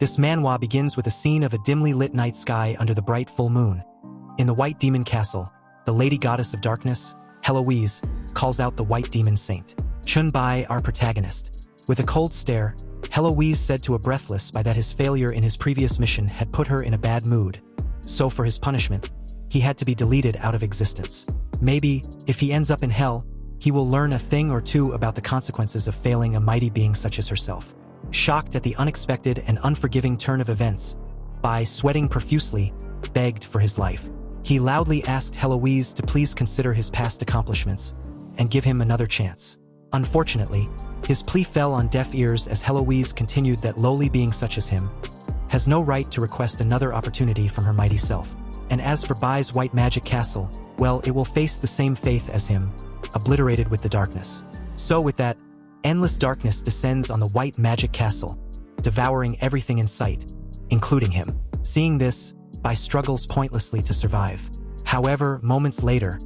This manhwa begins with a scene of a dimly lit night sky under the bright full moon. In the White Demon Castle, the Lady Goddess of Darkness, Heloise, calls out the White Demon Saint, Chen Bai, our protagonist. With a cold stare, Heloise said to a Breathless Bai that his failure in his previous mission had put her in a bad mood. So for his punishment, he had to be deleted out of existence. Maybe, if he ends up in hell, he will learn a thing or two about the consequences of failing a mighty being such as herself. Shocked at the unexpected and unforgiving turn of events, Bai, sweating profusely, begged for his life. He loudly asked Heloise to please consider his past accomplishments and give him another chance. Unfortunately, his plea fell on deaf ears as Heloise continued that lowly being such as him has no right to request another opportunity from her mighty self. And as for Bai's white magic castle, well, it will face the same fate as him, obliterated with the darkness. So with that, endless darkness descends on the white magic castle, devouring everything in sight, including him. Seeing this, Bai struggles pointlessly to survive. However, moments later,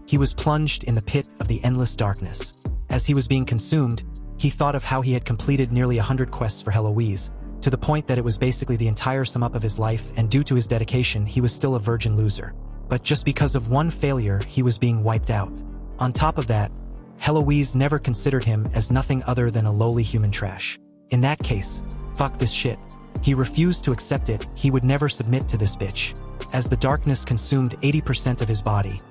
he was plunged in the pit of the endless darkness. As he was being consumed, he thought of how he had completed nearly 100 quests for Heloise, to the point that it was basically the entire sum up of his life, and due to his dedication, he was still a virgin loser. But just because of one failure, he was being wiped out. On top of that, Heloise never considered him as nothing other than a lowly human trash. In that case, fuck this shit. He refused to accept it. He would never submit to this bitch. As the darkness consumed 80% of his body,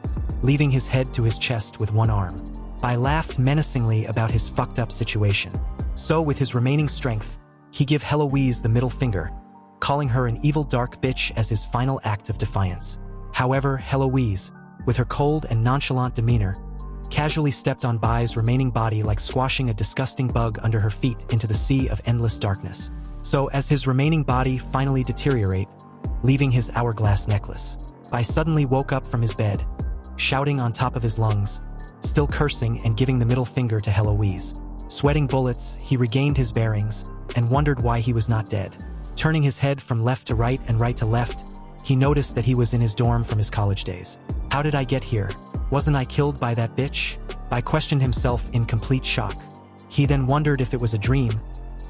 leaving his head to his chest with one arm, Bai laughed menacingly about his fucked up situation. So with his remaining strength, he gave Heloise the middle finger, calling her an evil dark bitch as his final act of defiance. However, Heloise, with her cold and nonchalant demeanor, casually stepped on Bai's remaining body like squashing a disgusting bug under her feet into the sea of endless darkness. So as his remaining body finally deteriorate, leaving his hourglass necklace, Bai suddenly woke up from his bed, shouting on top of his lungs, still cursing and giving the middle finger to Heloise. Sweating bullets, he regained his bearings and wondered why he was not dead. Turning his head from left to right and right to left, he noticed that he was in his dorm from his college days. How did I get here? Wasn't I killed by that bitch? Bai questioned himself in complete shock. He then wondered if it was a dream,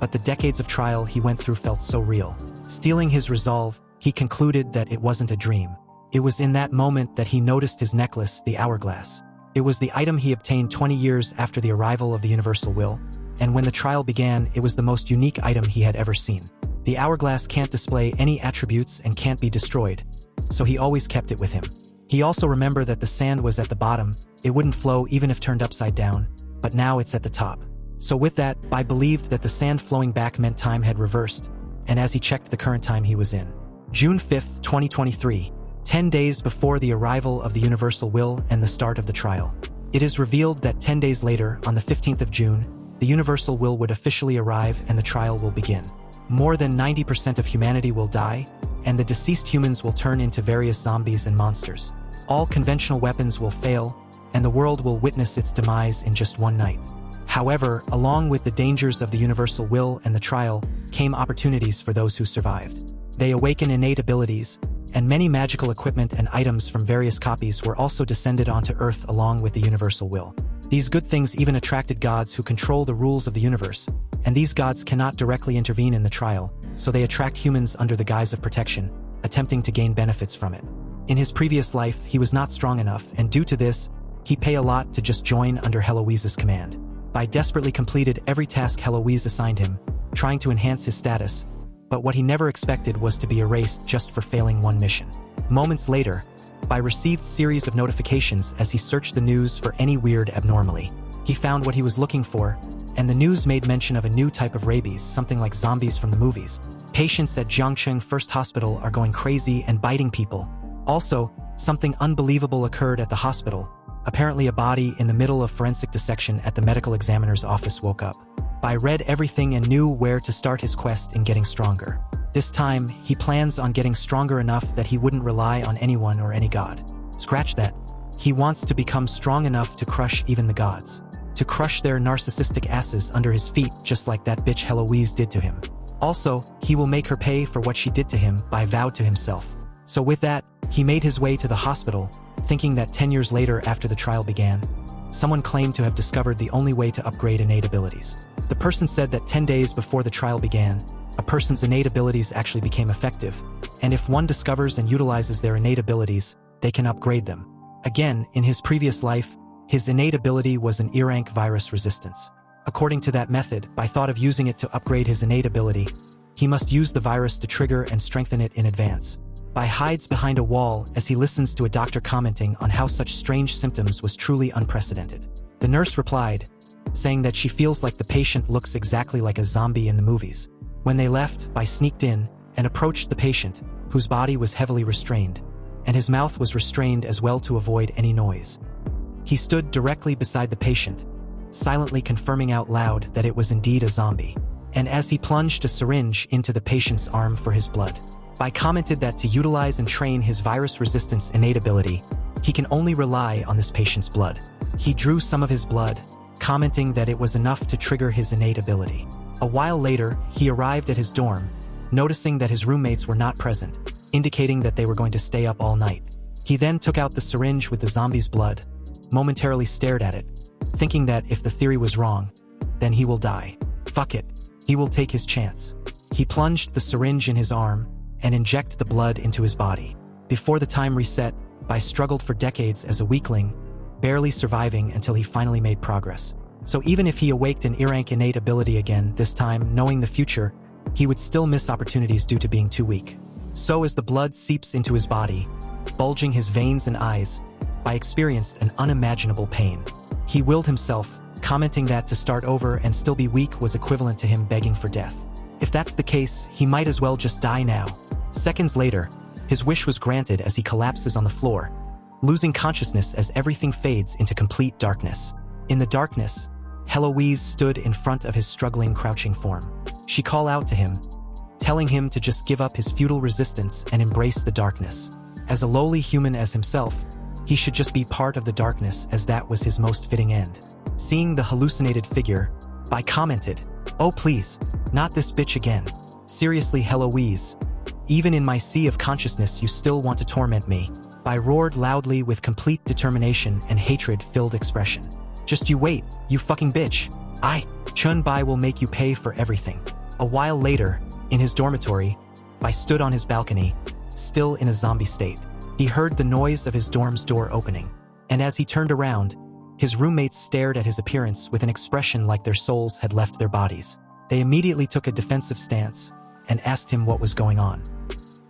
but the decades of trial he went through felt so real. Steeling his resolve, he concluded that it wasn't a dream. It was in that moment that he noticed his necklace, the hourglass. It was the item he obtained 20 years after the arrival of the Universal Will, and when the trial began, it was the most unique item he had ever seen. The hourglass can't display any attributes and can't be destroyed, so he always kept it with him. He also remembered that the sand was at the bottom, it wouldn't flow even if turned upside down, but now it's at the top. So with that, Bai believed that the sand flowing back meant time had reversed, and as he checked the current time he was in. June 5, 2023, 10 days before the arrival of the Universal Will and the start of the trial. It is revealed that 10 days later, on the 15th of June, the Universal Will would officially arrive and the trial will begin. More than 90% of humanity will die, and the deceased humans will turn into various zombies and monsters. All conventional weapons will fail, and the world will witness its demise in just one night. However, along with the dangers of the Universal Will and the trial, came opportunities for those who survived. They awaken innate abilities, and many magical equipment and items from various copies were also descended onto Earth along with the Universal Will. These good things even attracted gods who control the rules of the universe, and these gods cannot directly intervene in the trial, so they attract humans under the guise of protection, attempting to gain benefits from it. In his previous life, he was not strong enough, and due to this, he paid a lot to just join under Heloise's command. Bai desperately completed every task Heloise assigned him, trying to enhance his status, but what he never expected was to be erased just for failing one mission. Moments later, Bai received series of notifications as he searched the news for any weird abnormality. He found what he was looking for, and the news made mention of a new type of rabies, something like zombies from the movies. Patients at Jiangcheng First Hospital are going crazy and biting people. Also, something unbelievable occurred at the hospital. Apparently a body in the middle of forensic dissection at the medical examiner's office woke up. Bai read everything and knew where to start his quest in getting stronger. This time, he plans on getting stronger enough that he wouldn't rely on anyone or any god. Scratch that. He wants to become strong enough to crush even the gods. To crush their narcissistic asses under his feet just like that bitch Heloise did to him. Also, he will make her pay for what she did to him, Bai vowed to himself. So with that, he made his way to the hospital, thinking that 10 years later after the trial began, someone claimed to have discovered the only way to upgrade innate abilities. The person said that 10 days before the trial began, a person's innate abilities actually became effective, and if one discovers and utilizes their innate abilities, they can upgrade them. Again, in his previous life, his innate ability was an E-rank virus resistance. According to that method, by thought of using it to upgrade his innate ability, he must use the virus to trigger and strengthen it in advance. Bai hides behind a wall as he listens to a doctor commenting on how such strange symptoms was truly unprecedented. The nurse replied, saying that she feels like the patient looks exactly like a zombie in the movies. When they left, Bai sneaked in and approached the patient, whose body was heavily restrained, and his mouth was restrained as well to avoid any noise. He stood directly beside the patient, silently confirming out loud that it was indeed a zombie, and as he plunged a syringe into the patient's arm for his blood. Bai commented that to utilize and train his virus resistance innate ability, he can only rely on this patient's blood. He drew some of his blood, commenting that it was enough to trigger his innate ability. A while later, he arrived at his dorm, noticing that his roommates were not present, indicating that they were going to stay up all night. He then took out the syringe with the zombie's blood, momentarily stared at it, thinking that if the theory was wrong, then he will die. Fuck it. He will take his chance. He plunged the syringe in his arm and injected the blood into his body. Before the time reset, Bai struggled for decades as a weakling, barely surviving until he finally made progress. So even if he awaked an E-rank innate ability again, this time knowing the future, he would still miss opportunities due to being too weak. So as the blood seeps into his body, bulging his veins and eyes, Bai experienced an unimaginable pain. He willed himself, commenting that to start over and still be weak was equivalent to him begging for death. If that's the case, he might as well just die now. Seconds later, his wish was granted as he collapses on the floor, losing consciousness as everything fades into complete darkness. In the darkness, Heloise stood in front of his struggling, crouching form. She called out to him, telling him to just give up his futile resistance and embrace the darkness. As a lowly human as himself, he should just be part of the darkness, as that was his most fitting end. Seeing the hallucinated figure, Bai commented, "Oh please, not this bitch again. Seriously Heloise, even in my sea of consciousness you still want to torment me." Bai roared loudly with complete determination and hatred-filled expression. "Just you wait, you fucking bitch. Chen Bai will make you pay for everything." A while later, in his dormitory, Bai stood on his balcony, still in a zombie state. He heard the noise of his dorm's door opening, and as he turned around, his roommates stared at his appearance with an expression like their souls had left their bodies. They immediately took a defensive stance and asked him what was going on.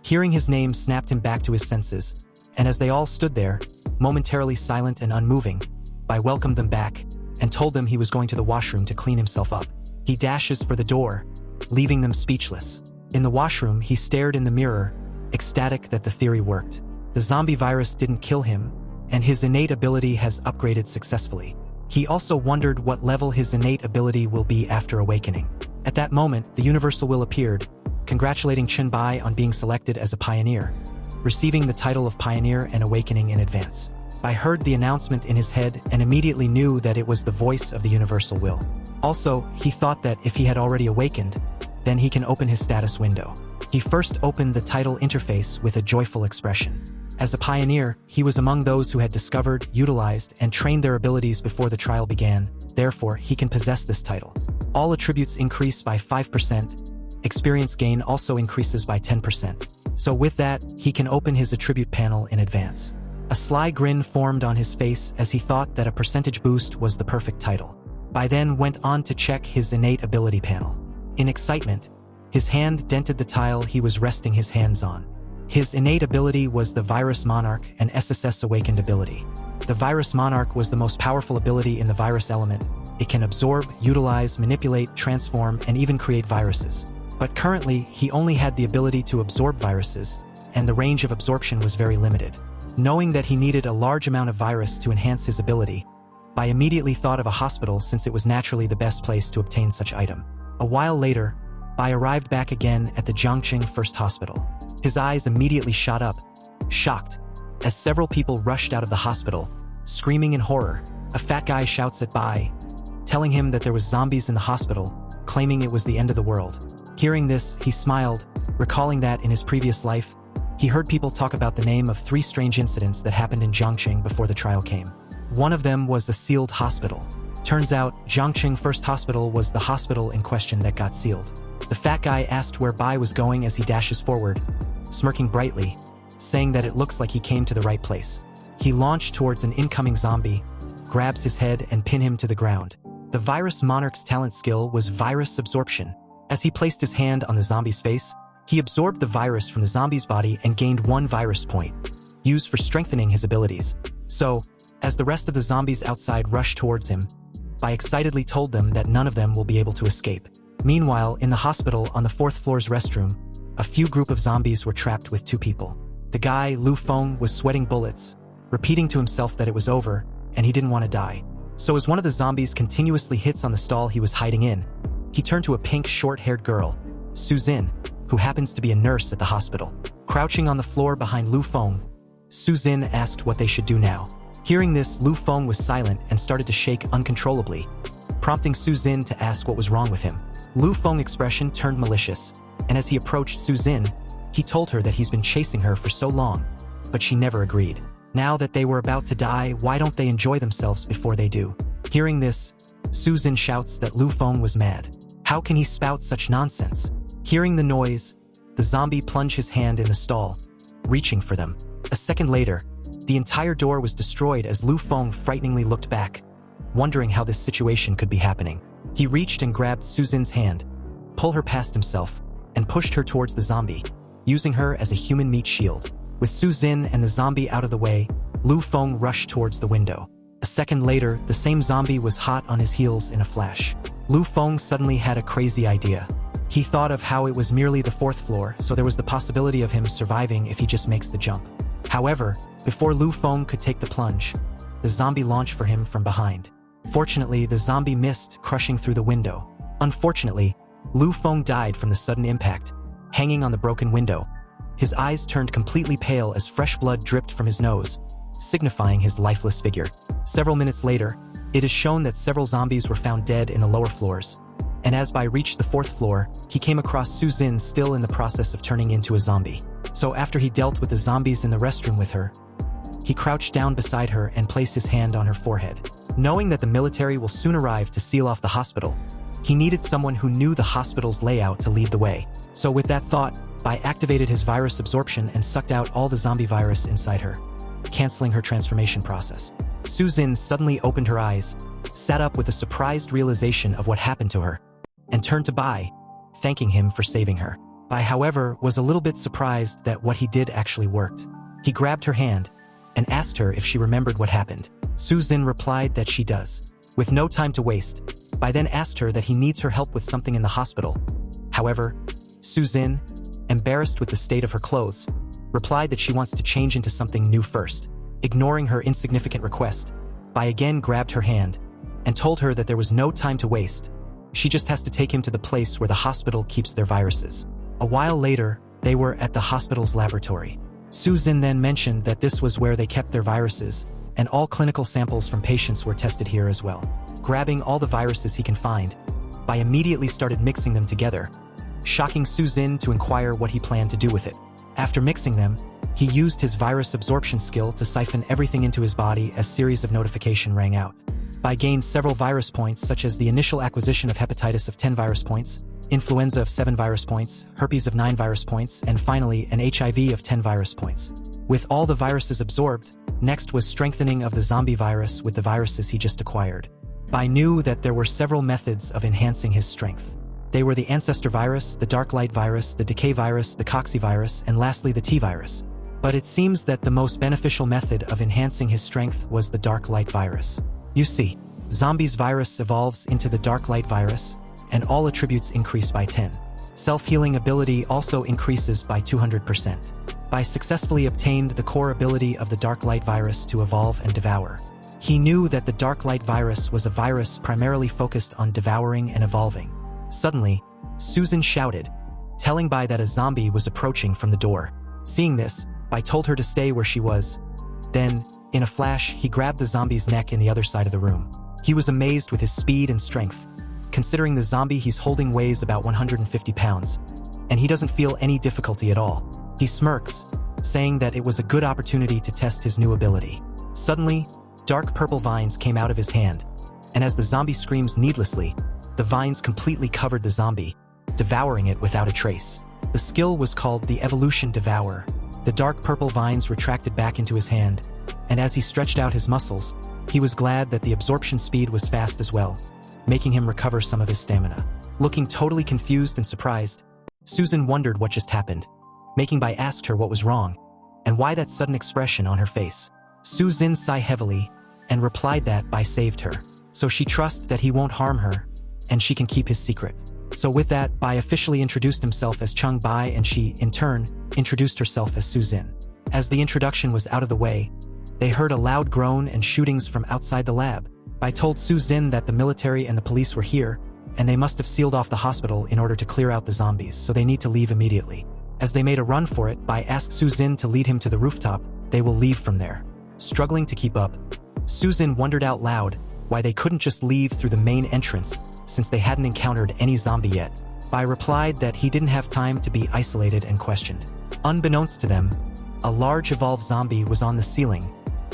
Hearing his name snapped him back to his senses, and as they all stood there, momentarily silent and unmoving, Bai welcomed them back and told them he was going to the washroom to clean himself up. He dashes for the door, leaving them speechless. In the washroom, he stared in the mirror, ecstatic that the theory worked. The zombie virus didn't kill him, and his innate ability has upgraded successfully. He also wondered what level his innate ability will be after awakening. At that moment, the Universal Will appeared, congratulating Chen Bai on being selected as a pioneer, receiving the title of Pioneer and Awakening in advance. Bai heard the announcement in his head and immediately knew that it was the voice of the Universal Will. Also, he thought that if he had already awakened, then he can open his status window. He first opened the title interface with a joyful expression. As a pioneer, he was among those who had discovered, utilized, and trained their abilities before the trial began. Therefore, he can possess this title. All attributes increase by 5%. Experience gain also increases by 10%. So with that, he can open his attribute panel in advance. A sly grin formed on his face as he thought that a percentage boost was the perfect title. Bai then went on to check his innate ability panel. In excitement, his hand dented the tile he was resting his hands on. His innate ability was the Virus Monarch, an SSS awakened ability. The Virus Monarch was the most powerful ability in the virus element. It can absorb, utilize, manipulate, transform, and even create viruses. But currently, he only had the ability to absorb viruses, and the range of absorption was very limited. Knowing that he needed a large amount of virus to enhance his ability, Bai immediately thought of a hospital since it was naturally the best place to obtain such item. A while later, Bai arrived back again at the Jiangqing First Hospital. His eyes immediately shot up, shocked, as several people rushed out of the hospital, screaming in horror. A fat guy shouts at Bai, telling him that there was zombies in the hospital, claiming it was the end of the world. Hearing this, he smiled, recalling that in his previous life, he heard people talk about the name of 3 strange incidents that happened in Jiangqing before the trial came. One of them was a sealed hospital. Turns out, Jiangqing First Hospital was the hospital in question that got sealed. The fat guy asked where Bai was going as he dashes forward, smirking brightly, saying that it looks like he came to the right place. He launched towards an incoming zombie, grabs his head and pin him to the ground. The Virus Monarch's talent skill was virus absorption. As he placed his hand on the zombie's face, he absorbed the virus from the zombie's body and gained 1 virus point, used for strengthening his abilities. So, as the rest of the zombies outside rushed towards him, Bai excitedly told them that none of them will be able to escape. Meanwhile, in the hospital on the 4th floor's restroom, a few group of zombies were trapped with 2 people. The guy, Lu Feng, was sweating bullets, repeating to himself that it was over, and he didn't want to die. So as one of the zombies continuously hits on the stall he was hiding in, he turned to a pink short-haired girl, Suzin, who happens to be a nurse at the hospital. Crouching on the floor behind Lu Feng, Suzin asked what they should do now. Hearing this, Lu Feng was silent and started to shake uncontrollably, prompting Suzin to ask what was wrong with him. Lu Feng's expression turned malicious, and as he approached Suzin, he told her that he's been chasing her for so long, but she never agreed. Now that they were about to die, why don't they enjoy themselves before they do? Hearing this, Suzin shouts that Lu Feng was mad. How can he spout such nonsense? Hearing the noise, the zombie plunged his hand in the stall, reaching for them. A second later, the entire door was destroyed as Lu Feng frighteningly looked back, wondering how this situation could be happening. He reached and grabbed Suzin's hand, pulled her past himself, and pushed her towards the zombie, using her as a human meat shield. With Suzin and the zombie out of the way, Lu Feng rushed towards the window. A second later, the same zombie was hot on his heels in a flash. Lu Feng suddenly had a crazy idea. He thought of how it was merely the 4th floor, so there was the possibility of him surviving if he just makes the jump. However, before Lu Feng could take the plunge, the zombie launched for him from behind. Fortunately, the zombie missed, crushing through the window. Unfortunately, Lu Feng died from the sudden impact, hanging on the broken window. His eyes turned completely pale as fresh blood dripped from his nose, signifying his lifeless figure. Several minutes later, it is shown that several zombies were found dead in the lower floors, and as Bai reached the 4th floor, he came across Suzin still in the process of turning into a zombie. So after he dealt with the zombies in the restroom with her, he crouched down beside her and placed his hand on her forehead. Knowing that the military will soon arrive to seal off the hospital, he needed someone who knew the hospital's layout to lead the way. So with that thought, Bai activated his virus absorption and sucked out all the zombie virus inside her, canceling her transformation process. Suzin suddenly opened her eyes, sat up with a surprised realization of what happened to her, and turned to Bai, thanking him for saving her. Bai, however, was a little bit surprised that what he did actually worked. He grabbed her hand and asked her if she remembered what happened. Suzin replied that she does. With no time to waste, Bai then asked her that he needs her help with something in the hospital. However, Suzin, embarrassed with the state of her clothes, replied that she wants to change into something new first. Ignoring her insignificant request, Bai again grabbed her hand and told her that there was no time to waste. She just has to take him to the place where the hospital keeps their viruses. A while later, they were at the hospital's laboratory. Suzin then mentioned that this was where they kept their viruses, and all clinical samples from patients were tested here as well. Grabbing all the viruses he can find, Bai immediately started mixing them together, shocking Suzin to inquire what he planned to do with it. After mixing them, he used his virus absorption skill to siphon everything into his body as series of notification rang out. Bai gained several virus points, such as the initial acquisition of hepatitis of 10 virus points, influenza of 7 virus points, herpes of 9 virus points, and finally an HIV of 10 virus points. With all the viruses absorbed, next was strengthening of the zombie virus with the viruses he just acquired. Bai knew that there were several methods of enhancing his strength. They were the ancestor virus, the dark light virus, the decay virus, the cocci virus, and lastly the T virus. But it seems that the most beneficial method of enhancing his strength was the dark light virus. You see, zombies virus evolves into the dark light virus, and all attributes increase by 10. Self-healing ability also increases by 200%. Bai successfully obtained the core ability of the dark light virus to evolve and devour. He knew that the dark light virus was a virus primarily focused on devouring and evolving. Suddenly, Suzin shouted, telling Bai that a zombie was approaching from the door. Seeing this, Bai told her to stay where she was. Then, in a flash, he grabbed the zombie's neck in the other side of the room. He was amazed with his speed and strength, considering the zombie he's holding weighs about 150 pounds, and he doesn't feel any difficulty at all. He smirks, saying that it was a good opportunity to test his new ability. Suddenly, dark purple vines came out of his hand, and as the zombie screams needlessly, the vines completely covered the zombie, devouring it without a trace. The skill was called the Evolution Devourer. The dark purple vines retracted back into his hand, and as he stretched out his muscles, he was glad that the absorption speed was fast as well, making him recover some of his stamina. Looking totally confused and surprised, Susan wondered what just happened. Making Bai asked her what was wrong, and why that sudden expression on her face. Susan sighed heavily, and replied that Bai saved her, so she trusts that he won't harm her, and she can keep his secret. So with that, Bai officially introduced himself as Chen Bai, and she, in turn, introduced herself as Susan. As the introduction was out of the way, they heard a loud groan and shootings from outside the lab. Bai told Susan that the military and the police were here, and they must have sealed off the hospital in order to clear out the zombies, so they need to leave immediately. As they made a run for it, Bai asked Susan to lead him to the rooftop. They will leave from there. Struggling to keep up, Susan wondered out loud why they couldn't just leave through the main entrance since they hadn't encountered any zombie yet. Bai replied that he didn't have time to be isolated and questioned. Unbeknownst to them, a large evolved zombie was on the ceiling,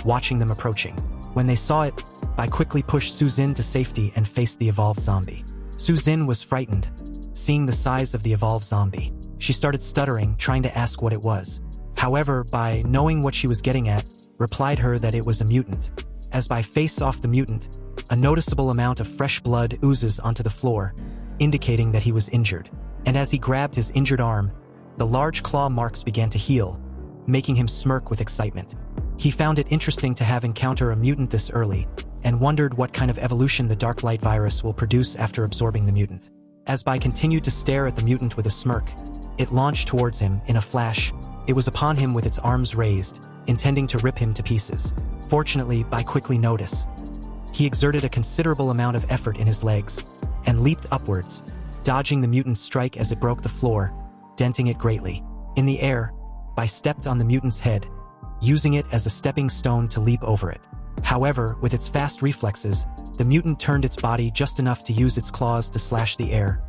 watching them approaching. When they saw it, Bai quickly pushed Susan to safety and faced the evolved zombie. Susan was frightened, seeing the size of the evolved zombie. She started stuttering, trying to ask what it was. However, Bai, knowing what she was getting at, replied her that it was a mutant. As Bai faced off the mutant, a noticeable amount of fresh blood oozes onto the floor, indicating that he was injured. And as he grabbed his injured arm, the large claw marks began to heal, making him smirk with excitement. He found it interesting to have encountered a mutant this early, and wondered what kind of evolution the dark light virus will produce after absorbing the mutant. As Bai continued to stare at the mutant with a smirk, it launched towards him in a flash. It was upon him with its arms raised, intending to rip him to pieces. Fortunately, Bai quickly noticed. He exerted a considerable amount of effort in his legs, and leaped upwards, dodging the mutant's strike as it broke the floor, denting it greatly. In the air, Bai stepped on the mutant's head, using it as a stepping stone to leap over it. However, with its fast reflexes, the mutant turned its body just enough to use its claws to slash the air,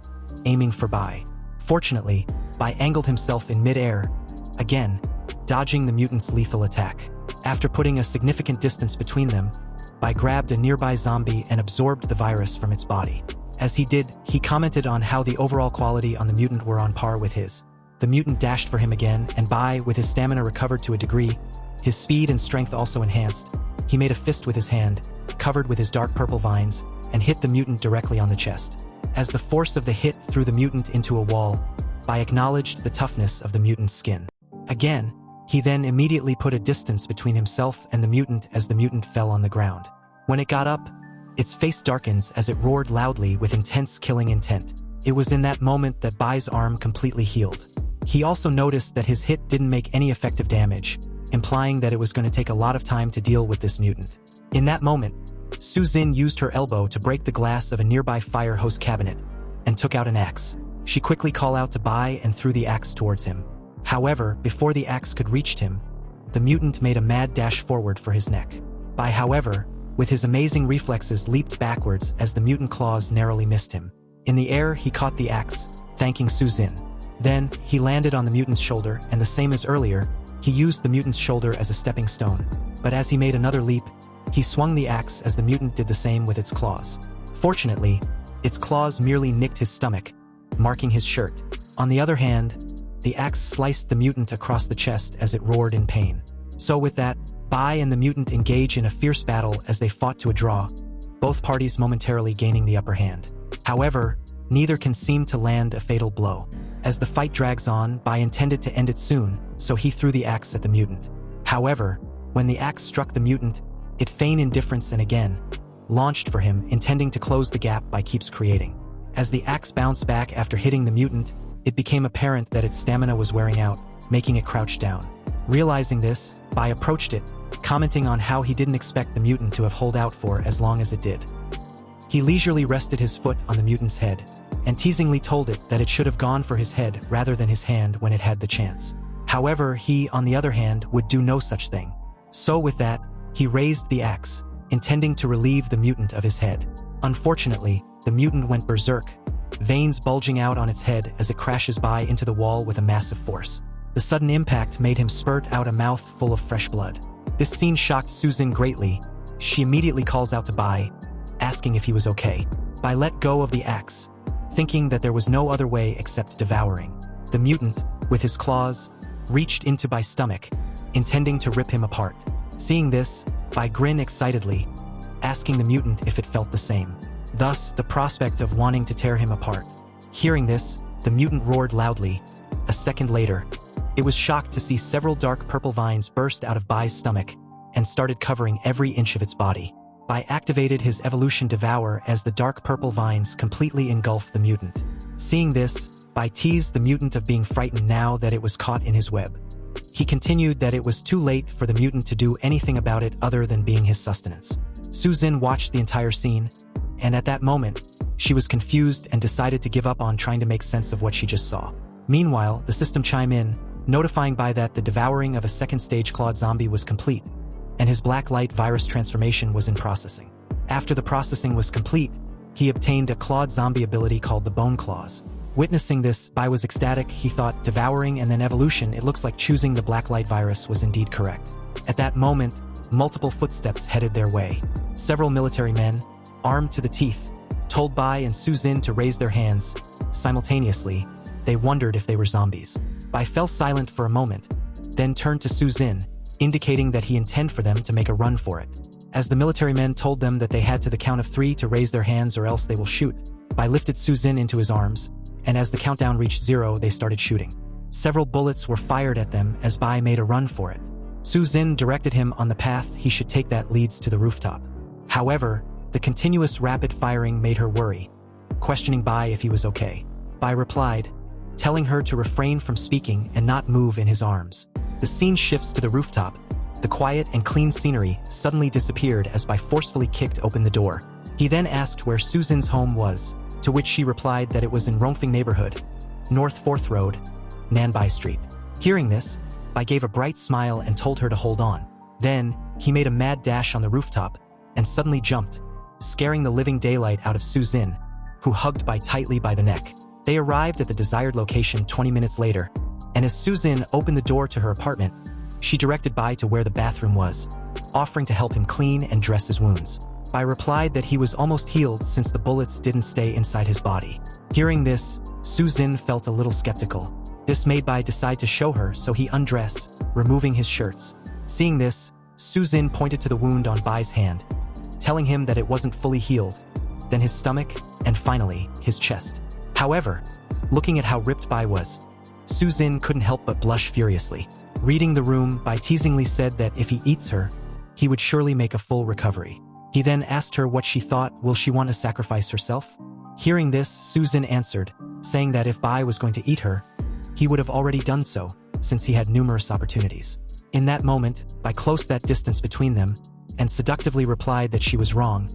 aiming for Bai. Fortunately, Bai angled himself in mid-air, again, dodging the mutant's lethal attack. After putting a significant distance between them, Bai grabbed a nearby zombie and absorbed the virus from its body. As he did, he commented on how the overall quality on the mutant were on par with his. The mutant dashed for him again, and Bai, with his stamina recovered to a degree, his speed and strength also enhanced. He made a fist with his hand, covered with his dark purple vines, and hit the mutant directly on the chest. As the force of the hit threw the mutant into a wall, Bai acknowledged the toughness of the mutant's skin. Again, he then immediately put a distance between himself and the mutant as the mutant fell on the ground. When it got up, its face darkens as it roared loudly with intense killing intent. It was in that moment that Bai's arm completely healed. He also noticed that his hit didn't make any effective damage, implying that it was going to take a lot of time to deal with this mutant. In that moment, Susan used her elbow to break the glass of a nearby fire hose cabinet and took out an axe. She quickly called out to Bai and threw the axe towards him. However, before the axe could reach him, the mutant made a mad dash forward for his neck. Bai, however, with his amazing reflexes, leaped backwards as the mutant claws narrowly missed him. In the air, he caught the axe, thanking Susan. Then, he landed on the mutant's shoulder, and the same as earlier, he used the mutant's shoulder as a stepping stone. But as he made another leap, he swung the axe as the mutant did the same with its claws. Fortunately, its claws merely nicked his stomach, marking his shirt. On the other hand, the axe sliced the mutant across the chest as it roared in pain. So with that, Bai and the mutant engage in a fierce battle as they fought to a draw, both parties momentarily gaining the upper hand. However, neither can seem to land a fatal blow. As the fight drags on, Bai intended to end it soon, so he threw the axe at the mutant. However, when the axe struck the mutant, it feigned indifference and again launched for him, intending to close the gap Bai keeps creating. As the axe bounced back after hitting the mutant, it became apparent that its stamina was wearing out, making it crouch down. Realizing this, Bai approached it, commenting on how he didn't expect the mutant to have held out for as long as it did. He leisurely rested his foot on the mutant's head, and teasingly told it that it should have gone for his head rather than his hand when it had the chance. However, he, on the other hand, would do no such thing. So with that, he raised the axe, intending to relieve the mutant of his head. Unfortunately, the mutant went berserk, veins bulging out on its head as it crashes by into the wall with a massive force. The sudden impact made him spurt out a mouth full of fresh blood. This scene shocked Susan greatly. She immediately calls out to Bai, asking if he was okay. Bai let go of the axe, thinking that there was no other way except devouring. The mutant, with his claws, reached into Bai's stomach, intending to rip him apart. Seeing this, Bai grinned excitedly, asking the mutant if it felt the same. Thus, the prospect of wanting to tear him apart. Hearing this, the mutant roared loudly. A second later, it was shocked to see several dark purple vines burst out of Bai's stomach and started covering every inch of its body. Bai activated his evolution Devour as the dark purple vines completely engulfed the mutant. Seeing this, Bai teased the mutant of being frightened now that it was caught in his web. He continued that it was too late for the mutant to do anything about it other than being his sustenance. Suzin watched the entire scene, and at that moment, she was confused and decided to give up on trying to make sense of what she just saw. Meanwhile, the system chimed in, notifying Bai that the devouring of a second-stage clawed zombie was complete, and his black light virus transformation was in processing. After the processing was complete, he obtained a clawed zombie ability called the Bone Claws. Witnessing this, Bai was ecstatic. He thought devouring and then evolution, it looks like choosing the black light virus was indeed correct. At that moment, multiple footsteps headed their way. Several military men, armed to the teeth, told Bai and Suzin to raise their hands. Simultaneously, they wondered if they were zombies. Bai fell silent for a moment, then turned to Suzin, indicating that he intended for them to make a run for it. As the military men told them that they had to the count of 3 to raise their hands or else they will shoot, Bai lifted Suzin into his arms, and as the countdown reached 0, they started shooting. Several bullets were fired at them as Bai made a run for it. Suzin directed him on the path he should take that leads to the rooftop. However, the continuous rapid firing made her worry, questioning Bai if he was okay. Bai replied, telling her to refrain from speaking and not move in his arms. The scene shifts to the rooftop. The quiet and clean scenery suddenly disappeared as Bai forcefully kicked open the door. He then asked where Suzin's home was, to which she replied that it was in Rongfeng neighborhood, North 4th Road, Nanbai Street. Hearing this, Bai gave a bright smile and told her to hold on. Then, he made a mad dash on the rooftop and suddenly jumped, scaring the living daylight out of Suzin, who hugged Bai tightly by the neck. They arrived at the desired location 20 minutes later, and as Suzin opened the door to her apartment, she directed Bai to where the bathroom was, offering to help him clean and dress his wounds. Bai replied that he was almost healed since the bullets didn't stay inside his body. Hearing this, Suzin felt a little skeptical. This made Bai decide to show her, so he undressed, removing his shirts. Seeing this, Suzin pointed to the wound on Bai's hand, telling him that it wasn't fully healed, then his stomach, and finally, his chest. However, looking at how ripped Bai was, Suzin couldn't help but blush furiously. Reading the room, Bai teasingly said that if he eats her, he would surely make a full recovery. He then asked her what she thought. Will she want to sacrifice herself? Hearing this, Suzin answered, saying that if Bai was going to eat her, he would have already done so, since he had numerous opportunities. In that moment, Bai closed that distance between them, and seductively replied that she was wrong.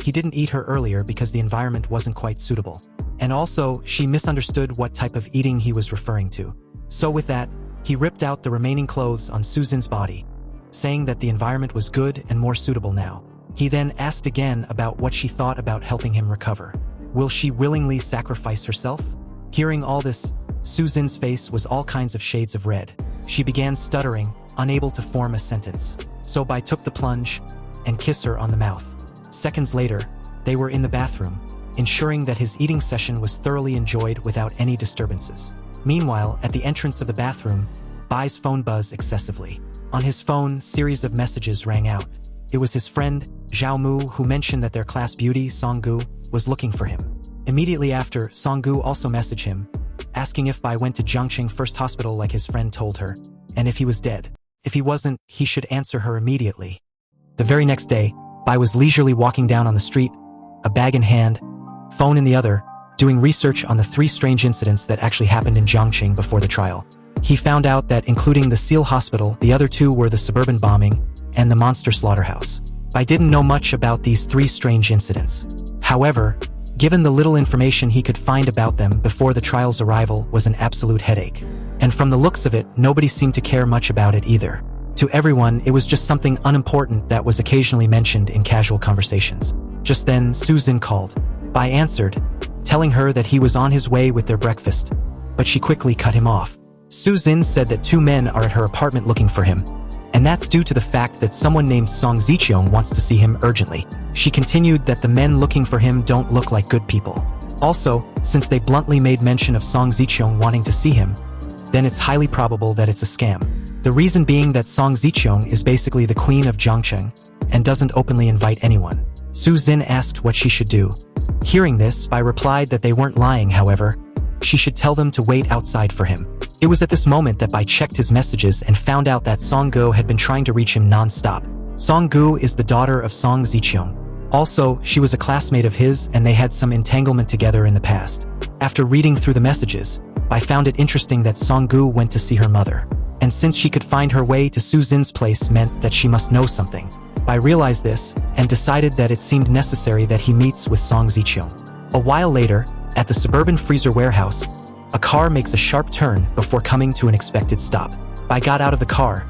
He didn't eat her earlier because the environment wasn't quite suitable. And also, she misunderstood what type of eating he was referring to. So with that, he ripped out the remaining clothes on Suzin's body, saying that the environment was good and more suitable now. He then asked again about what she thought about helping him recover. Will she willingly sacrifice herself? Hearing all this, Suzin's face was all kinds of shades of red. She began stuttering, unable to form a sentence. So Bai took the plunge and kissed her on the mouth. Seconds later, they were in the bathroom, ensuring that his eating session was thoroughly enjoyed without any disturbances. Meanwhile, at the entrance of the bathroom, Bai's phone buzzed excessively. On his phone, series of messages rang out. It was his friend, Zhao Mu, who mentioned that their class beauty, Songgu, was looking for him. Immediately after, Songgu also messaged him, asking if Bai went to Jiangqing First Hospital like his friend told her, and if he was dead. If he wasn't, he should answer her immediately. The very next day, Bai was leisurely walking down on the street, a bag in hand, phone in the other, doing research on the 3 strange incidents that actually happened in Jiangqing before the trial. He found out that including the SEAL hospital, the other 2 were the suburban bombing and the monster slaughterhouse. Bai didn't know much about these 3 strange incidents. However, given the little information he could find about them before the trial's arrival was an absolute headache. And from the looks of it, nobody seemed to care much about it either. To everyone, it was just something unimportant that was occasionally mentioned in casual conversations. Just then, Suzin called. Bai answered, telling her that he was on his way with their breakfast, but she quickly cut him off. Suzin said that 2 men are at her apartment looking for him, and that's due to the fact that someone named Song Ziqiong wants to see him urgently. She continued that the men looking for him don't look like good people. Also, since they bluntly made mention of Song Zicheong wanting to see him, then it's highly probable that it's a scam. The reason being that Song Zicheong is basically the queen of Jiangcheng and doesn't openly invite anyone. Su Xin asked what she should do. Hearing this, Bai replied that they weren't lying, however. She should tell them to wait outside for him. It was at this moment that Bai checked his messages and found out that Song Gu had been trying to reach him non-stop. Song Gu is the daughter of Song Zicheong. Also, she was a classmate of his and they had some entanglement together in the past. After reading through the messages, Bai found it interesting that Song Gu went to see her mother. And since she could find her way to Su Xin's place meant that she must know something. Bai realized this and decided that it seemed necessary that he meets with Song Zicheong. A while later, at the suburban freezer warehouse, a car makes a sharp turn before coming to an expected stop. Bai got out of the car,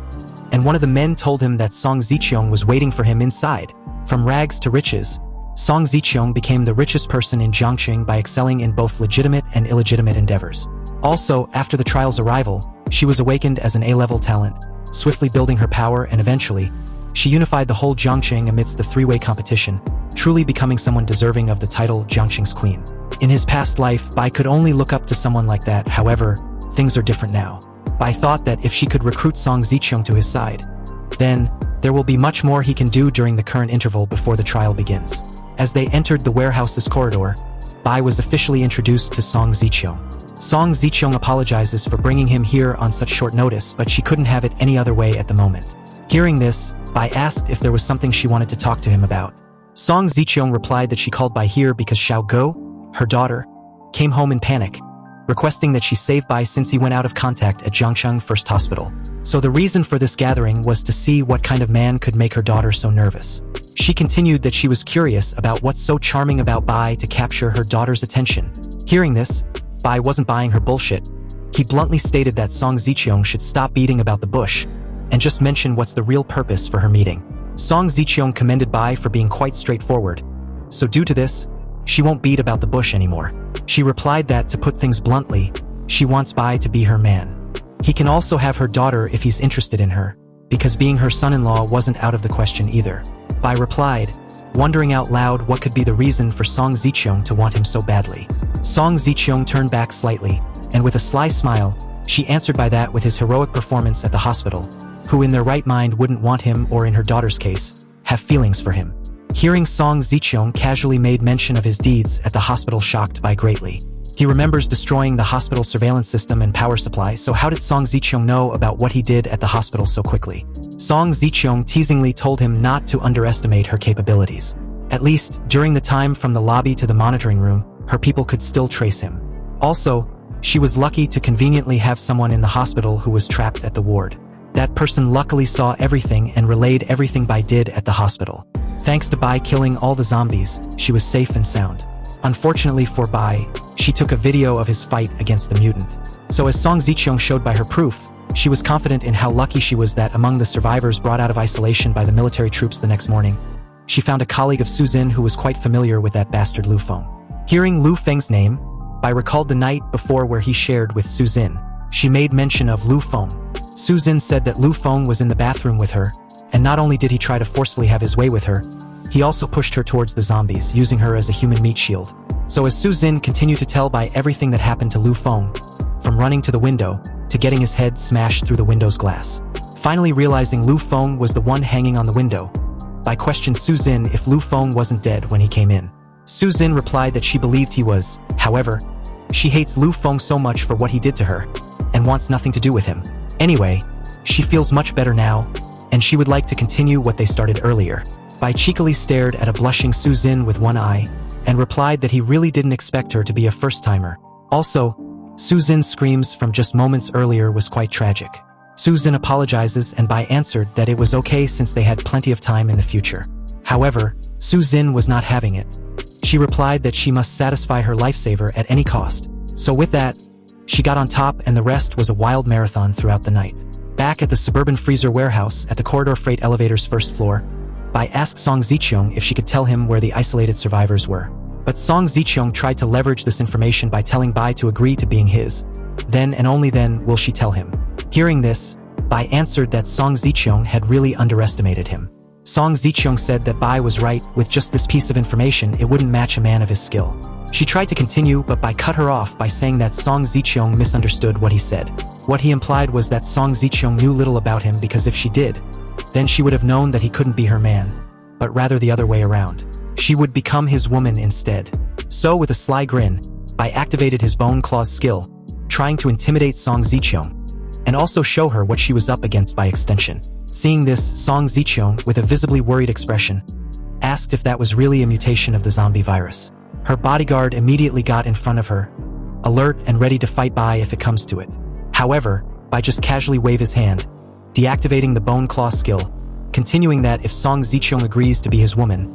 and one of the men told him that Song Zicheong was waiting for him inside. From rags to riches, Song Zicheong became the richest person in Jiangcheng by excelling in both legitimate and illegitimate endeavors. Also, after the trial's arrival, she was awakened as an A-level talent, swiftly building her power, and eventually, she unified the whole Jiangcheng amidst the three-way competition, truly becoming someone deserving of the title Jiangcheng's queen. In his past life, Bai could only look up to someone like that. However, things are different now. Bai thought that if she could recruit Song Zicheong to his side, then there will be much more he can do during the current interval before the trial begins. As they entered the warehouse's corridor, Bai was officially introduced to Song Zicheong. Song Zicheong apologizes for bringing him here on such short notice, but she couldn't have it any other way at the moment. Hearing this, Bai asked if there was something she wanted to talk to him about. Song Zicheong replied that she called Bai here because Xiao Go, her daughter, came home in panic, requesting that she save Bai since he went out of contact at Jiangcheng First Hospital. So the reason for this gathering was to see what kind of man could make her daughter so nervous. She continued that she was curious about what's so charming about Bai to capture her daughter's attention. Hearing this, Bai wasn't buying her bullshit. He bluntly stated that Song Zicheong should stop beating about the bush and just mention what's the real purpose for her meeting. Song Zicheong commended Bai for being quite straightforward. So due to this, she won't beat about the bush anymore. She replied that, to put things bluntly, she wants Bai to be her man. He can also have her daughter if he's interested in her, because being her son-in-law wasn't out of the question either. Bai replied, wondering out loud what could be the reason for Song Zicheong to want him so badly. Song Zicheong turned back slightly, and with a sly smile, she answered by that with his heroic performance at the hospital, who in their right mind wouldn't want him, or in her daughter's case, have feelings for him. Hearing Song Zicheong casually made mention of his deeds at the hospital shocked Bai greatly. He remembers destroying the hospital surveillance system and power supply, so how did Song Zicheong know about what he did at the hospital so quickly? Song Zicheong teasingly told him not to underestimate her capabilities. At least, during the time from the lobby to the monitoring room, her people could still trace him. Also, she was lucky to conveniently have someone in the hospital who was trapped at the ward. That person luckily saw everything and relayed everything Bai did at the hospital. Thanks to Bai killing all the zombies, she was safe and sound. Unfortunately for Bai, she took a video of his fight against the mutant. So as Song Zicheong showed by her proof, she was confident in how lucky she was that among the survivors brought out of isolation by the military troops the next morning, she found a colleague of Su Xin who was quite familiar with that bastard Lu Feng. Hearing Lu Feng's name, Bai recalled the night before where he shared with Su Xin. She made mention of Lu Feng. Su Xin said that Lu Feng was in the bathroom with her, and not only did he try to forcefully have his way with her, he also pushed her towards the zombies, using her as a human meat shield. So as Su Xin continued to tell Bai everything that happened to Lu Feng, from running to the window, to getting his head smashed through the window's glass. Finally realizing Lu Feng was the one hanging on the window, Bai questioned Su Xin if Lu Feng wasn't dead when he came in. Su Xin replied that she believed he was. However, she hates Lu Feng so much for what he did to her, and wants nothing to do with him. Anyway, she feels much better now, and she would like to continue what they started earlier. Bai cheekily stared at a blushing Su Xin with one eye, and replied that he really didn't expect her to be a first-timer. Also, Su Xin's screams from just moments earlier was quite tragic. Su Xin apologizes and Bai answered that it was okay since they had plenty of time in the future. However, Su Xin was not having it. She replied that she must satisfy her lifesaver at any cost. So with that, she got on top and the rest was a wild marathon throughout the night. Back at the suburban freezer warehouse at the corridor freight elevator's first floor, Bai asked Song Zicheong if she could tell him where the isolated survivors were. But Song Zicheong tried to leverage this information by telling Bai to agree to being his. Then and only then will she tell him. Hearing this, Bai answered that Song Zicheong had really underestimated him. Song Zicheong said that Bai was right, with just this piece of information it wouldn't match a man of his skill. She tried to continue, but Bai cut her off by saying that Song Zicheong misunderstood what he said. What he implied was that Song Zicheong knew little about him because if she did, then she would have known that he couldn't be her man, but rather the other way around. She would become his woman instead. So with a sly grin, Bai activated his bone claws skill, trying to intimidate Song Zicheong, and also show her what she was up against by extension. Seeing this, Song Zicheong, with a visibly worried expression, asked if that was really a mutation of the zombie virus. Her bodyguard immediately got in front of her, alert and ready to fight Bai if it comes to it. However, Bai just casually waved his hand, deactivating the bone claw skill, continuing that if Song Zicheong agrees to be his woman,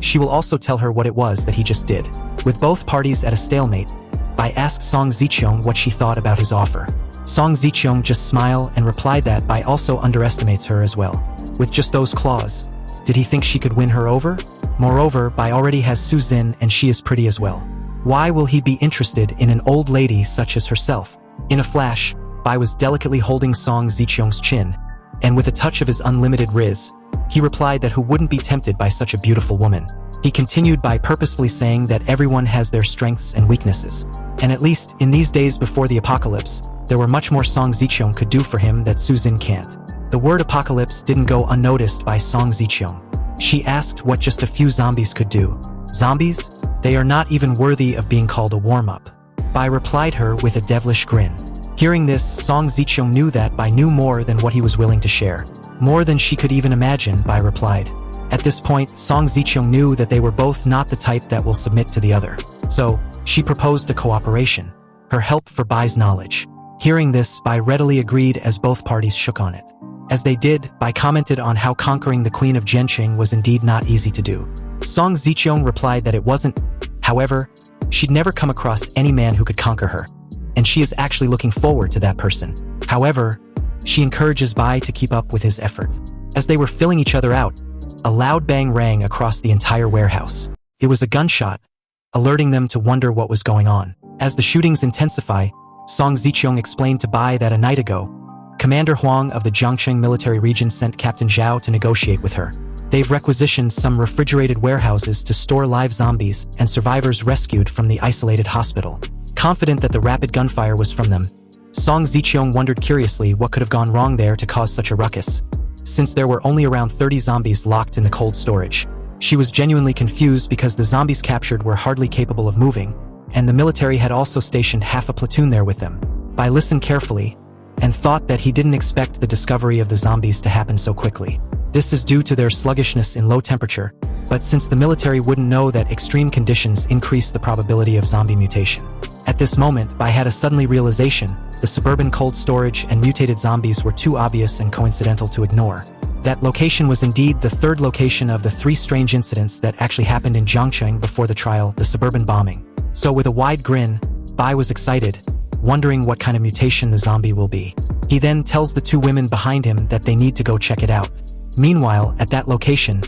she will also tell her what it was that he just did. With both parties at a stalemate, Bai asked Song Zicheong what she thought about his offer. Song Zicheong just smiled and replied that Bai also underestimates her as well. With just those claws, did he think she could win her over? Moreover, Bai already has Su Xin and she is pretty as well. Why will he be interested in an old lady such as herself? In a flash, Bai was delicately holding Song Zicheong's chin, and with a touch of his unlimited riz, he replied that who wouldn't be tempted by such a beautiful woman. He continued by purposefully saying that everyone has their strengths and weaknesses, and at least in these days before the apocalypse, there were much more Song Zicheong could do for him that Su Xin can't. The word apocalypse didn't go unnoticed by Song Zicheong. She asked what just a few zombies could do. Zombies? They are not even worthy of being called a warm-up. Bai replied her with a devilish grin. Hearing this, Song Zicheong knew that Bai knew more than what he was willing to share. More than she could even imagine, Bai replied. At this point, Song Zicheong knew that they were both not the type that will submit to the other. So, she proposed a cooperation, her help for Bai's knowledge. Hearing this, Bai readily agreed as both parties shook on it. As they did, Bai commented on how conquering the Queen of Zhenqing was indeed not easy to do. Song Zicheong replied that it wasn't. However, she'd never come across any man who could conquer her, and she is actually looking forward to that person. However, she encourages Bai to keep up with his effort. As they were filling each other out, a loud bang rang across the entire warehouse. It was a gunshot, alerting them to wonder what was going on. As the shootings intensify, Song Zicheong explained to Bai that a night ago, Commander Huang of the Jiangcheng military region sent Captain Zhao to negotiate with her. They've requisitioned some refrigerated warehouses to store live zombies and survivors rescued from the isolated hospital. Confident that the rapid gunfire was from them, Song Zicheong wondered curiously what could have gone wrong there to cause such a ruckus, since there were only around 30 zombies locked in the cold storage. She was genuinely confused because the zombies captured were hardly capable of moving, and the military had also stationed half a platoon there with them. Bai listened carefully, and thought that he didn't expect the discovery of the zombies to happen so quickly. This is due to their sluggishness in low temperature, but since the military wouldn't know that extreme conditions increase the probability of zombie mutation. At this moment, Bai had a suddenly realization: the suburban cold storage and mutated zombies were too obvious and coincidental to ignore. That location was indeed the third location of the 3 strange incidents that actually happened in Jiangcheng before the trial, the suburban bombing. So with a wide grin, Bai was excited, wondering what kind of mutation the zombie will be. He then tells the 2 women behind him that they need to go check it out. Meanwhile, at that location,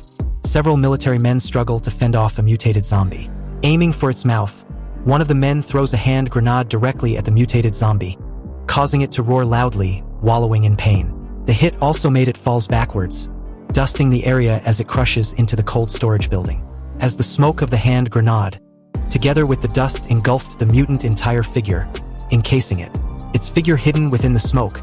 several military men struggle to fend off a mutated zombie. Aiming for its mouth, one of the men throws a hand grenade directly at the mutated zombie, causing it to roar loudly, wallowing in pain. The hit also made it falls backwards, dusting the area as it crushes into the cold storage building. As the smoke of the hand grenade, together with the dust, engulfed the mutant entire figure, encasing it, its figure hidden within the smoke,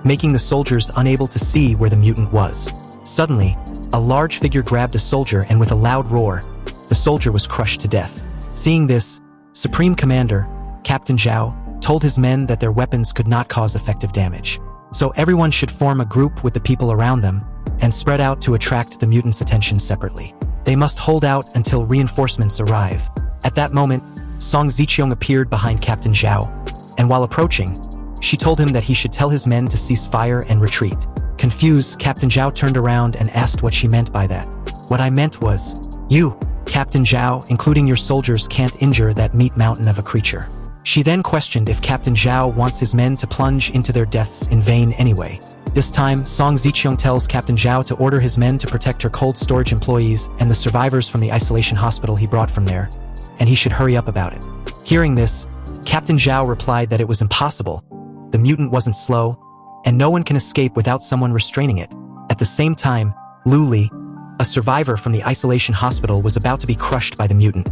making the soldiers unable to see where the mutant was. Suddenly, a large figure grabbed a soldier and with a loud roar, the soldier was crushed to death. Seeing this, Supreme Commander, Captain Zhao, told his men that their weapons could not cause effective damage. So everyone should form a group with the people around them and spread out to attract the mutants' attention separately. They must hold out until reinforcements arrive. At that moment, Song Zicheong appeared behind Captain Zhao, and while approaching, she told him that he should tell his men to cease fire and retreat. Confused, Captain Zhao turned around and asked what she meant by that. What I meant was, you, Captain Zhao, including your soldiers, can't injure that meat mountain of a creature. She then questioned if Captain Zhao wants his men to plunge into their deaths in vain anyway. This time, Song Zicheong tells Captain Zhao to order his men to protect her cold storage employees and the survivors from the isolation hospital he brought from there, and he should hurry up about it. Hearing this, Captain Zhao replied that it was impossible. The mutant wasn't slow, and no one can escape without someone restraining it. At the same time, Lu Li, a survivor from the isolation hospital, was about to be crushed by the mutant.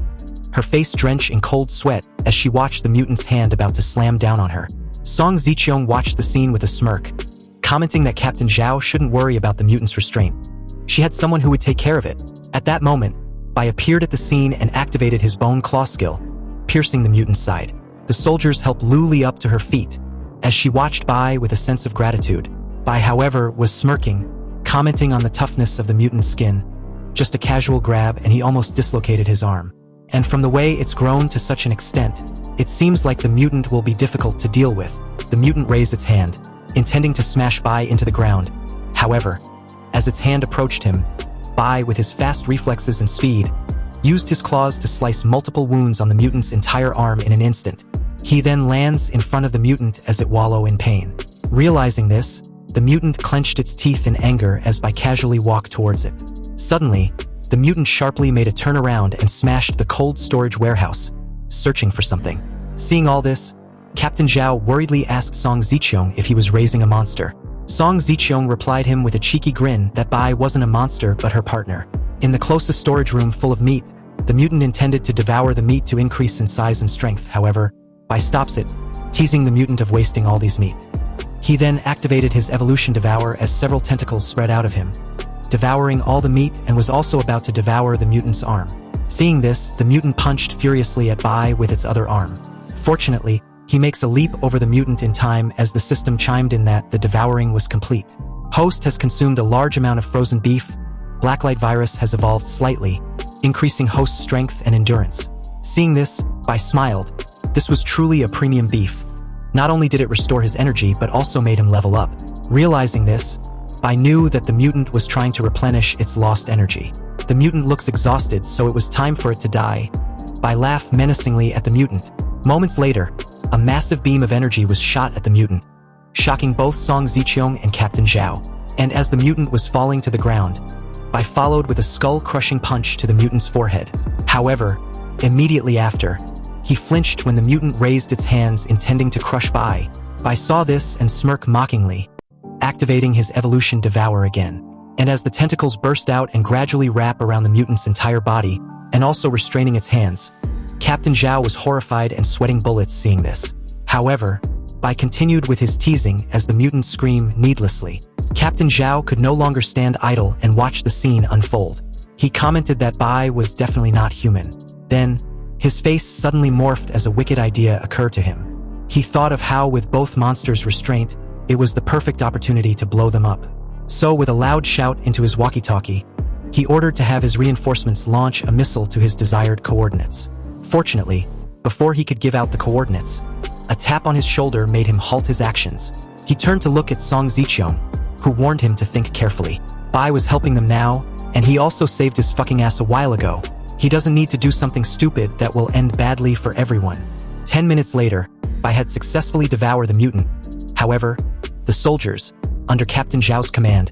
her face drenched in cold sweat as she watched the mutant's hand about to slam down on her. Song Zicheong watched the scene with a smirk, commenting that Captain Zhao shouldn't worry about the mutant's restraint. She had someone who would take care of it. At that moment, Bai appeared at the scene and activated his bone claw skill, piercing the mutant's side. The soldiers helped Lu Li up to her feet, as she watched Bai with a sense of gratitude. Bai, however, was smirking, commenting on the toughness of the mutant's skin. Just a casual grab and he almost dislocated his arm. And from the way it's grown to such an extent, it seems like the mutant will be difficult to deal with. The mutant raised its hand, intending to smash Bai into the ground. However, as its hand approached him, Bai, with his fast reflexes and speed, used his claws to slice multiple wounds on the mutant's entire arm in an instant. He then lands in front of the mutant as it wallows in pain. Realizing this, the mutant clenched its teeth in anger as Bai casually walked towards it. Suddenly, the mutant sharply made a turnaround and smashed the cold storage warehouse, searching for something. Seeing all this, Captain Zhao worriedly asked Song Zicheong if he was raising a monster. Song Zicheong replied him with a cheeky grin that Bai wasn't a monster but her partner. In the closest storage room full of meat, the mutant intended to devour the meat to increase in size and strength. However, Bai stops it, teasing the mutant of wasting all these meat. He then activated his evolution devour as several tentacles spread out of him, devouring all the meat, and was also about to devour the mutant's arm. Seeing this, the mutant punched furiously at Bai with its other arm. Fortunately, he makes a leap over the mutant in time as the system chimed in that the devouring was complete. Host has consumed a large amount of frozen beef. Blacklight virus has evolved slightly, increasing host's strength and endurance. Seeing this, Bai smiled. This was truly a premium beef. Not only did it restore his energy, but also made him level up. Realizing this, Bai knew that the mutant was trying to replenish its lost energy. The mutant looks exhausted, so it was time for it to die. Bai laughed menacingly at the mutant. Moments later, a massive beam of energy was shot at the mutant, shocking both Song Zicheong and Captain Zhao. And as the mutant was falling to the ground, Bai followed with a skull-crushing punch to the mutant's forehead. However, immediately after, he flinched when the mutant raised its hands intending to crush Bai. Bai saw this and smirked mockingly, activating his evolution devour again. And as the tentacles burst out and gradually wrap around the mutant's entire body, and also restraining its hands, Captain Zhao was horrified and sweating bullets seeing this. However, Bai continued with his teasing as the mutant screamed needlessly. Captain Zhao could no longer stand idle and watch the scene unfold. He commented that Bai was definitely not human. Then, his face suddenly morphed as a wicked idea occurred to him. He thought of how, with both monsters restrained, it was the perfect opportunity to blow them up. So with a loud shout into his walkie-talkie, he ordered to have his reinforcements launch a missile to his desired coordinates. Fortunately, before he could give out the coordinates, a tap on his shoulder made him halt his actions. He turned to look at Song Zicheong, who warned him to think carefully. Bai was helping them now, and he also saved his fucking ass a while ago. He doesn't need to do something stupid that will end badly for everyone. 10 minutes later, Bai had successfully devoured the mutant. However, the soldiers, under Captain Zhao's command,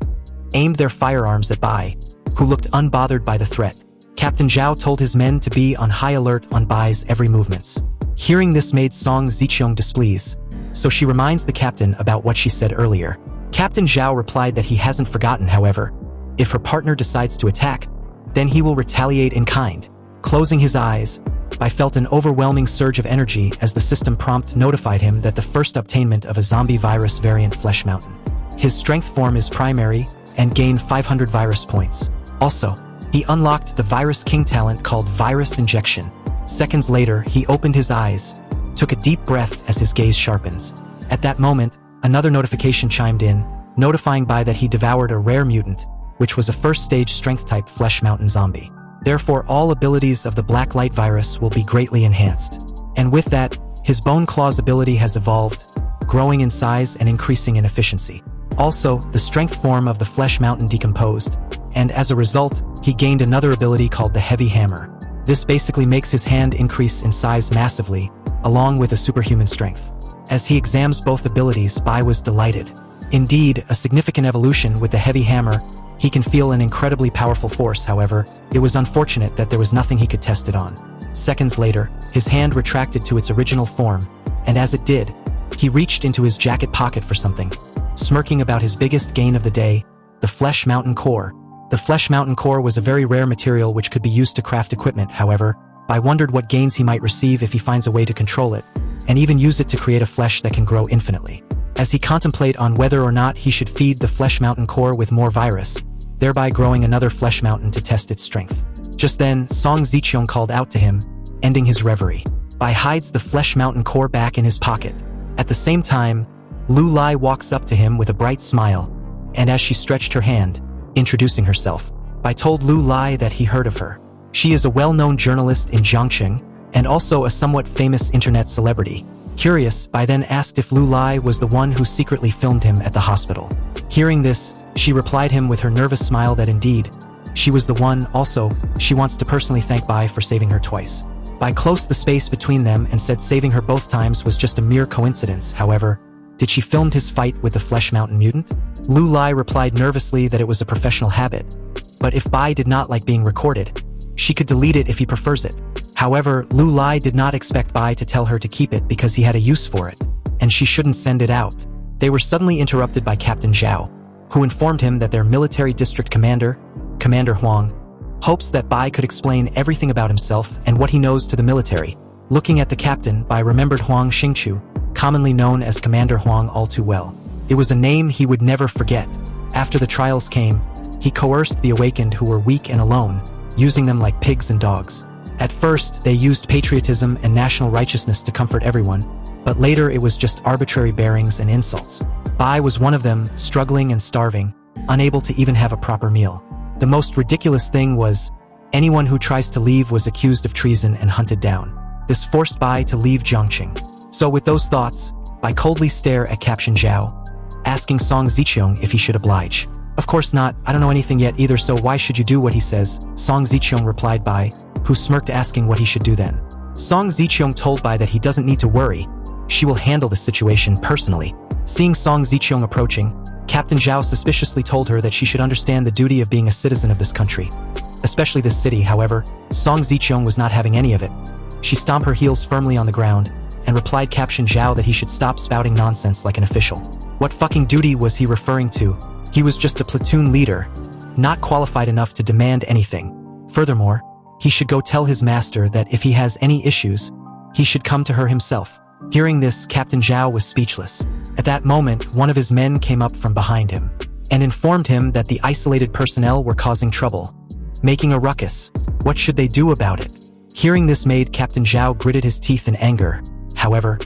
aimed their firearms at Bai, who looked unbothered by the threat. Captain Zhao told his men to be on high alert on Bai's every movements. Hearing this made Song Zicheong displeased, so she reminds the captain about what she said earlier. Captain Zhao replied that he hasn't forgotten. However, if her partner decides to attack, then he will retaliate in kind. Closing his eyes, Bai felt an overwhelming surge of energy as the system prompt notified him that the first obtainment of a zombie virus variant Flesh Mountain. His strength form is primary and gained 500 virus points. Also, he unlocked the Virus King talent called Virus Injection. Seconds later, he opened his eyes, took a deep breath as his gaze sharpens. At that moment, another notification chimed in, notifying Bai that he devoured a rare mutant, which was a first-stage strength-type Flesh Mountain zombie. Therefore, all abilities of the Black Light virus will be greatly enhanced. And with that, his Bone Claws ability has evolved, growing in size and increasing in efficiency. Also, the strength form of the Flesh Mountain decomposed, and as a result, he gained another ability called the Heavy Hammer. This basically makes his hand increase in size massively, along with a superhuman strength. As he examines both abilities, Bai was delighted. Indeed, a significant evolution with the Heavy Hammer. He can feel an incredibly powerful force. However, it was unfortunate that there was nothing he could test it on. Seconds later, his hand retracted to its original form, and as it did, he reached into his jacket pocket for something. Smirking about his biggest gain of the day, the Flesh Mountain Core. The Flesh Mountain Core was a very rare material which could be used to craft equipment. However, Bai wondered what gains he might receive if he finds a way to control it, and even use it to create a flesh that can grow infinitely. As he contemplated on whether or not he should feed the flesh mountain core with more virus, thereby growing another flesh mountain to test its strength. Just then, Song Ziqiong called out to him, ending his reverie. Bai hides the flesh mountain core back in his pocket. At the same time, Lu Lai walks up to him with a bright smile, and as she stretched her hand, introducing herself, Bai told Lu Lai that he heard of her. She is a well-known journalist in Jiangxing, and also a somewhat famous internet celebrity. Curious, Bai then asked if Lu Lai was the one who secretly filmed him at the hospital. Hearing this, she replied him with her nervous smile that indeed, she was the one. Also, she wants to personally thank Bai for saving her twice. Bai closed the space between them and said saving her both times was just a mere coincidence. However, did she film his fight with the Flesh Mountain mutant? Lu Lai replied nervously that it was a professional habit. But if Bai did not like being recorded, she could delete it if he prefers it. However, Lu Lai did not expect Bai to tell her to keep it because he had a use for it, and she shouldn't send it out. They were suddenly interrupted by Captain Zhao, who informed him that their military district commander, Commander Huang, hopes that Bai could explain everything about himself and what he knows to the military. Looking at the captain, Bai remembered Huang Xingqiu, commonly known as Commander Huang, all too well. It was a name he would never forget. After the trials came, he coerced the awakened who were weak and alone, using them like pigs and dogs. At first, they used patriotism and national righteousness to comfort everyone, but later it was just arbitrary bearings and insults. Bai was one of them, struggling and starving, unable to even have a proper meal. The most ridiculous thing was, anyone who tries to leave was accused of treason and hunted down. This forced Bai to leave Jiangxing. So with those thoughts, Bai coldly stared at Captain Zhao, asking Song Ziqiong if he should oblige. Of course not, I don't know anything yet either, so why should you do what he says? Song Ziqiong replied Bai, who smirked asking what he should do then. Song Ziqiong told Bai that he doesn't need to worry, she will handle the situation personally. Seeing Song Ziqiong approaching, Captain Zhao suspiciously told her that she should understand the duty of being a citizen of this country, especially this city. However, Song Ziqiong was not having any of it. She stomped her heels firmly on the ground, and replied Captain Zhao that he should stop spouting nonsense like an official. What fucking duty was he referring to? He was just a platoon leader, not qualified enough to demand anything. Furthermore, he should go tell his master that if he has any issues, he should come to her himself. Hearing this, Captain Zhao was speechless. At that moment, one of his men came up from behind him and informed him that the isolated personnel were causing trouble, making a ruckus. What should they do about it? Hearing this made Captain Zhao gritted his teeth in anger. However,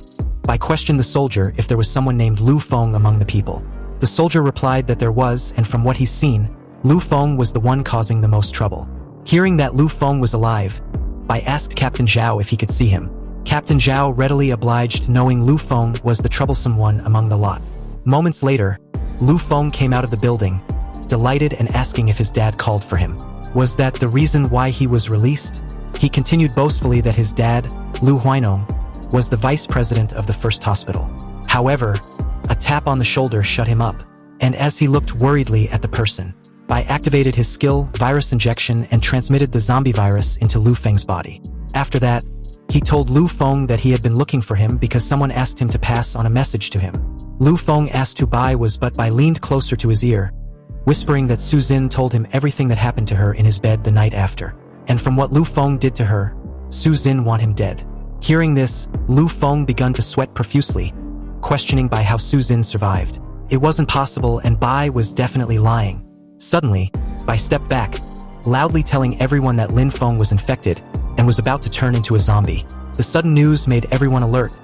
Bai questioned the soldier if there was someone named Lu Feng among the people. The soldier replied that there was, and from what he's seen, Lu Feng was the one causing the most trouble. Hearing that Lu Feng was alive, Bai asked Captain Zhao if he could see him. Captain Zhao readily obliged, knowing Lu Feng was the troublesome one among the lot. Moments later, Lu Feng came out of the building, delighted and asking if his dad called for him. Was that the reason why he was released? He continued boastfully that his dad, Lu Huinong, was the vice president of the first hospital. However, a tap on the shoulder shut him up, and as he looked worriedly at the person, Bai activated his skill, virus injection, and transmitted the zombie virus into Lu Feng's body. After that, he told Lu Feng that he had been looking for him because someone asked him to pass on a message to him. Lu Feng asked who Bai was, but Bai leaned closer to his ear, whispering that Su Zin told him everything that happened to her in his bed the night after. And from what Lu Feng did to her, Su Zin want him dead. Hearing this, Lu Feng began to sweat profusely, questioning Bai how Su Zin survived. It wasn't possible, and Bai was definitely lying. Suddenly, Bai stepped back, loudly telling everyone that Lin Feng was infected and was about to turn into a zombie. The sudden news made everyone alert,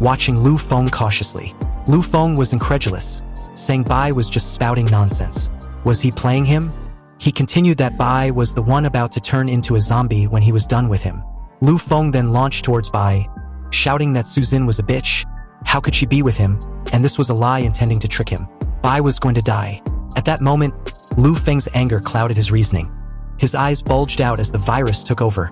watching Lu Feng cautiously. Lu Feng was incredulous, saying Bai was just spouting nonsense. Was he playing him? He continued that Bai was the one about to turn into a zombie when he was done with him. Lu Feng then launched towards Bai, shouting that Su Zin was a bitch. How could she be with him? And this was a lie intending to trick him. Bai was going to die. At that moment, Lu Feng's anger clouded his reasoning. His eyes bulged out as the virus took over,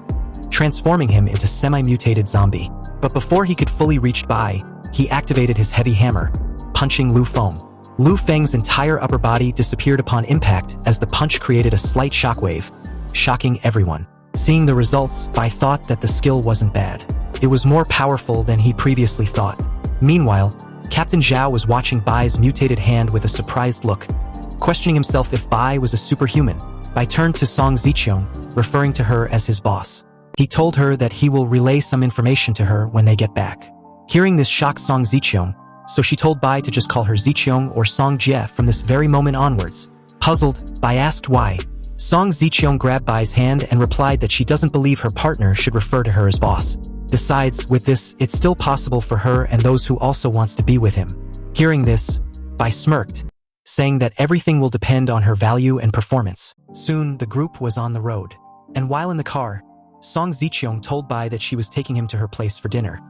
transforming him into semi-mutated zombie. But before he could fully reach Bai, he activated his heavy hammer, punching Lu Feng. Lu Feng's entire upper body disappeared upon impact as the punch created a slight shockwave, shocking everyone. Seeing the results, Bai thought that the skill wasn't bad. It was more powerful than he previously thought. Meanwhile, Captain Zhao was watching Bai's mutated hand with a surprised look, questioning himself if Bai was a superhuman. Bai turned to Song Ziqiong, referring to her as his boss. He told her that he will relay some information to her when they get back. Hearing this shocked Song Zicheong, so she told Bai to just call her Zicheong or Song Jie from this very moment onwards. Puzzled, Bai asked why. Song Zicheong grabbed Bai's hand and replied that she doesn't believe her partner should refer to her as boss. Besides, with this, it's still possible for her and those who also wants to be with him. Hearing this, Bai smirked, saying that everything will depend on her value and performance. Soon, the group was on the road. And while in the car, Song Zicheong told Bai that she was taking him to her place for dinner.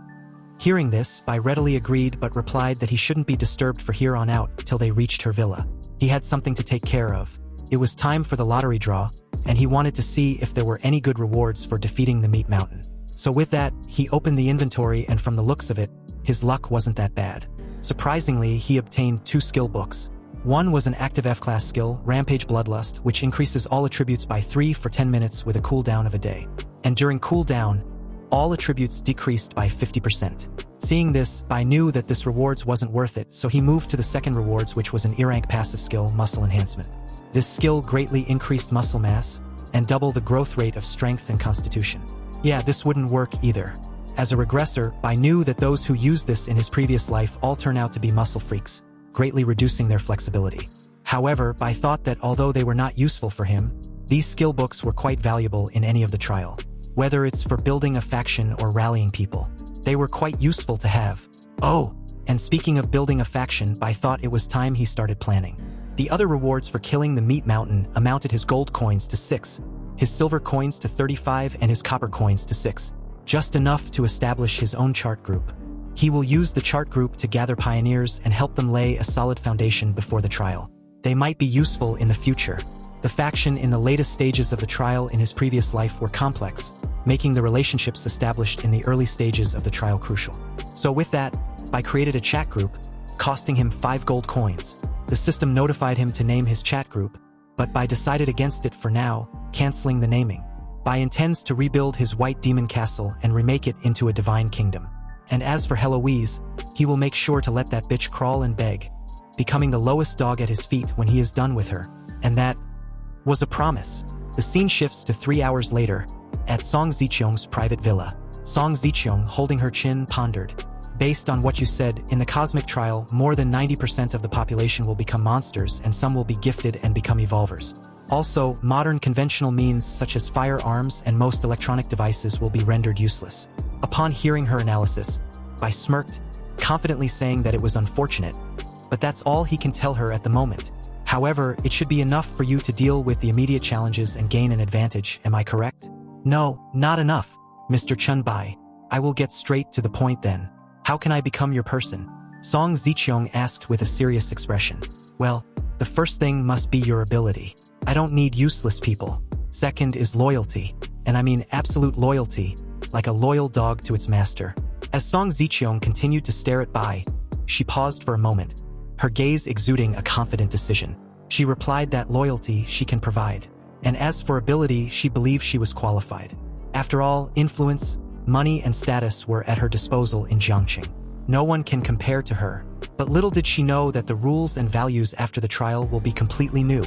Hearing this, Bai readily agreed but replied that he shouldn't be disturbed for here on out till they reached her villa. He had something to take care of. It was time for the lottery draw, and he wanted to see if there were any good rewards for defeating the Meat Mountain. So with that, he opened the inventory and from the looks of it, his luck wasn't that bad. Surprisingly, he obtained 2 skill books. One was an active F-class skill, Rampage Bloodlust, which increases all attributes by 3 for 10 minutes with a cooldown of a day. And during cooldown, all attributes decreased by 50%. Seeing this, Bai knew that this rewards wasn't worth it, so he moved to the second rewards, which was an E-rank passive skill, Muscle Enhancement. This skill greatly increased muscle mass and double the growth rate of strength and constitution. Yeah, this wouldn't work either. As a regressor, Bai knew that those who used this in his previous life all turn out to be muscle freaks, greatly reducing their flexibility. However, Bai thought that although they were not useful for him, these skill books were quite valuable in any of the trial. Whether it's for building a faction or rallying people, they were quite useful to have. Oh, and speaking of building a faction, Bai thought it was time he started planning. The other rewards for killing the Meat Mountain amounted his gold coins to 6, his silver coins to 35 and his copper coins to 6, just enough to establish his own chart group. He will use the chart group to gather pioneers and help them lay a solid foundation before the trial. They might be useful in the future. The faction in the latest stages of the trial in his previous life were complex, making the relationships established in the early stages of the trial crucial. So with that, Bai created a chat group, costing him 5 gold coins. The system notified him to name his chat group, but Bai decided against it for now, canceling the naming. Bai intends to rebuild his White Demon Castle and remake it into a divine kingdom. And as for Heloise, he will make sure to let that bitch crawl and beg, becoming the lowest dog at his feet when he is done with her. And that was a promise. The scene shifts to 3 hours later, at Song Zicheong's private villa. Song Zicheong, holding her chin, pondered. Based on what you said, in the cosmic trial, more than 90% of the population will become monsters and some will be gifted and become evolvers. Also, modern conventional means such as firearms and most electronic devices will be rendered useless. Upon hearing her analysis, Bai smirked, confidently saying that it was unfortunate, but that's all he can tell her at the moment. However, it should be enough for you to deal with the immediate challenges and gain an advantage, am I correct? No, not enough, Mr. Chen Bai. I will get straight to the point then. How can I become your person? Song Zicheong asked with a serious expression. Well, the first thing must be your ability. I don't need useless people. Second is loyalty, and I mean absolute loyalty, like a loyal dog to its master. As Song Zicheong continued to stare at Bai, she paused for a moment, her gaze exuding a confident decision. She replied that loyalty she can provide, and as for ability, she believed she was qualified. After all, influence, money and status were at her disposal in Jiangqing. No one can compare to her, but little did she know that the rules and values after the trial will be completely new.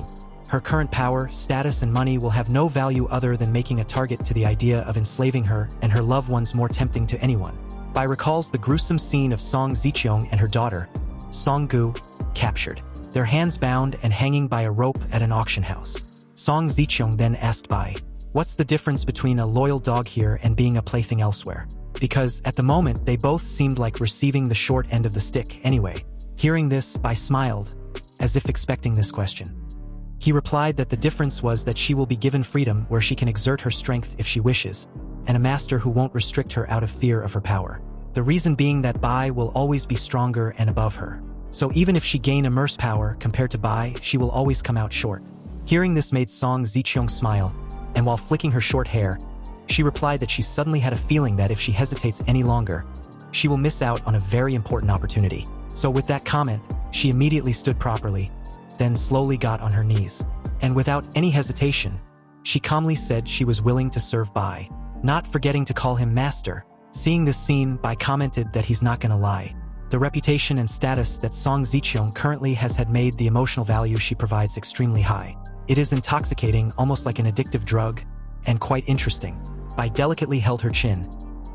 Her current power, status and money will have no value other than making a target to the idea of enslaving her and her loved ones more tempting to anyone. Bai recalls the gruesome scene of Song Zicheong and her daughter, Song Gu, captured, their hands bound and hanging by a rope at an auction house. Song Zicheong then asked Bai, what's the difference between a loyal dog here and being a plaything elsewhere? Because at the moment they both seemed like receiving the short end of the stick anyway. Hearing this, Bai smiled, as if expecting this question. He replied that the difference was that she will be given freedom where she can exert her strength if she wishes, and a master who won't restrict her out of fear of her power. The reason being that Bai will always be stronger and above her. So even if she gain immerse power compared to Bai, she will always come out short. Hearing this made Song Zicheong smile, and while flicking her short hair, she replied that she suddenly had a feeling that if she hesitates any longer, she will miss out on a very important opportunity. So with that comment, she immediately stood properly, then slowly got on her knees. And without any hesitation, she calmly said she was willing to serve Bai, not forgetting to call him master. Seeing this scene, Bai commented that he's not gonna lie. The reputation and status that Song Zicheong currently has had made the emotional value she provides extremely high. It is intoxicating, almost like an addictive drug, and quite interesting. Bai delicately held her chin,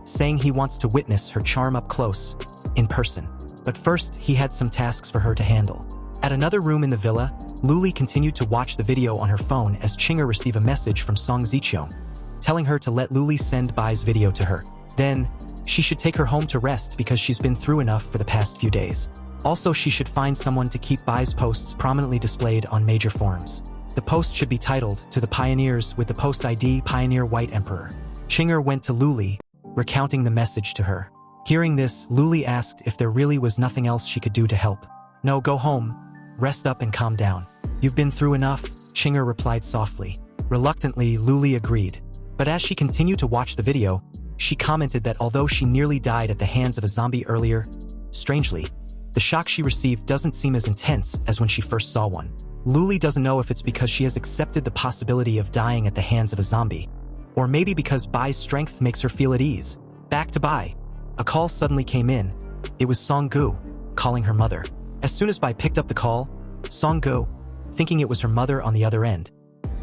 saying he wants to witness her charm up close, in person. But first, he had some tasks for her to handle. At another room in the villa, Luli continued to watch the video on her phone as Chinger received a message from Song Zicheong, telling her to let Luli send Bai's video to her. Then, she should take her home to rest because she's been through enough for the past few days. Also, she should find someone to keep Bai's posts prominently displayed on major forums. The post should be titled, "To the Pioneers," with the post ID Pioneer White Emperor. Chinger went to Luli, recounting the message to her. Hearing this, Luli asked if there really was nothing else she could do to help. "No, go home. Rest up and calm down. You've been through enough," Chinger replied softly. Reluctantly, Luli agreed. But as she continued to watch the video, she commented that although she nearly died at the hands of a zombie earlier, strangely, the shock she received doesn't seem as intense as when she first saw one. Luli doesn't know if it's because she has accepted the possibility of dying at the hands of a zombie, or maybe because Bai's strength makes her feel at ease. Back to Bai. A call suddenly came in. It was Song-gu, calling her mother. As soon as Bai picked up the call, Song-gu, thinking it was her mother on the other end,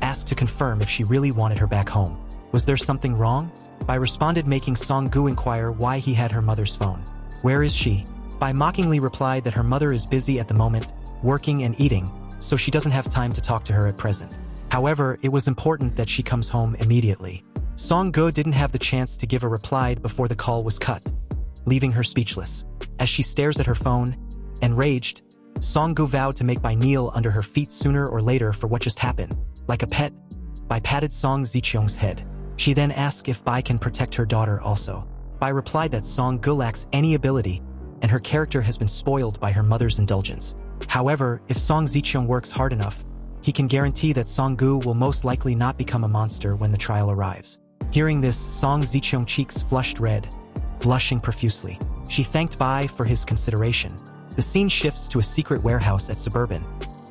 asked to confirm if she really wanted her back home. Was there something wrong? Bai responded, making Song-gu inquire why he had her mother's phone. "Where is she?" Bai mockingly replied that her mother is busy at the moment, working and eating, so she doesn't have time to talk to her at present. However, it was important that she comes home immediately. Song-gu didn't have the chance to give a reply before the call was cut, leaving her speechless. As she stares at her phone, enraged, Song-gu vowed to make Bai kneel under her feet sooner or later for what just happened. Like a pet, Bai patted Song Zicheong's head. She then asked if Bai can protect her daughter also. Bai replied that Song-gu lacks any ability, and her character has been spoiled by her mother's indulgence. However, if Song Zicheong works hard enough, he can guarantee that Song-gu will most likely not become a monster when the trial arrives. Hearing this, Song Zicheong's cheeks flushed red, blushing profusely. She thanked Bai for his consideration. The scene shifts to a secret warehouse at Suburban.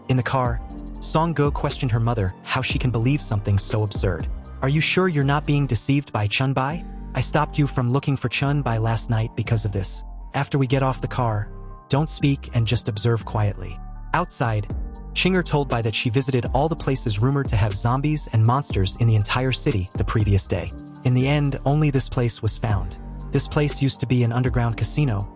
In the car, Song-gu questioned her mother how she can believe something so absurd. "Are you sure you're not being deceived by Chen Bai? I stopped you from looking for Chen Bai last night because of this. After we get off the car, don't speak and just observe quietly." Outside, Chinger told Bai that she visited all the places rumored to have zombies and monsters in the entire city the previous day. In the end, only this place was found. This place used to be an underground casino,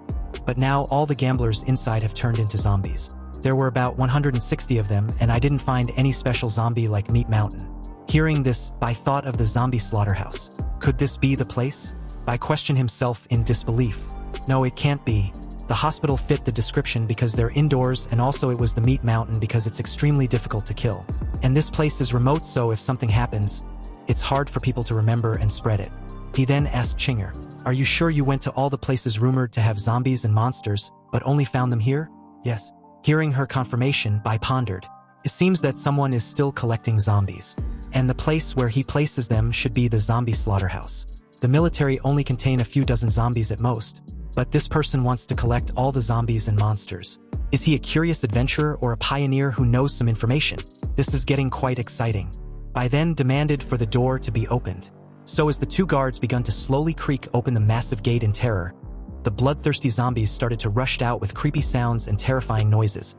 but now all the gamblers inside have turned into zombies. There were about 160 of them, and I didn't find any special zombie like Meat Mountain. Hearing this, Bai thought of the zombie slaughterhouse. Could this be the place? Bai questioned himself in disbelief. No, it can't be. The hospital fit the description because they're indoors, and also it was the Meat Mountain because it's extremely difficult to kill. And this place is remote, so if something happens, it's hard for people to remember and spread it. He then asked Chinger, "Are you sure you went to all the places rumored to have zombies and monsters, but only found them here?" "Yes." Hearing her confirmation, Bai pondered. It seems that someone is still collecting zombies, and the place where he places them should be the zombie slaughterhouse. The military only contain a few dozen zombies at most, but this person wants to collect all the zombies and monsters. Is he a curious adventurer or a pioneer who knows some information? This is getting quite exciting. Bai then demanded for the door to be opened. So as the two guards begun to slowly creak open the massive gate in terror, the bloodthirsty zombies started to rush out with creepy sounds and terrifying noises.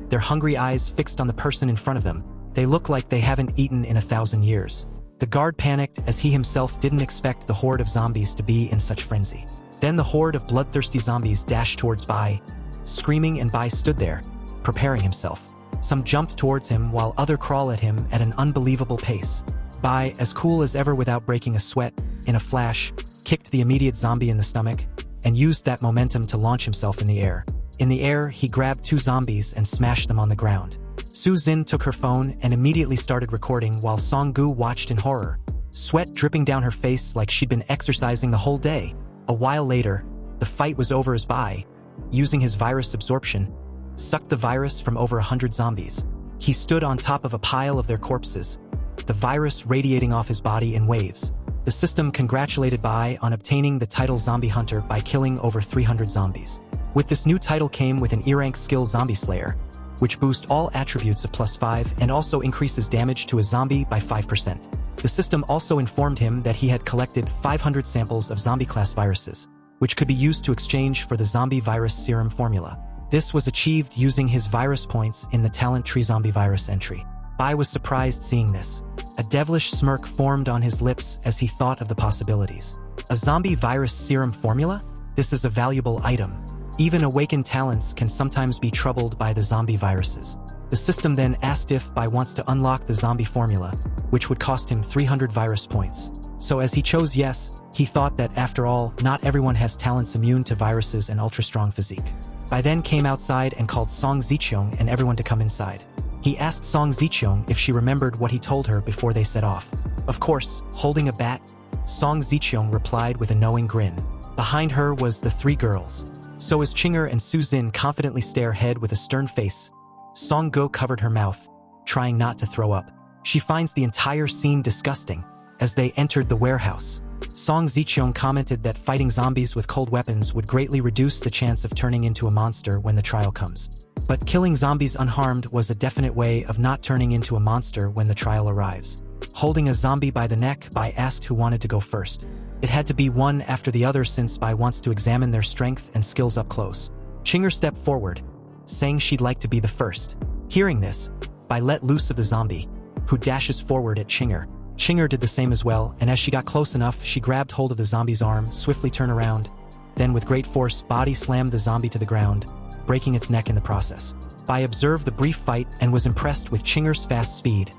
Their hungry eyes fixed on the person in front of them. They look like they haven't eaten in 1,000 years. The guard panicked as he himself didn't expect the horde of zombies to be in such frenzy. Then the horde of bloodthirsty zombies dashed towards Bai, screaming, and Bai stood there, preparing himself. Some jumped towards him while others crawled at him at an unbelievable pace. Bai, as cool as ever without breaking a sweat, in a flash, kicked the immediate zombie in the stomach, and used that momentum to launch himself in the air. In the air, he grabbed two zombies and smashed them on the ground. Su Zin took her phone and immediately started recording while Song-gu watched in horror, sweat dripping down her face like she'd been exercising the whole day. A while later, the fight was over as Bai, using his virus absorption, sucked the virus from over 100 zombies. He stood on top of a pile of their corpses, the virus radiating off his body in waves. The system congratulated Bai on obtaining the title Zombie Hunter by killing over 300 zombies. With this new title came with an E-rank skill Zombie Slayer, which boosts all attributes of +5 and also increases damage to a zombie by 5%. The system also informed him that he had collected 500 samples of zombie-class viruses, which could be used to exchange for the zombie virus serum formula. This was achieved using his virus points in the talent tree zombie virus entry. Bai was surprised seeing this. A devilish smirk formed on his lips as he thought of the possibilities. A zombie virus serum formula? This is a valuable item. Even awakened talents can sometimes be troubled by the zombie viruses. The system then asked if Bai wants to unlock the zombie formula, which would cost him 300 virus points. So as he chose yes, he thought that after all, not everyone has talents immune to viruses and ultra-strong physique. Bai then came outside and called Song Ziqiong and everyone to come inside. He asked Song Ziqiong if she remembered what he told her before they set off. Of course, holding a bat, Song Ziqiong replied with a knowing grin. Behind her was the three girls. So as Chinger and Su Zin confidently stare ahead with a stern face, Song Go covered her mouth, trying not to throw up. She finds the entire scene disgusting. As they entered the warehouse, Song Ziqiong commented that fighting zombies with cold weapons would greatly reduce the chance of turning into a monster when the trial comes. But killing zombies unharmed was a definite way of not turning into a monster when the trial arrives. Holding a zombie by the neck, Bai asked who wanted to go first. It had to be one after the other since Bai wants to examine their strength and skills up close. Chinger stepped forward, saying she'd like to be the first. Hearing this, Bai let loose of the zombie, who dashes forward at Chinger. Chinger did the same as well, and as she got close enough, she grabbed hold of the zombie's arm, swiftly turned around, then with great force, body slammed the zombie to the ground, breaking its neck in the process. Bai observed the brief fight and was impressed with Chinger's fast speed,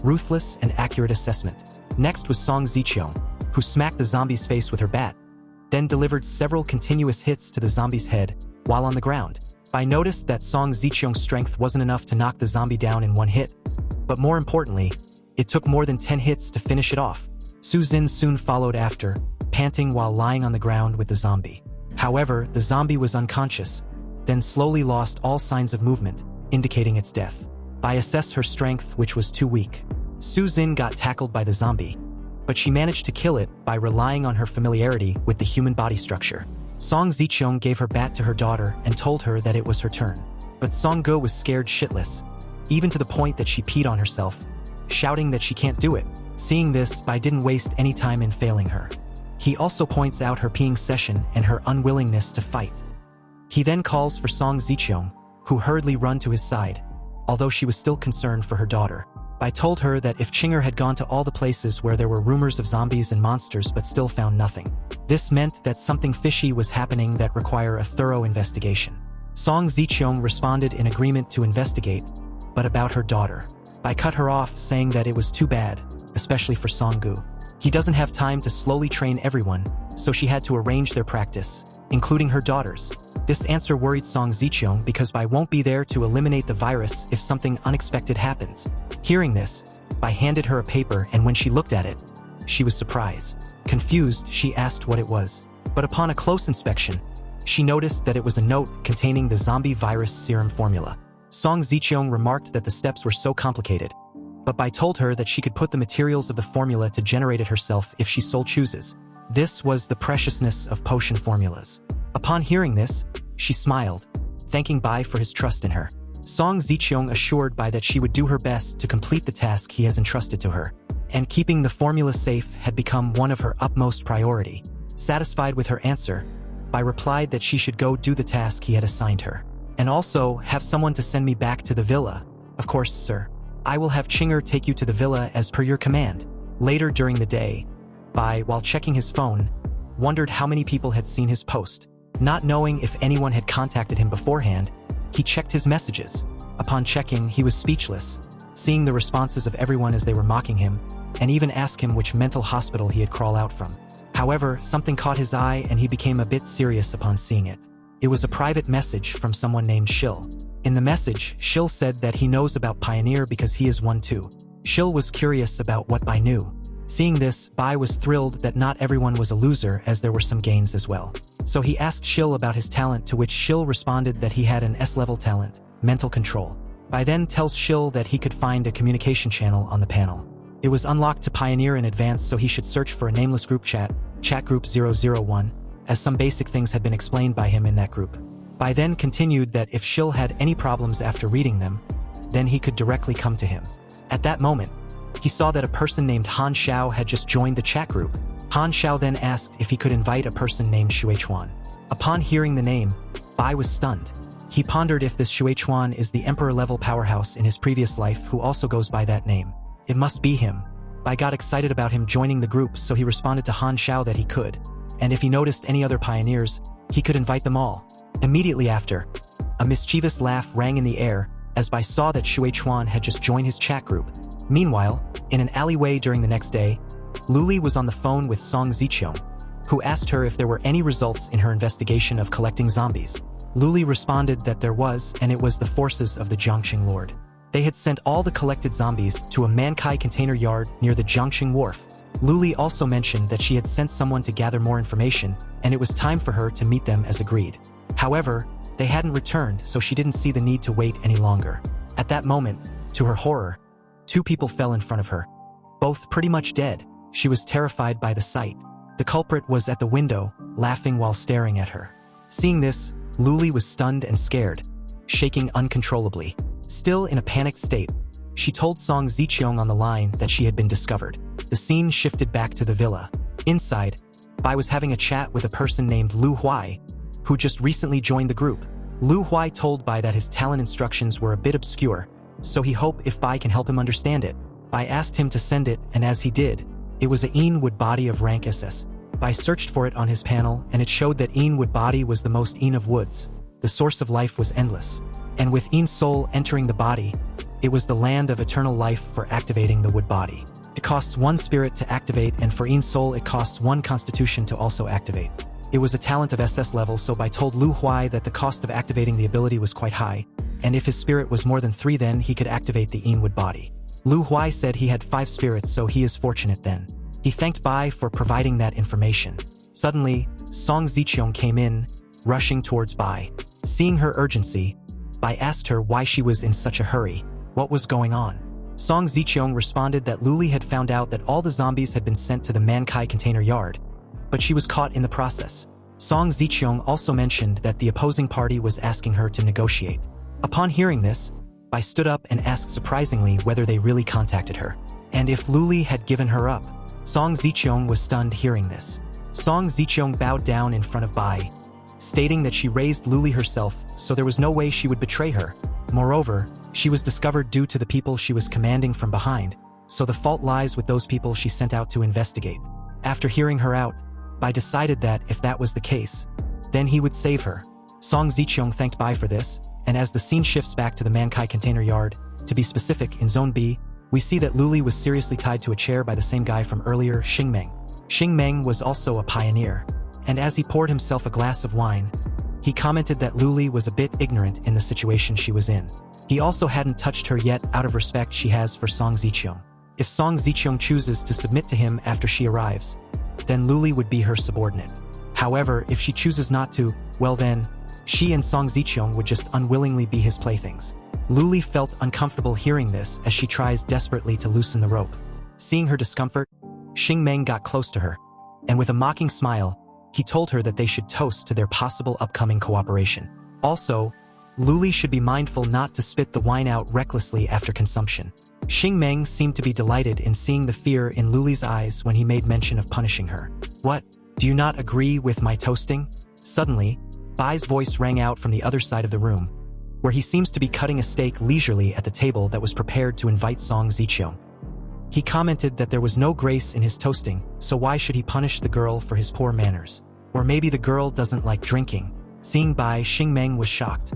ruthless and accurate assessment. Next was Song Ziqiong, who smacked the zombie's face with her bat, then delivered several continuous hits to the zombie's head while on the ground. Bai noticed that Song Ziqiong's strength wasn't enough to knock the zombie down in one hit, but more importantly, it took more than 10 hits to finish it off. Su Zin soon followed after, panting while lying on the ground with the zombie. However, the zombie was unconscious, then slowly lost all signs of movement, indicating its death. Bai assessed her strength, which was too weak. Su Zin got tackled by the zombie, but she managed to kill it by relying on her familiarity with the human body structure. Song Ziqiong gave her bat to her daughter and told her that it was her turn. But Song Go was scared shitless, even to the point that she peed on herself, shouting that she can't do it. Seeing this, Bai didn't waste any time in failing her. He also points out her peeing session and her unwillingness to fight. He then calls for Song Ziqiong, who hurriedly ran to his side, although she was still concerned for her daughter. Bai told her that if Chinger had gone to all the places where there were rumors of zombies and monsters but still found nothing, this meant that something fishy was happening that required a thorough investigation. Song Ziqiong responded in agreement to investigate, but about her daughter, Bai cut her off, saying that it was too bad, especially for Song Gu. He doesn't have time to slowly train everyone, so she had to arrange their practice, including her daughters. This answer worried Song Ziqiong because Bai won't be there to eliminate the virus if something unexpected happens. Hearing this, Bai handed her a paper, and when she looked at it, she was surprised. Confused, she asked what it was. But upon a close inspection, she noticed that it was a note containing the zombie virus serum formula. Song Ziqiong remarked that the steps were so complicated, but Bai told her that she could put the materials of the formula to generate it herself if she so chooses. This was the preciousness of potion formulas. Upon hearing this, she smiled, thanking Bai for his trust in her. Song Ziqiong assured Bai that she would do her best to complete the task he has entrusted to her, and keeping the formula safe had become one of her utmost priority. Satisfied with her answer, Bai replied that she should go do the task he had assigned her, and also have someone to send me back to the villa. Of course, sir. I will have Chinger take you to the villa as per your command. Later during the day, Bai, while checking his phone, wondered how many people had seen his post. Not knowing if anyone had contacted him beforehand, he checked his messages. Upon checking, he was speechless, seeing the responses of everyone as they were mocking him, and even asked him which mental hospital he had crawled out from. However, something caught his eye and he became a bit serious upon seeing it. It was a private message from someone named Shil. In the message, Shil said that he knows about Pioneer because he is one too. Shil was curious about what Bai knew. Seeing this, Bai was thrilled that not everyone was a loser, as there were some gains as well. So he asked Shil about his talent, to which Shil responded that he had an S-level talent, mental control. Bai then tells Shil that he could find a communication channel on the panel. It was unlocked to Pioneer in advance, so he should search for a nameless group chat group 001, as some basic things had been explained by him in that group. Bai then continued that if Shil had any problems after reading them, then he could directly come to him. At that moment, he saw that a person named Han Xiao had just joined the chat group. Han Xiao then asked if he could invite a person named Shuichuan. Upon hearing the name, Bai was stunned. He pondered if this Shuichuan is the emperor-level powerhouse in his previous life who also goes by that name. It must be him. Bai got excited about him joining the group, so he responded to Han Xiao that he could, and if he noticed any other pioneers, he could invite them all. Immediately after, a mischievous laugh rang in the air as Bai saw that Shui Chuan had just joined his chat group. Meanwhile, in an alleyway during the next day, Luli was on the phone with Song Ziqiong, who asked her if there were any results in her investigation of collecting zombies. Luli responded that there was, and it was the forces of the Jiangxing Lord. They had sent all the collected zombies to a Mankai container yard near the Jiangxing Wharf. Luli also mentioned that she had sent someone to gather more information, and it was time for her to meet them as agreed. However, they hadn't returned, so she didn't see the need to wait any longer. At that moment, to her horror, two people fell in front of her. Both pretty much dead. She was terrified by the sight. The culprit was at the window, laughing while staring at her. Seeing this, Luli was stunned and scared, shaking uncontrollably. Still in a panicked state, she told Song Ziqiong on the line that she had been discovered. The scene shifted back to the villa. Inside, Bai was having a chat with a person named Lu Huai, who just recently joined the group. Lu Huai told Bai that his talent instructions were a bit obscure, so he hoped if Bai can help him understand it. Bai asked him to send it, and as he did, it was a Een Wood body of rank SS. Bai searched for it on his panel, and it showed that Een Wood body was the most Een of woods. The source of life was endless. And with Een soul entering the body, it was the land of eternal life for activating the wood body. It costs 1 spirit to activate, and for Een soul it costs 1 constitution to also activate. It was a talent of SS level, so Bai told Lu Huai that the cost of activating the ability was quite high, and if his spirit was more than 3 then he could activate the Een Wood body. Lu Huai said he had 5 spirits, so he is fortunate then. He thanked Bai for providing that information. Suddenly, Song Ziqiong came in, rushing towards Bai. Seeing her urgency, Bai asked her why she was in such a hurry. What was going on? Song Ziqiong responded that Luli had found out that all the zombies had been sent to the Mankai container yard, but she was caught in the process. Song Ziqiong also mentioned that the opposing party was asking her to negotiate. Upon hearing this, Bai stood up and asked surprisingly whether they really contacted her, and if Luli had given her up. Song Ziqiong was stunned hearing this. Song Ziqiong bowed down in front of Bai, stating that she raised Luli herself, so there was no way she would betray her. Moreover, she was discovered due to the people she was commanding from behind, so the fault lies with those people she sent out to investigate. After hearing her out, Bai decided that if that was the case, then he would save her. Song Ziqiong thanked Bai for this, and as the scene shifts back to the Mankai container yard, to be specific, in Zone B, we see that Luli was seriously tied to a chair by the same guy from earlier, Xingmeng. Xingmeng was also a pioneer, and as he poured himself a glass of wine, he commented that Luli was a bit ignorant in the situation she was in. He also hadn't touched her yet out of respect she has for Song Ziqiong. If Song Ziqiong chooses to submit to him after she arrives, then Luli would be her subordinate. However, if she chooses not to, well then, she and Song Ziqiong would just unwillingly be his playthings. Luli felt uncomfortable hearing this as she tries desperately to loosen the rope. Seeing her discomfort, Xingmeng got close to her, and with a mocking smile, he told her that they should toast to their possible upcoming cooperation. Also, Luli should be mindful not to spit the wine out recklessly after consumption. Xingmeng seemed to be delighted in seeing the fear in Luli's eyes when he made mention of punishing her. What? Do you not agree with my toasting? Suddenly, Bai's voice rang out from the other side of the room, where he seems to be cutting a steak leisurely at the table that was prepared to invite Song Ziqiong. He commented that there was no grace in his toasting, so why should he punish the girl for his poor manners? Or maybe the girl doesn't like drinking. Seeing Bai, Xingmeng was shocked.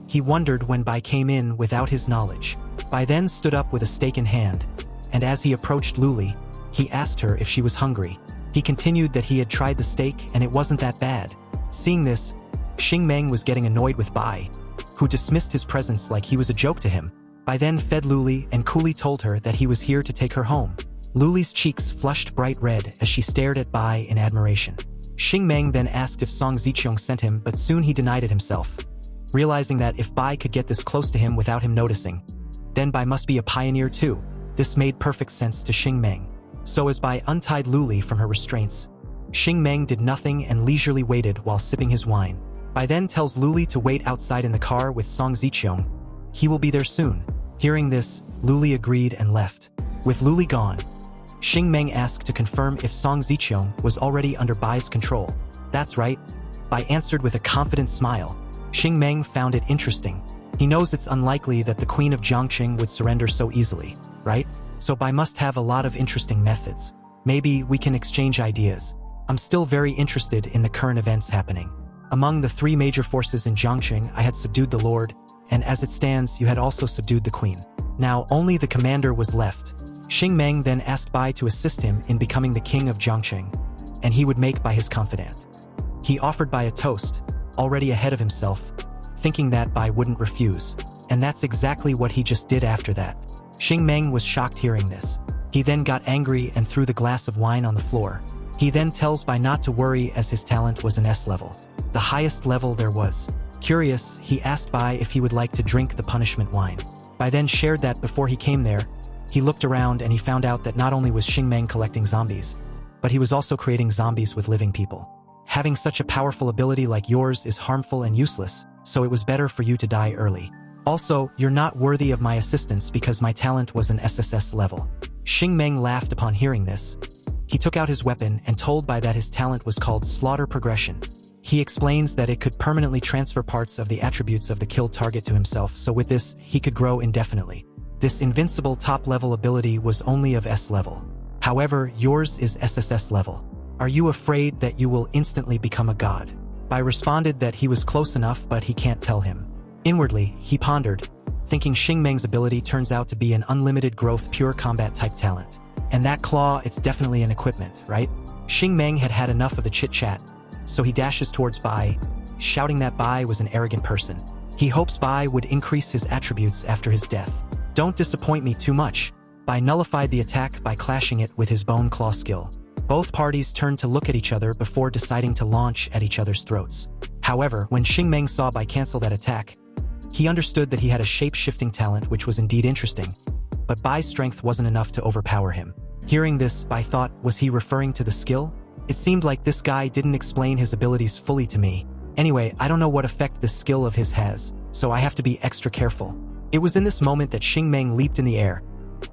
He wondered when Bai came in without his knowledge. Bai then stood up with a steak in hand, and as he approached Luli, he asked her if she was hungry. He continued that he had tried the steak and it wasn't that bad. Seeing this, Xingmeng was getting annoyed with Bai, who dismissed his presence like he was a joke to him. Bai then fed Luli and coolly told her that he was here to take her home. Luli's cheeks flushed bright red as she stared at Bai in admiration. Xingmeng then asked if Song Ziqiong sent him, but soon he denied it himself, realizing that if Bai could get this close to him without him noticing, then Bai must be a pioneer too. This made perfect sense to Xingmeng. So as Bai untied Luli from her restraints, Xingmeng did nothing and leisurely waited while sipping his wine. Bai then tells Luli to wait outside in the car with Song Ziqiong. He will be there soon. Hearing this, Luli agreed and left. With Luli gone, Xingmeng asked to confirm if Song Ziqiong was already under Bai's control. That's right, Bai answered with a confident smile. Xingmeng found it interesting. He knows it's unlikely that the Queen of Jiangxing would surrender so easily, right? so Bai must have a lot of interesting methods. Maybe we can exchange ideas. I'm still very interested in the current events happening. Among the 3 major forces in Jiangqing, I had subdued the Lord, and as it stands, you had also subdued the Queen. Now only the commander was left. Xing Meng then asked Bai to assist him in becoming the king of Jiangqing, and he would make Bai his confidant. He offered Bai a toast, already ahead of himself, thinking that Bai wouldn't refuse, and that's exactly what he just did after that. Xing Meng was shocked hearing this. He then got angry and threw the glass of wine on the floor. He then tells Bai not to worry as his talent was an S level, the highest level there was. Curious, he asked Bai if he would like to drink the punishment wine. Bai then shared that before he came there, he looked around and he found out that not only was Xing Meng collecting zombies, but he was also creating zombies with living people. Having such a powerful ability like yours is harmful and useless, so it was better for you to die early. Also, you're not worthy of my assistance because my talent was an SSS level. Xing Meng laughed upon hearing this. He took out his weapon and told Bai that his talent was called Slaughter Progression. He explains that it could permanently transfer parts of the attributes of the killed target to himself, so with this, he could grow indefinitely. This invincible top-level ability was only of S level. However, yours is SSS level. Are you afraid that you will instantly become a god? Bai responded that he was close enough but he can't tell him. Inwardly, he pondered, thinking Xing Meng's ability turns out to be an unlimited growth pure combat type talent. And that claw, it's definitely an equipment, right? Xing Meng had had enough of the chit-chat, so he dashes towards Bai, shouting that Bai was an arrogant person. He hopes Bai would increase his attributes after his death. Don't disappoint me too much. Bai nullified the attack by clashing it with his bone claw skill. Both parties turned to look at each other before deciding to launch at each other's throats. However, when Xing Meng saw Bai cancel that attack, he understood that he had a shape-shifting talent which was indeed interesting, but Bai's strength wasn't enough to overpower him. Hearing this, Bai thought, was he referring to the skill? It seemed like this guy didn't explain his abilities fully to me. Anyway, I don't know what effect this skill of his has, so I have to be extra careful. It was in this moment that Xing Meng leaped in the air,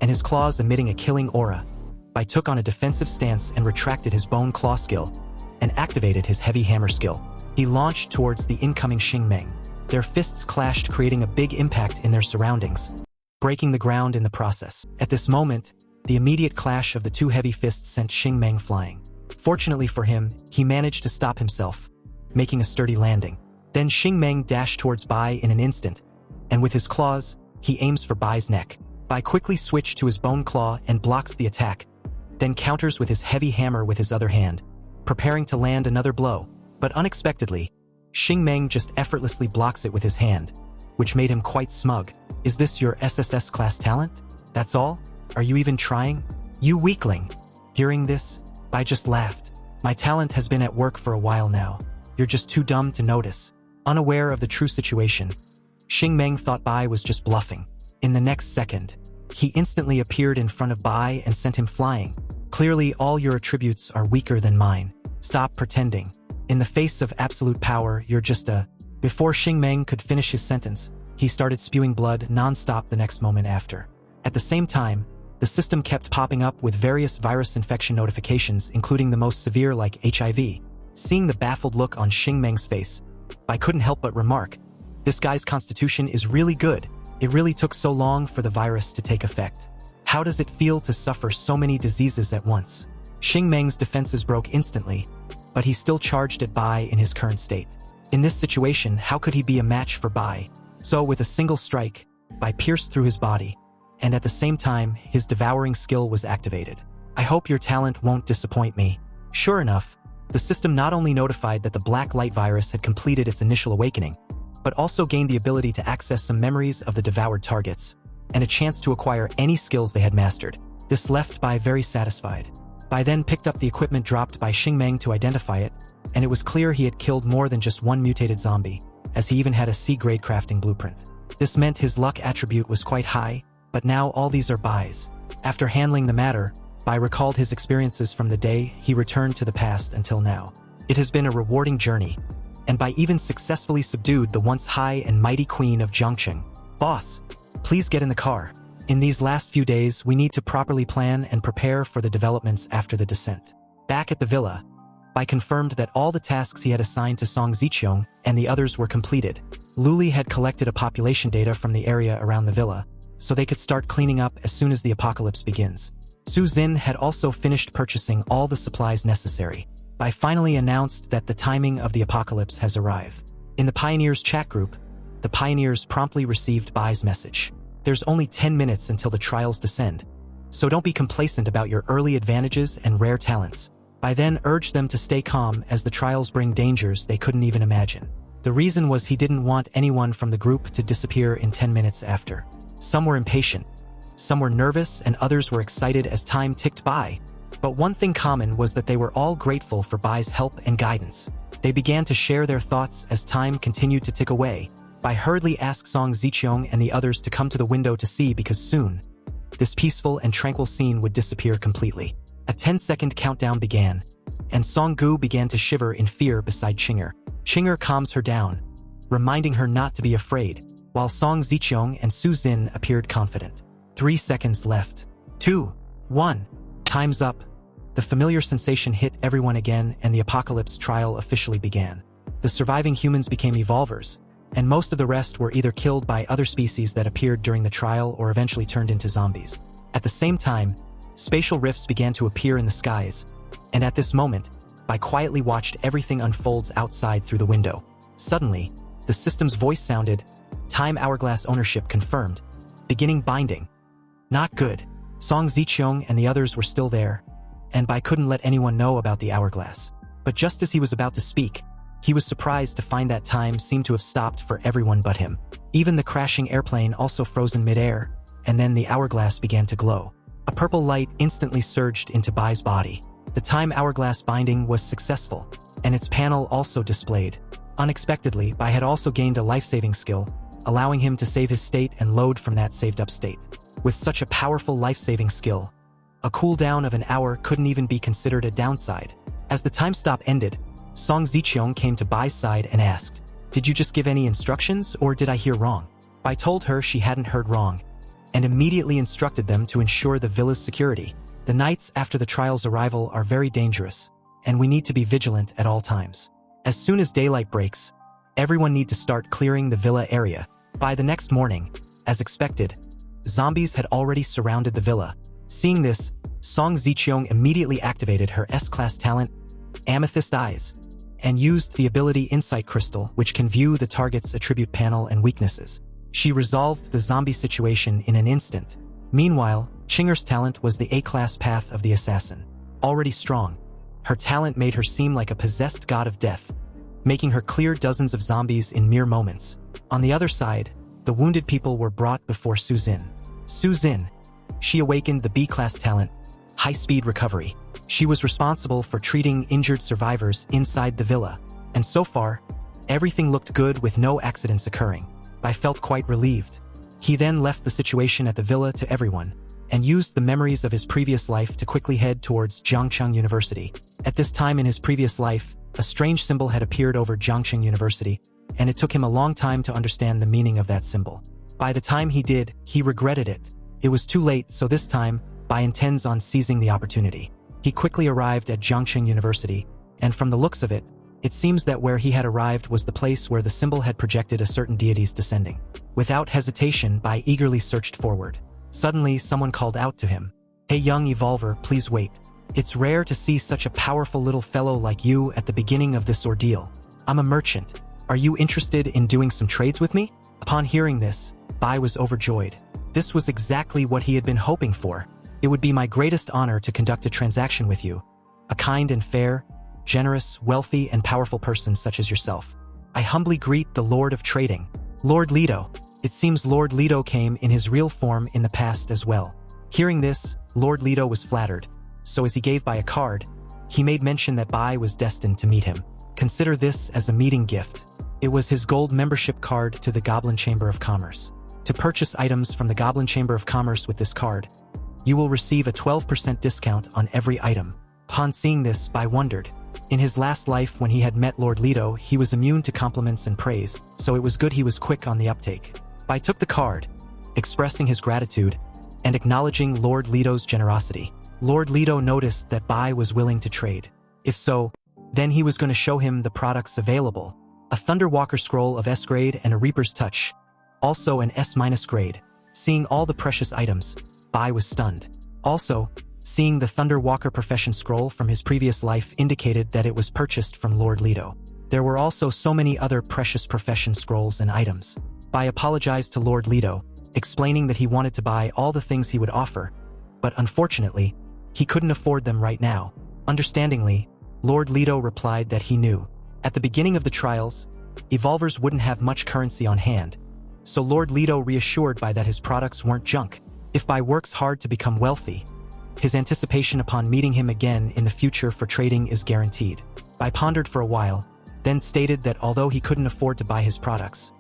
and his claws emitting a killing aura. Bai took on a defensive stance and retracted his bone claw skill, and activated his heavy hammer skill. He launched towards the incoming Xing Meng. Their fists clashed, creating a big impact in their surroundings, breaking the ground in the process. At this moment, the immediate clash of the 2 heavy fists sent Xing Meng flying. Fortunately for him, he managed to stop himself, making a sturdy landing. Then Xing Meng dashed towards Bai in an instant, and with his claws, he aims for Bai's neck. Bai quickly switched to his bone claw and blocks the attack, then counters with his heavy hammer with his other hand, preparing to land another blow. But unexpectedly, Xing Meng just effortlessly blocks it with his hand, which made him quite smug. Is this your SSS class talent? That's all? Are you even trying? You weakling! Hearing this, Bai just laughed. My talent has been at work for a while now. You're just too dumb to notice. Unaware of the true situation, Xing Meng thought Bai was just bluffing. In the next second, he instantly appeared in front of Bai and sent him flying. Clearly, all your attributes are weaker than mine. Stop pretending. In the face of absolute power, you're just a... Before Xing Meng could finish his sentence, he started spewing blood non-stop the next moment after. At the same time, the system kept popping up with various virus infection notifications, including the most severe like HIV. Seeing the baffled look on Xing Meng's face, Bai couldn't help but remark, this guy's constitution is really good. It really took so long for the virus to take effect. How does it feel to suffer so many diseases at once? Xing Meng's defenses broke instantly, but he still charged at Bai in his current state. In this situation, how could he be a match for Bai? So with a single strike, Bai pierced through his body, and at the same time, his devouring skill was activated. I hope your talent won't disappoint me. Sure enough, the system not only notified that the black light virus had completed its initial awakening, but also gained the ability to access some memories of the devoured targets, and a chance to acquire any skills they had mastered. This left Bai very satisfied. Bai then picked up the equipment dropped by Xing Meng to identify it, and it was clear he had killed more than just one mutated zombie, as he even had a C-grade crafting blueprint. This meant his luck attribute was quite high, but now all these are Bai's. After handling the matter, Bai recalled his experiences from the day he returned to the past until now. It has been a rewarding journey, and Bai even successfully subdued the once high and mighty queen of Jiangqing. Boss, please get in the car. In these last few days, we need to properly plan and prepare for the developments after the descent. Back at the villa, Bai confirmed that all the tasks he had assigned to Song Ziqiong and the others were completed. Luli had collected a population data from the area around the villa, so they could start cleaning up as soon as the apocalypse begins. Su Xin had also finished purchasing all the supplies necessary. Bai finally announced that the timing of the apocalypse has arrived. In the Pioneers chat group, the Pioneers promptly received Bai's message. There's only 10 minutes until the trials descend, so don't be complacent about your early advantages and rare talents. Bai then urged them to stay calm as the trials bring dangers they couldn't even imagine. The reason was he didn't want anyone from the group to disappear in 10 minutes after. Some were impatient, some were nervous, and others were excited as time ticked by. But one thing common was that they were all grateful for Bai's help and guidance. They began to share their thoughts as time continued to tick away. Bai hurriedly asked Song Ziqiong and the others to come to the window to see because soon, this peaceful and tranquil scene would disappear completely. A 10-second countdown began, and Song Gu began to shiver in fear beside Chinger. Chinger calms her down, reminding her not to be afraid, while Song Ziqiong and Su Xin appeared confident. 3 seconds left. 2, 1. Time's up. The familiar sensation hit everyone again, and the apocalypse trial officially began. The surviving humans became evolvers, and most of the rest were either killed by other species that appeared during the trial or eventually turned into zombies. At the same time, spatial rifts began to appear in the skies, and at this moment, Bai quietly watched everything unfolds outside through the window. Suddenly, the system's voice sounded, "Time hourglass ownership confirmed. Beginning binding." Not good. Song Ziqiong and the others were still there, and Bai couldn't let anyone know about the hourglass. But just as he was about to speak, he was surprised to find that time seemed to have stopped for everyone but him. Even the crashing airplane also froze in midair, and then the hourglass began to glow. A purple light instantly surged into Bai's body. The time hourglass binding was successful, and its panel also displayed. Unexpectedly, Bai had also gained a life-saving skill, allowing him to save his state and load from that saved-up state. With such a powerful life-saving skill, a cooldown of an hour couldn't even be considered a downside. As the time stop ended, Song Ziqiong came to Bai's side and asked, "Did you just give any instructions, or did I hear wrong?" Bai told her she hadn't heard wrong, and immediately instructed them to ensure the villa's security. The nights after the trial's arrival are very dangerous, and we need to be vigilant at all times. As soon as daylight breaks, everyone need to start clearing the villa area. By the next morning, as expected, zombies had already surrounded the villa. Seeing this, Song Ziqiong immediately activated her S-class talent, Amethyst Eyes, and used the ability Insight Crystal, which can view the target's attribute panel and weaknesses. She resolved the zombie situation in an instant. Meanwhile, Chinger's talent was the A-class Path of the Assassin. Already strong, her talent made her seem like a possessed god of death, making her clear dozens of zombies in mere moments. On the other side, the wounded people were brought before Su Xin. Su Xin. She awakened the B-class talent, High-Speed Recovery. She was responsible for treating injured survivors inside the villa, and so far, everything looked good with no accidents occurring. Bai felt quite relieved. He then left the situation at the villa to everyone, and used the memories of his previous life to quickly head towards Jiangcheng University. At this time in his previous life, a strange symbol had appeared over Jiangcheng University, and it took him a long time to understand the meaning of that symbol. By the time he did, he regretted it. It was too late, so this time, Bai intends on seizing the opportunity. He quickly arrived at Jiangcheng University, and from the looks of it, it seems that where he had arrived was the place where the symbol had projected a certain deity's descending. Without hesitation, Bai eagerly searched forward. Suddenly, someone called out to him, "Hey young evolver, please wait. It's rare to see such a powerful little fellow like you at the beginning of this ordeal. I'm a merchant. Are you interested in doing some trades with me?" Upon hearing this, Bai was overjoyed. This was exactly what he had been hoping for. "It would be my greatest honor to conduct a transaction with you. A kind and fair, generous, wealthy, and powerful person such as yourself. I humbly greet the Lord of Trading, Lord Leto." It seems Lord Leto came in his real form in the past as well. Hearing this, Lord Leto was flattered, so as he gave Bai a card, he made mention that Bai was destined to meet him. Consider this as a meeting gift. It was his gold membership card to the Goblin Chamber of Commerce. To purchase items from the Goblin Chamber of Commerce with this card, you will receive a 12% discount on every item. Upon seeing this, Bai wondered. In his last life when he had met Lord Leto, he was immune to compliments and praise, so it was good he was quick on the uptake. Bai took the card, expressing his gratitude, and acknowledging Lord Leto's generosity. Lord Leto noticed that Bai was willing to trade. If so, then he was going to show him the products available. A Thunderwalker scroll of S grade and a Reaper's Touch, also an S- grade. Seeing all the precious items, Bai was stunned. Also, seeing the Thunderwalker profession scroll from his previous life indicated that it was purchased from Lord Leto. There were also so many other precious profession scrolls and items. Bai apologized to Lord Leto, explaining that he wanted to buy all the things he would offer, but unfortunately, he couldn't afford them right now. Understandingly, Lord Leto replied that he knew. At the beginning of the trials, evolvers wouldn't have much currency on hand, so Lord Leto reassured Bai that his products weren't junk. If Bai works hard to become wealthy, his anticipation upon meeting him again in the future for trading is guaranteed. Bai pondered for a while, then stated that although he couldn't afford to buy his products,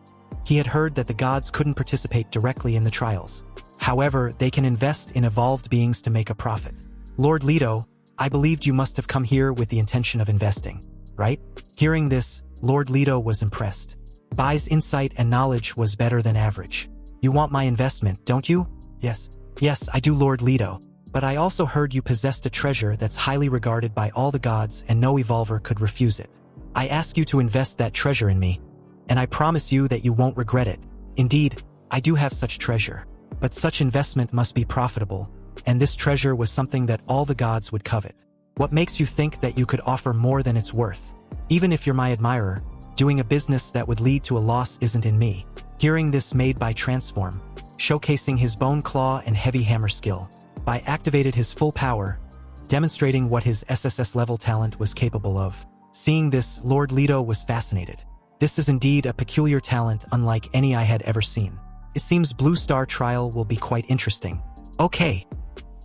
he had heard that the gods couldn't participate directly in the trials. However, they can invest in evolved beings to make a profit. Lord Leto, I believed you must have come here with the intention of investing, right? Hearing this, Lord Leto was impressed. Bai's insight and knowledge was better than average. You want my investment, don't you? Yes. Yes, I do, Lord Leto. But I also heard you possessed a treasure that's highly regarded by all the gods and no evolver could refuse it. I ask you to invest that treasure in me, and I promise you that you won't regret it. Indeed, I do have such treasure, but such investment must be profitable, and this treasure was something that all the gods would covet. What makes you think that you could offer more than it's worth? Even if you're my admirer, doing a business that would lead to a loss isn't in me. Hearing this made Bai transform, showcasing his bone claw and heavy hammer skill. Bai activated his full power, demonstrating what his SSS-level talent was capable of. Seeing this, Lord Leto was fascinated. This is indeed a peculiar talent unlike any I had ever seen. It seems Blue Star trial will be quite interesting. Okay.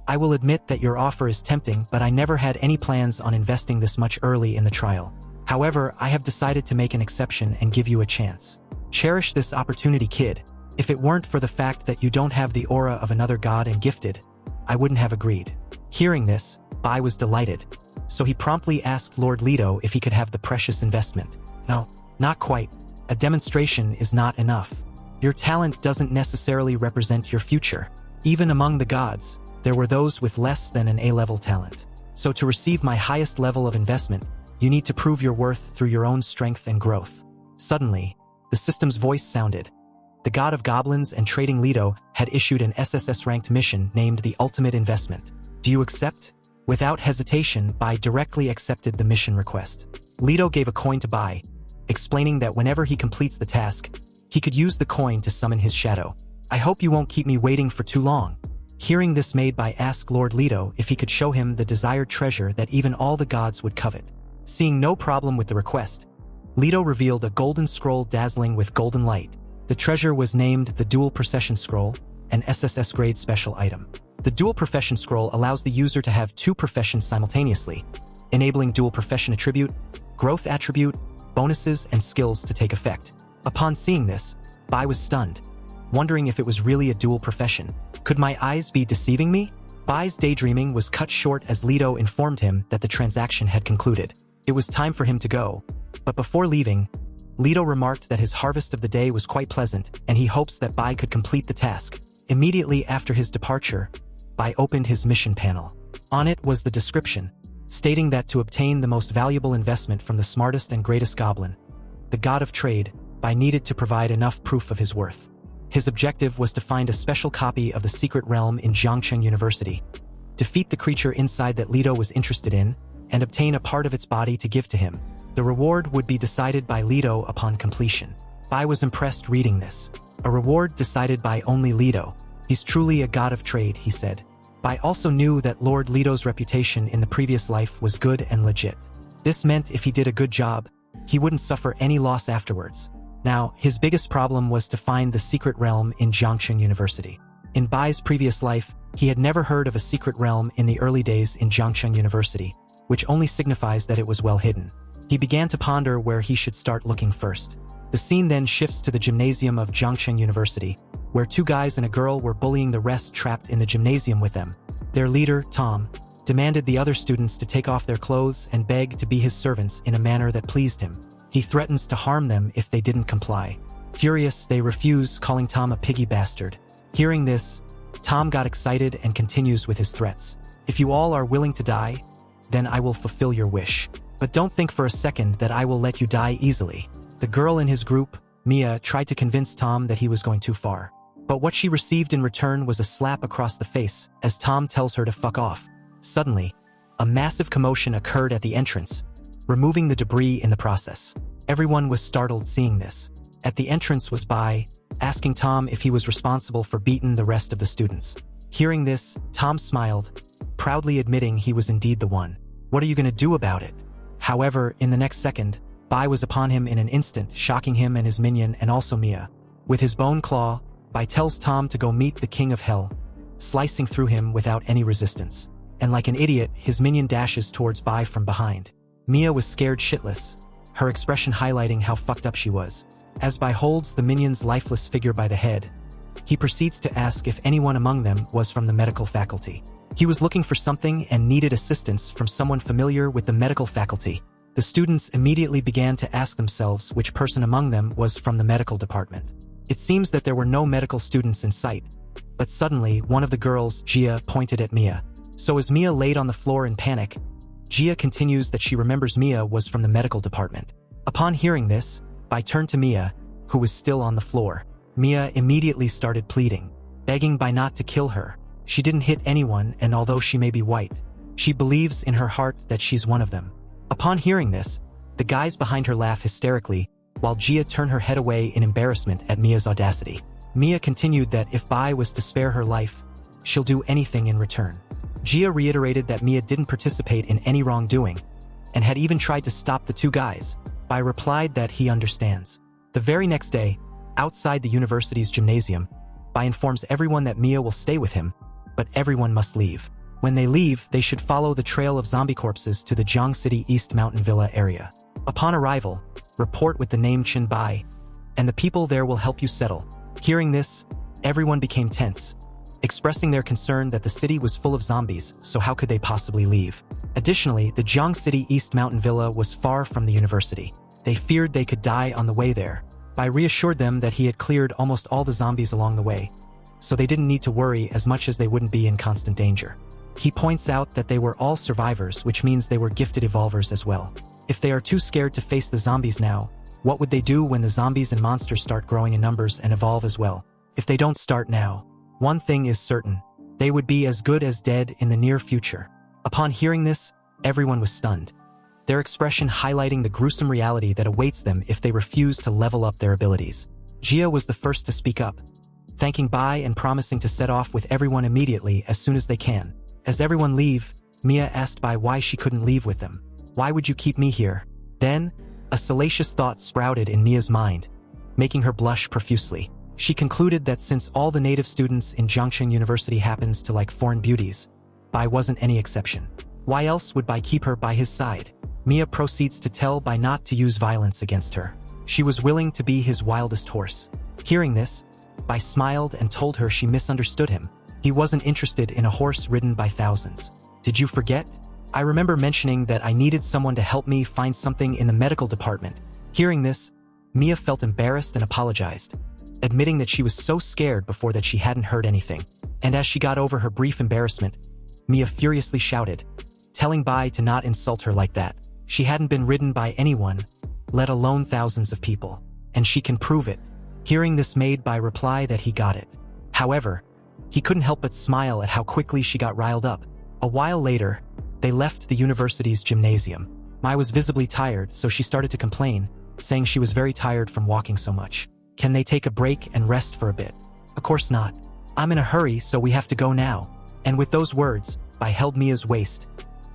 I will admit that your offer is tempting, but I never had any plans on investing this much early in the trial. However, I have decided to make an exception and give you a chance. Cherish this opportunity, kid. If it weren't for the fact that you don't have the aura of another god and gifted, I wouldn't have agreed. Hearing this, Bai was delighted, so he promptly asked Lord Leto if he could have the precious investment. No, not quite. A demonstration is not enough. Your talent doesn't necessarily represent your future. Even among the gods, there were those with less than an A-level talent. So to receive my highest level of investment, you need to prove your worth through your own strength and growth. Suddenly, the system's voice sounded. The god of goblins and trading Leto had issued an SSS-ranked mission named the Ultimate Investment. Do you accept? Without hesitation, Bai directly accepted the mission request. Leto gave a coin to Bai, explaining that whenever he completes the task, he could use the coin to summon his shadow. I hope you won't keep me waiting for too long. Hearing this made Bai ask Lord Leto if he could show him the desired treasure that even all the gods would covet. Seeing no problem with the request, Leto revealed a golden scroll dazzling with golden light. The treasure was named the Dual Procession Scroll, an SSS-grade special item. The Dual Profession Scroll allows the user to have two professions simultaneously, enabling dual profession attribute, growth attribute, bonuses, and skills to take effect. Upon seeing this, Bai was stunned, wondering if it was really a dual profession. Could my eyes be deceiving me? Bai's daydreaming was cut short as Leto informed him that the transaction had concluded. It was time for him to go, but before leaving, Leto remarked that his harvest of the day was quite pleasant, and he hopes that Bai could complete the task. Immediately after his departure, Bai opened his mission panel. On it was the description, stating that to obtain the most valuable investment from the smartest and greatest goblin, the god of trade, Bai needed to provide enough proof of his worth. His objective was to find a special copy of the secret realm in Jiangcheng University, defeat the creature inside that Leto was interested in, and obtain a part of its body to give to him. The reward would be decided by Leto upon completion. Bai was impressed reading this. A reward decided by only Leto. He's truly a god of trade, he said. Bai also knew that Lord Leto's reputation in the previous life was good and legit. This meant if he did a good job, he wouldn't suffer any loss afterwards. Now, his biggest problem was to find the secret realm in Jiangcheng University. In Bai's previous life, he had never heard of a secret realm in the early days in Jiangcheng University, which only signifies that it was well hidden. He began to ponder where he should start looking first. The scene then shifts to the gymnasium of Jiangcheng University, where two guys and a girl were bullying the rest trapped in the gymnasium with them. Their leader, Tom, demanded the other students to take off their clothes and beg to be his servants in a manner that pleased him. He threatens to harm them if they didn't comply. Furious, they refuse, calling Tom a piggy bastard. Hearing this, Tom got excited and continues with his threats. If you all are willing to die, then I will fulfill your wish. But don't think for a second that I will let you die easily. The girl in his group, Mia, tried to convince Tom that he was going too far. But what she received in return was a slap across the face as Tom tells her to fuck off. Suddenly, a massive commotion occurred at the entrance, removing the debris in the process. Everyone was startled seeing this. At the entrance was Bai, asking Tom if he was responsible for beating the rest of the students. Hearing this, Tom smiled, proudly admitting he was indeed the one. What are you going to do about it? However, in the next second, Bai was upon him in an instant, shocking him and his minion and also Mia. With his bone claw, Bai tells Tom to go meet the King of Hell, slicing through him without any resistance. And like an idiot, his minion dashes towards Bai from behind. Mia was scared shitless, her expression highlighting how fucked up she was. As Bai holds the minion's lifeless figure by the head, he proceeds to ask if anyone among them was from the medical faculty. He was looking for something and needed assistance from someone familiar with the medical faculty. The students immediately began to ask themselves which person among them was from the medical department. It seems that there were no medical students in sight, but suddenly one of the girls, Jia, pointed at Mia. So as Mia laid on the floor in panic, Jia continues that she remembers Mia was from the medical department. Upon hearing this, Bai turned to Mia, who was still on the floor. Mia immediately started pleading, begging Bai not to kill her. She didn't hit anyone, and although she may be white, she believes in her heart that she's one of them. Upon hearing this, the guys behind her laugh hysterically, while Jia turned her head away in embarrassment at Mia's audacity. Mia continued that if Bai was to spare her life, she'll do anything in return. Jia reiterated that Mia didn't participate in any wrongdoing, and had even tried to stop the two guys. Bai replied that he understands. The very next day, outside the university's gymnasium, Bai informs everyone that Mia will stay with him, but everyone must leave. When they leave, they should follow the trail of zombie corpses to the Jiang City East Mountain Villa area. Upon arrival, report with the name Chen Bai, and the people there will help you settle. Hearing this, everyone became tense, expressing their concern that the city was full of zombies, so how could they possibly leave? Additionally, the Jiang City East Mountain Villa was far from the university. They feared they could die on the way there. Bai reassured them that he had cleared almost all the zombies along the way, so they didn't need to worry as much as they wouldn't be in constant danger. He points out that they were all survivors, which means they were gifted evolvers as well. If they are too scared to face the zombies now, what would they do when the zombies and monsters start growing in numbers and evolve as well? If they don't start now, one thing is certain, they would be as good as dead in the near future. Upon hearing this, everyone was stunned, their expression highlighting the gruesome reality that awaits them if they refuse to level up their abilities. Jia was the first to speak up, thanking Bai and promising to set off with everyone immediately as soon as they can. As everyone leave, Mia asked Bai why she couldn't leave with them. Why would you keep me here? Then, a salacious thought sprouted in Mia's mind, making her blush profusely. She concluded that since all the native students in Jiangcheng University happens to like foreign beauties, Bai wasn't any exception. Why else would Bai keep her by his side? Mia proceeds to tell Bai not to use violence against her. She was willing to be his wildest horse. Hearing this, Bai smiled and told her she misunderstood him. He wasn't interested in a horse ridden by thousands. Did you forget? I remember mentioning that I needed someone to help me find something in the medical department. Hearing this, Mia felt embarrassed and apologized, admitting that she was so scared before that she hadn't heard anything. And as she got over her brief embarrassment, Mia furiously shouted, telling Bai to not insult her like that. She hadn't been ridden by anyone, let alone thousands of people, and she can prove it. Hearing this made Bai reply that he got it. However, he couldn't help but smile at how quickly she got riled up. A while later, they left the university's gymnasium. Mai was visibly tired, so she started to complain, saying she was very tired from walking so much. Can they take a break and rest for a bit? Of course not. I'm in a hurry, so we have to go now. And with those words, Bai held Mia's waist,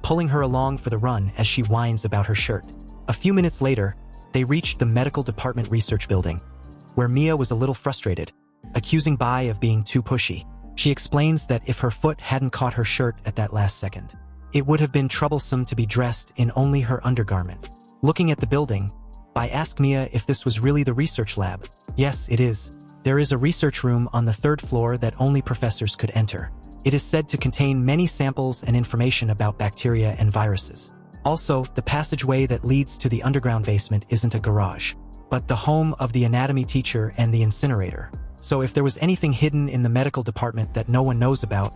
pulling her along for the run as she whines about her shirt. A few minutes later, they reached the medical department research building, where Mia was a little frustrated, accusing Bai of being too pushy. She explains that if her foot hadn't caught her shirt at that last second, it would have been troublesome to be dressed in only her undergarment. Looking at the building, Bai asked Mia if this was really the research lab. Yes, it is. There is a research room on the 3rd floor that only professors could enter. It is said to contain many samples and information about bacteria and viruses. Also, the passageway that leads to the underground basement isn't a garage, but the home of the anatomy teacher and the incinerator. So if there was anything hidden in the medical department that no one knows about,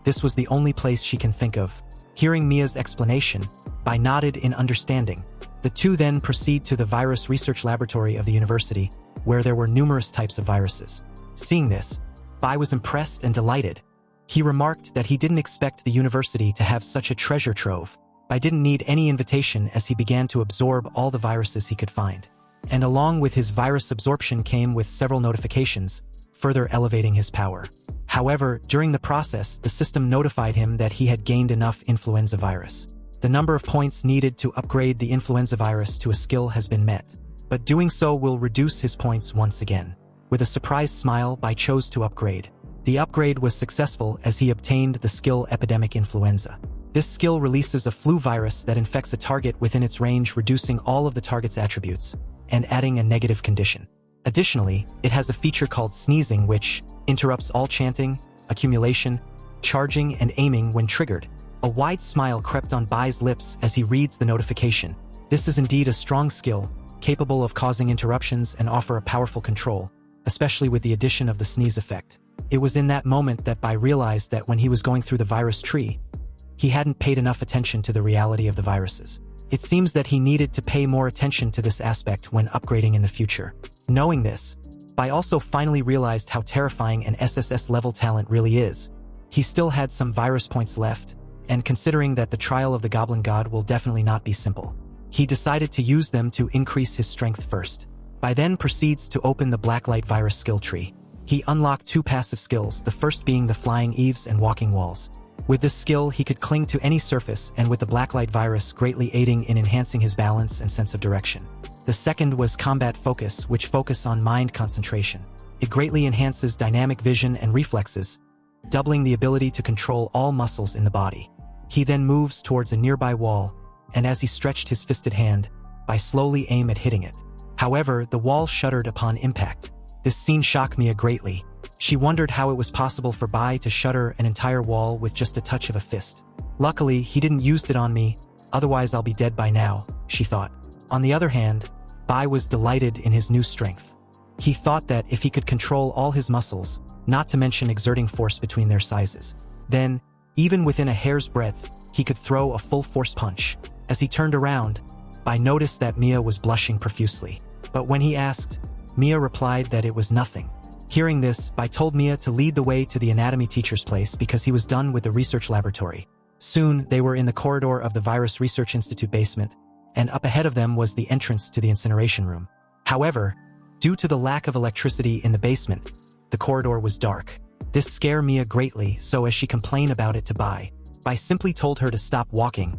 this was the only place she can think of. Hearing Mia's explanation, Bai nodded in understanding. The two then proceed to the virus research laboratory of the university, where there were numerous types of viruses. Seeing this, Bai was impressed and delighted. He remarked that he didn't expect the university to have such a treasure trove. Bai didn't need any invitation as he began to absorb all the viruses he could find. And along with his virus absorption came with several notifications, further elevating his power. However, during the process, the system notified him that he had gained enough influenza virus. The number of points needed to upgrade the influenza virus to a skill has been met, but doing so will reduce his points once again. With a surprised smile, Bai chose to upgrade. The upgrade was successful as he obtained the skill Epidemic Influenza. This skill releases a flu virus that infects a target within its range, reducing all of the target's attributes and adding a negative condition. Additionally, it has a feature called sneezing, which interrupts all chanting, accumulation, charging, and aiming when triggered. A wide smile crept on Bai's lips as he reads the notification. This is indeed a strong skill, capable of causing interruptions and offer a powerful control, especially with the addition of the sneeze effect. It was in that moment that Bai realized that when he was going through the virus tree, he hadn't paid enough attention to the reality of the viruses. It seems that he needed to pay more attention to this aspect when upgrading in the future. Knowing this, Bai also finally realized how terrifying an SSS-level talent really is. He still had some virus points left, and considering that the trial of the Goblin God will definitely not be simple, he decided to use them to increase his strength first. Bai then proceeds to open the Blacklight virus skill tree. He unlocked 2 passive skills, the first being the Flying Eaves and Walking Walls. With this skill, he could cling to any surface, and with the Blacklight virus greatly aiding in enhancing his balance and sense of direction. The second was Combat Focus, which focus on mind concentration. It greatly enhances dynamic vision and reflexes, doubling the ability to control all muscles in the body. He then moves towards a nearby wall, and as he stretched his fisted hand, Bai slowly aim at hitting it. However, the wall shuddered upon impact. This scene shocked Mia greatly. She wondered how it was possible for Bai to shudder an entire wall with just a touch of a fist. Luckily, he didn't use it on me, otherwise I'll be dead by now, she thought. On the other hand, Bai was delighted in his new strength. He thought that if he could control all his muscles, not to mention exerting force between their sizes, then, even within a hair's breadth, he could throw a full force punch. As he turned around, Bai noticed that Mia was blushing profusely. But when he asked, Mia replied that it was nothing. Hearing this, Bai told Mia to lead the way to the anatomy teacher's place because he was done with the research laboratory. Soon, they were in the corridor of the Virus Research Institute basement, and up ahead of them was the entrance to the incineration room. However, due to the lack of electricity in the basement, the corridor was dark. This scared Mia greatly, so as she complained about it to Bai, simply told her to stop walking.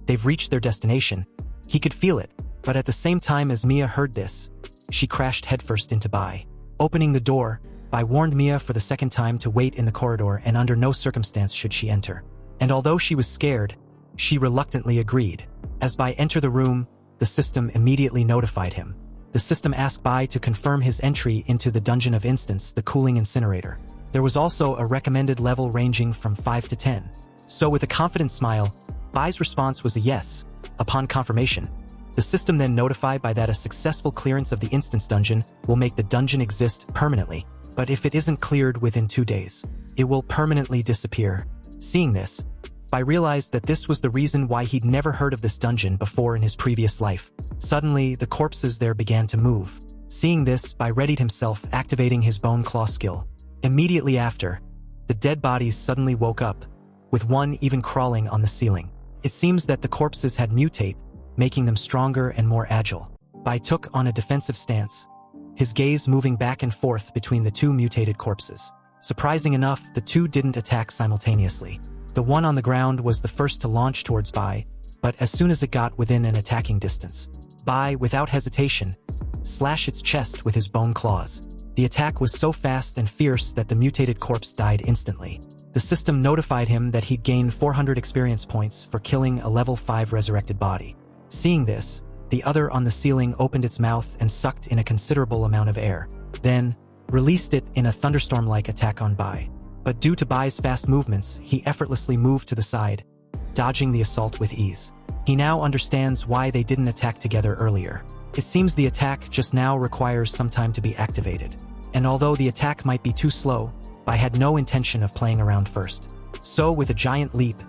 They've reached their destination. He could feel it, but at the same time as Mia heard this, she crashed headfirst into Bai. Opening the door, Bai warned Mia for the second time to wait in the corridor and under no circumstance should she enter. And although she was scared, she reluctantly agreed. As Bai entered the room, the system immediately notified him. The system asked Bai to confirm his entry into the Dungeon of Instants, the cooling incinerator. There was also a recommended level ranging from 5 to 10. So with a confident smile, Bai's response was a yes. Upon confirmation, the system then notified Bai that a successful clearance of the Instance Dungeon will make the dungeon exist permanently, but if it isn't cleared within 2 days, it will permanently disappear. Seeing this, Bai realized that this was the reason why he'd never heard of this dungeon before in his previous life. Suddenly, the corpses there began to move. Seeing this, Bai readied himself, activating his Bone Claw skill. Immediately after, the dead bodies suddenly woke up, with one even crawling on the ceiling. It seems that the corpses had mutate, making them stronger and more agile. Bai took on a defensive stance, his gaze moving back and forth between the 2 mutated corpses. Surprising enough, the 2 didn't attack simultaneously. The one on the ground was the first to launch towards Bai, but as soon as it got within an attacking distance, Bai, without hesitation, slashed its chest with his bone claws. The attack was so fast and fierce that the mutated corpse died instantly. The system notified him that he'd gained 400 experience points for killing a level 5 resurrected body. Seeing this, the other on the ceiling opened its mouth and sucked in a considerable amount of air, then released it in a thunderstorm-like attack on Bai. But due to Bai's fast movements, he effortlessly moved to the side, dodging the assault with ease. He now understands why they didn't attack together earlier. It seems the attack just now requires some time to be activated. And although the attack might be too slow, Bai had no intention of playing around first. So with a giant leap,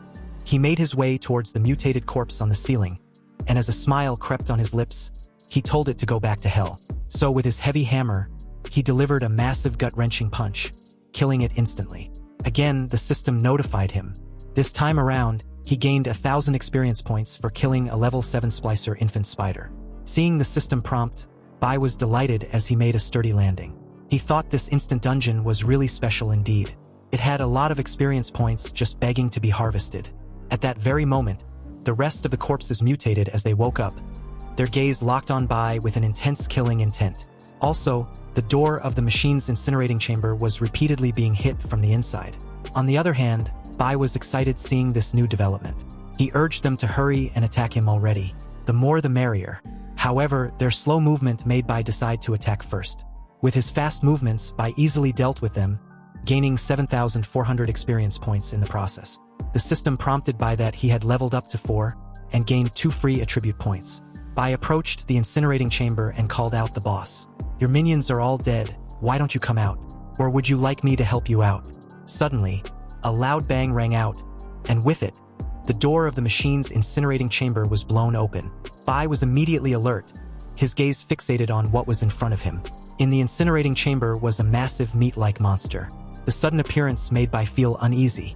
he made his way towards the mutated corpse on the ceiling, and as a smile crept on his lips, he told it to go back to hell. So with his heavy hammer, he delivered a massive gut-wrenching punch, killing it instantly. Again, the system notified him. This time around, he gained 1,000 experience points for killing a level 7 splicer infant spider. Seeing the system prompt, Bai was delighted as he made a sturdy landing. He thought this instant dungeon was really special indeed. It had a lot of experience points just begging to be harvested. At that very moment, the rest of the corpses mutated as they woke up, their gaze locked on Bai with an intense killing intent. Also, the door of the machine's incinerating chamber was repeatedly being hit from the inside. On the other hand, Bai was excited seeing this new development. He urged them to hurry and attack him already. The more the merrier. However, their slow movement made Bai decide to attack first. With his fast movements, Bai easily dealt with them, gaining 7,400 experience points in the process. The system prompted Bai that he had leveled up to 4 and gained 2 free attribute points. Bai approached the incinerating chamber and called out the boss. "Your minions are all dead, why don't you come out? Or would you like me to help you out?" Suddenly, a loud bang rang out, and with it, the door of the machine's incinerating chamber was blown open. Bai was immediately alert, his gaze fixated on what was in front of him. In the incinerating chamber was a massive meat-like monster. The sudden appearance made Bai feel uneasy.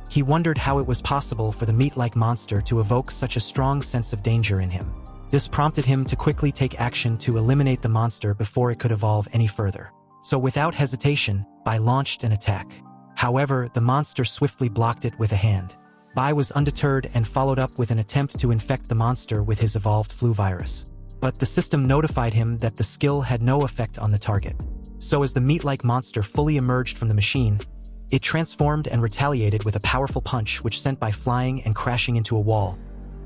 He wondered how it was possible for the meat-like monster to evoke such a strong sense of danger in him. This prompted him to quickly take action to eliminate the monster before it could evolve any further. So without hesitation, Bai launched an attack. However, the monster swiftly blocked it with a hand. Bai was undeterred and followed up with an attempt to infect the monster with his evolved flu virus. But the system notified him that the skill had no effect on the target. So as the meat-like monster fully emerged from the machine, it transformed and retaliated with a powerful punch which sent Bai flying and crashing into a wall,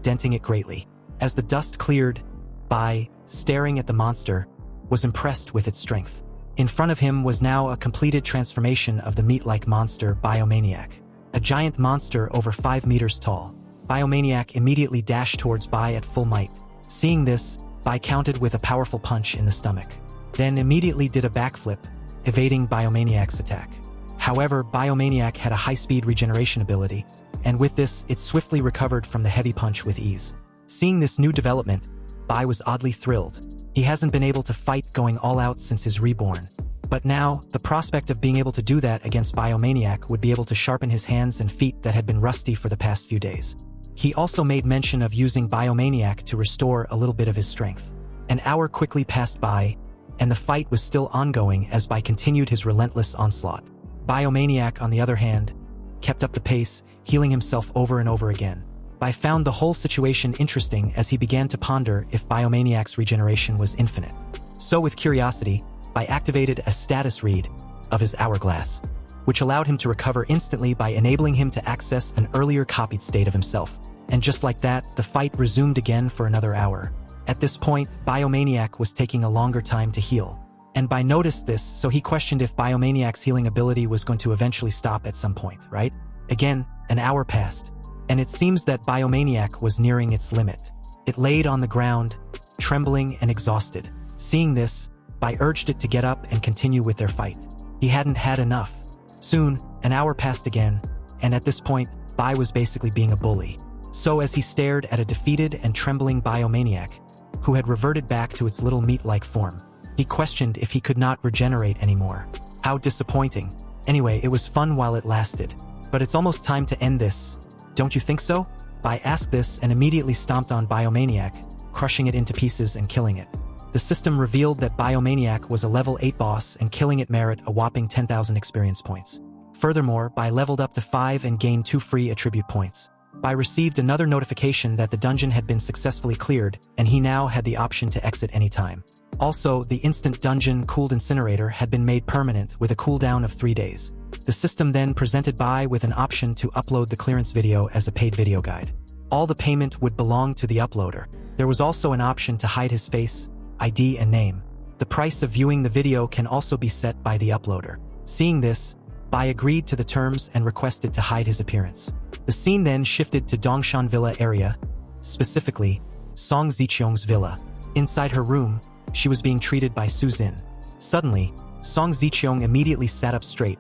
denting it greatly. As the dust cleared, Bai, staring at the monster, was impressed with its strength. In front of him was now a completed transformation of the meat-like monster Biomaniac, a giant monster over 5 meters tall. Biomaniac immediately dashed towards Bai at full might. Seeing this, Bai countered with a powerful punch in the stomach, then immediately did a backflip, evading Biomaniac's attack. However, Biomaniac had a high-speed regeneration ability, and with this, it swiftly recovered from the heavy punch with ease. Seeing this new development, Bai was oddly thrilled. He hasn't been able to fight going all out since his reborn. But now, the prospect of being able to do that against Biomaniac would be able to sharpen his hands and feet that had been rusty for the past few days. He also made mention of using Biomaniac to restore a little bit of his strength. An hour quickly passed by, and the fight was still ongoing as Bai continued his relentless onslaught. Biomaniac, on the other hand, kept up the pace, healing himself over and over again. Bai found the whole situation interesting as he began to ponder if Biomaniac's regeneration was infinite. So with curiosity, Bai activated a status read of his hourglass, which allowed him to recover instantly by enabling him to access an earlier copied state of himself. And just like that, the fight resumed again for another hour. At this point, Biomaniac was taking a longer time to heal. And Bai noticed this, so he questioned if Biomaniac's healing ability was going to eventually stop at some point, right? Again, an hour passed, and it seems that Biomaniac was nearing its limit. It laid on the ground, trembling and exhausted. Seeing this, Bai urged it to get up and continue with their fight. He hadn't had enough. Soon, an hour passed again, and at this point, Bai was basically being a bully. So as he stared at a defeated and trembling Biomaniac, who had reverted back to its little meat-like form, he questioned if he could not regenerate anymore. How disappointing. Anyway, it was fun while it lasted. But it's almost time to end this. Don't you think so? Bai asked this and immediately stomped on Biomaniac, crushing it into pieces and killing it. The system revealed that Biomaniac was a level 8 boss and killing it merit a whopping 10,000 experience points. Furthermore, Bai leveled up to 5 and gained 2 free attribute points. Bai received another notification that the dungeon had been successfully cleared, and he now had the option to exit anytime. Also, the instant dungeon cooled incinerator had been made permanent with a cooldown of 3 days. The system then presented Bai with an option to upload the clearance video as a paid video guide. All the payment would belong to the uploader. There was also an option to hide his face, ID and name. The price of viewing the video can also be set by the uploader. Seeing this, Bai agreed to the terms and requested to hide his appearance. The scene then shifted to Dongshan Villa area, specifically, Song Ziqiong's villa. Inside her room, she was being treated by Su Zin. Suddenly, Song Ziqiong immediately sat up straight,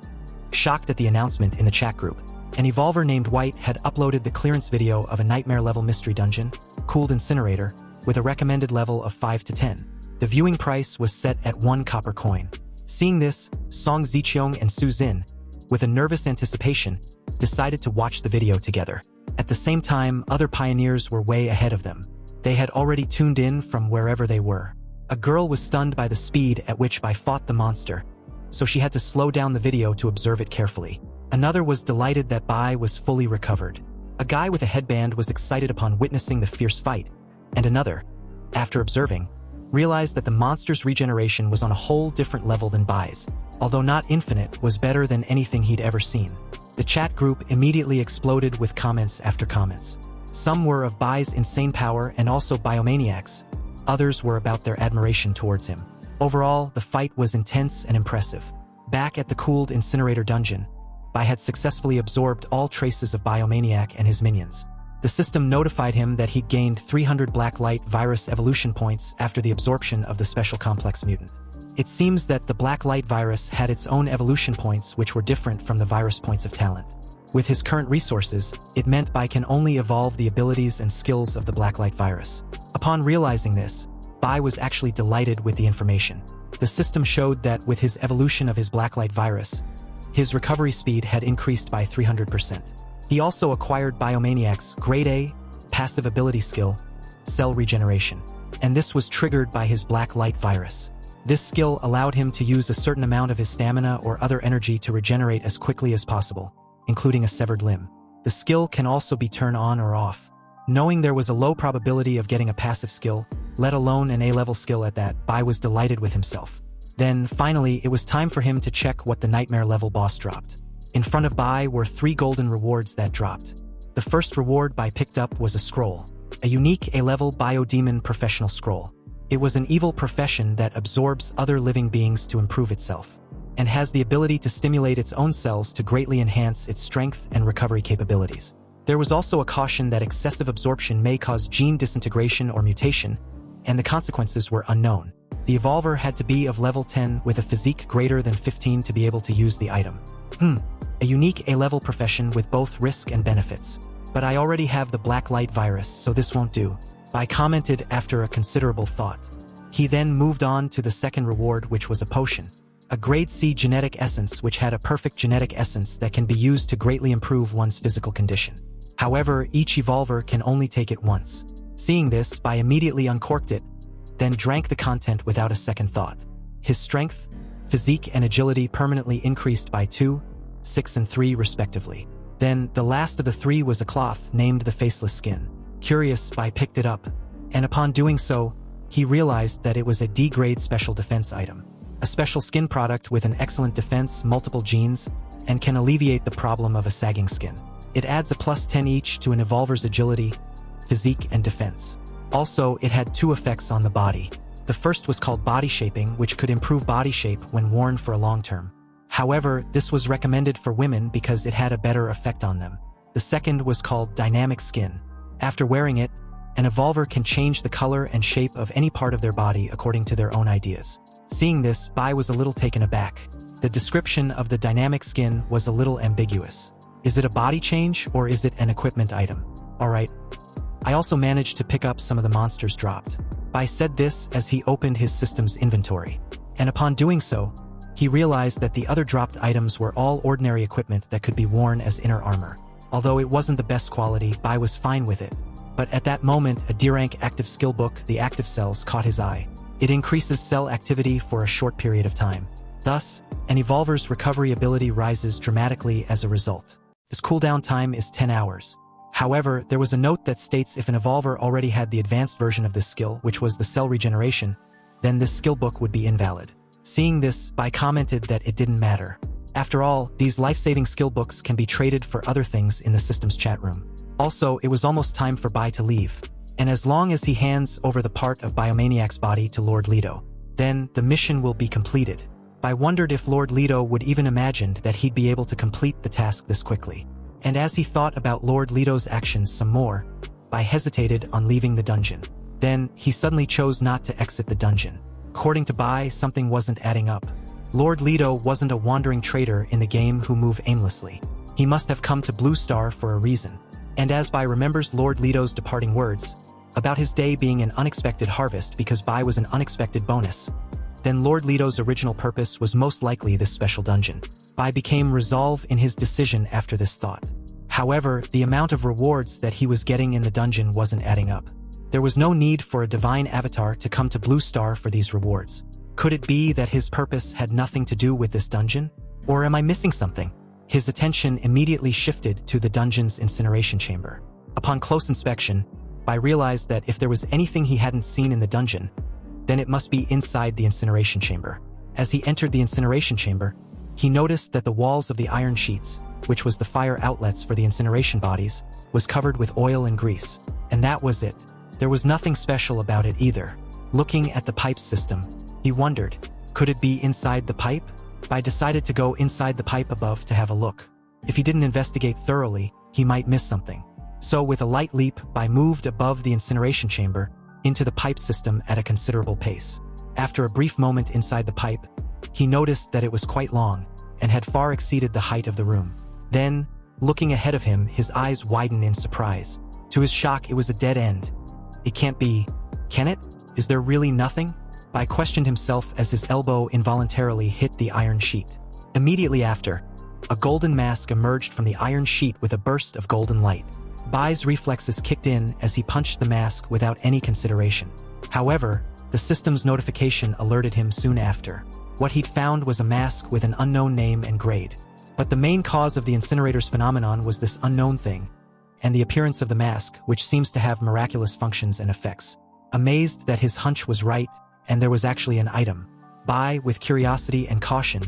shocked at the announcement in the chat group. An evolver named White had uploaded the clearance video of a nightmare-level mystery dungeon, cooled incinerator, with a recommended level of 5 to 10. The viewing price was set at 1 copper coin. Seeing this, Song Ziqiong and Su Zin, with a nervous anticipation, decided to watch the video together. At the same time, other pioneers were way ahead of them. They had already tuned in from wherever they were. A girl was stunned by the speed at which Bai fought the monster, so she had to slow down the video to observe it carefully. Another was delighted that Bai was fully recovered. A guy with a headband was excited upon witnessing the fierce fight, and another, after observing, realized that the monster's regeneration was on a whole different level than Bai's, although not infinite, was better than anything he'd ever seen. The chat group immediately exploded with comments after comments. Some were of Bai's insane power and also biomaniacs. Others were about their admiration towards him. Overall, the fight was intense and impressive. Back at the cooled incinerator dungeon, Bai had successfully absorbed all traces of Biomaniac and his minions. The system notified him that he'd gained 300 Black Light virus evolution points after the absorption of the special complex mutant. It seems that the Black Light virus had its own evolution points which were different from the virus points of talent. With his current resources, it meant Bai can only evolve the abilities and skills of the Black Light virus. Upon realizing this, Bai was actually delighted with the information. The system showed that with his evolution of his Black Light virus, his recovery speed had increased by 300%. He also acquired Biomaniac's Grade A passive ability skill, Cell Regeneration, and this was triggered by his Black Light virus. This skill allowed him to use a certain amount of his stamina or other energy to regenerate as quickly as possible, including a severed limb. The skill can also be turned on or off. Knowing there was a low probability of getting a passive skill, let alone an A-level skill at that, Bai was delighted with himself. Then, finally, it was time for him to check what the nightmare-level boss dropped. In front of Bai were 3 golden rewards that dropped. The first reward Bai picked up was a scroll, a unique A-level biodemon professional scroll. It was an evil profession that absorbs other living beings to improve itself, and has the ability to stimulate its own cells to greatly enhance its strength and recovery capabilities. There was also a caution that excessive absorption may cause gene disintegration or mutation, and the consequences were unknown. The evolver had to be of level 10 with a physique greater than 15 to be able to use the item. A unique A-level profession with both risk and benefits. But I already have the Black Light virus, so this won't do, Bai commented after a considerable thought. He then moved on to the second reward, which was a potion. A Grade C genetic essence which had a perfect genetic essence that can be used to greatly improve one's physical condition. However, each evolver can only take it once. Seeing this, Bai immediately uncorked it, then drank the content without a second thought. His strength, physique and agility permanently increased by 2, 6 and 3 respectively. Then, the last of the 3 was a cloth named the Faceless Skin. Curious, Bai picked it up, and upon doing so, he realized that it was a D-grade special defense item. A special skin product with an excellent defense, multiple genes, and can alleviate the problem of a sagging skin. It adds a plus 10 each to an evolver's agility, physique and defense. Also, it had 2 effects on the body. The first was called body shaping, which could improve body shape when worn for a long term. However, this was recommended for women because it had a better effect on them. The second was called dynamic skin. After wearing it, an evolver can change the color and shape of any part of their body according to their own ideas. Seeing this, Bai was a little taken aback. The description of the dynamic skin was a little ambiguous. Is it a body change or is it an equipment item? Alright. I also managed to pick up some of the monsters dropped. Bai said this as he opened his system's inventory. And upon doing so, he realized that the other dropped items were all ordinary equipment that could be worn as inner armor. Although it wasn't the best quality, Bai was fine with it. But at that moment, a D-rank active skill book, the Active Cells, caught his eye. It increases cell activity for a short period of time. Thus, an evolver's recovery ability rises dramatically as a result. Its cooldown time is 10 hours. However, there was a note that states if an evolver already had the advanced version of this skill, which was the cell regeneration, then this skill book would be invalid. Seeing this, Bai commented that it didn't matter. After all, these life-saving skill books can be traded for other things in the system's chat room. Also, it was almost time for Bai to leave, and as long as he hands over the part of Biomaniac's body to Lord Leto, then the mission will be completed. Bai wondered if Lord Leto would even imagined that he'd be able to complete the task this quickly. And as he thought about Lord Leto's actions some more, Bai hesitated on leaving the dungeon. Then, he suddenly chose not to exit the dungeon. According to Bai, something wasn't adding up. Lord Leto wasn't a wandering trader in the game who moved aimlessly. He must have come to Blue Star for a reason. And as Bai remembers Lord Leto's departing words, about his day being an unexpected harvest because Bai was an unexpected bonus, then Lord Leto's original purpose was most likely this special dungeon. Bai became resolve in his decision after this thought. However, the amount of rewards that he was getting in the dungeon wasn't adding up. There was no need for a divine avatar to come to Blue Star for these rewards. Could it be that his purpose had nothing to do with this dungeon? Or am I missing something? His attention immediately shifted to the dungeon's incineration chamber. Upon close inspection, Bai realized that if there was anything he hadn't seen in the dungeon, then it must be inside the incineration chamber. As he entered the incineration chamber, he noticed that the walls of the iron sheets, which was the fire outlets for the incineration bodies, was covered with oil and grease. And that was it. There was nothing special about it either. Looking at the pipe system, he wondered, could it be inside the pipe? Bai decided to go inside the pipe above to have a look. If he didn't investigate thoroughly, he might miss something. So with a light leap, Bai moved above the incineration chamber into the pipe system at a considerable pace. After a brief moment inside the pipe, he noticed that it was quite long and had far exceeded the height of the room. Then, looking ahead of him, his eyes widened in surprise. To his shock, it was a dead end. It can't be, can it? Is there really nothing? Bai questioned himself as his elbow involuntarily hit the iron sheet. Immediately after, a golden mask emerged from the iron sheet with a burst of golden light. Bai's reflexes kicked in as he punched the mask without any consideration. However, the system's notification alerted him soon after. What he'd found was a mask with an unknown name and grade. But the main cause of the incinerator's phenomenon was this unknown thing, and the appearance of the mask, which seems to have miraculous functions and effects. Amazed that his hunch was right, and there was actually an item, Bai, with curiosity and caution,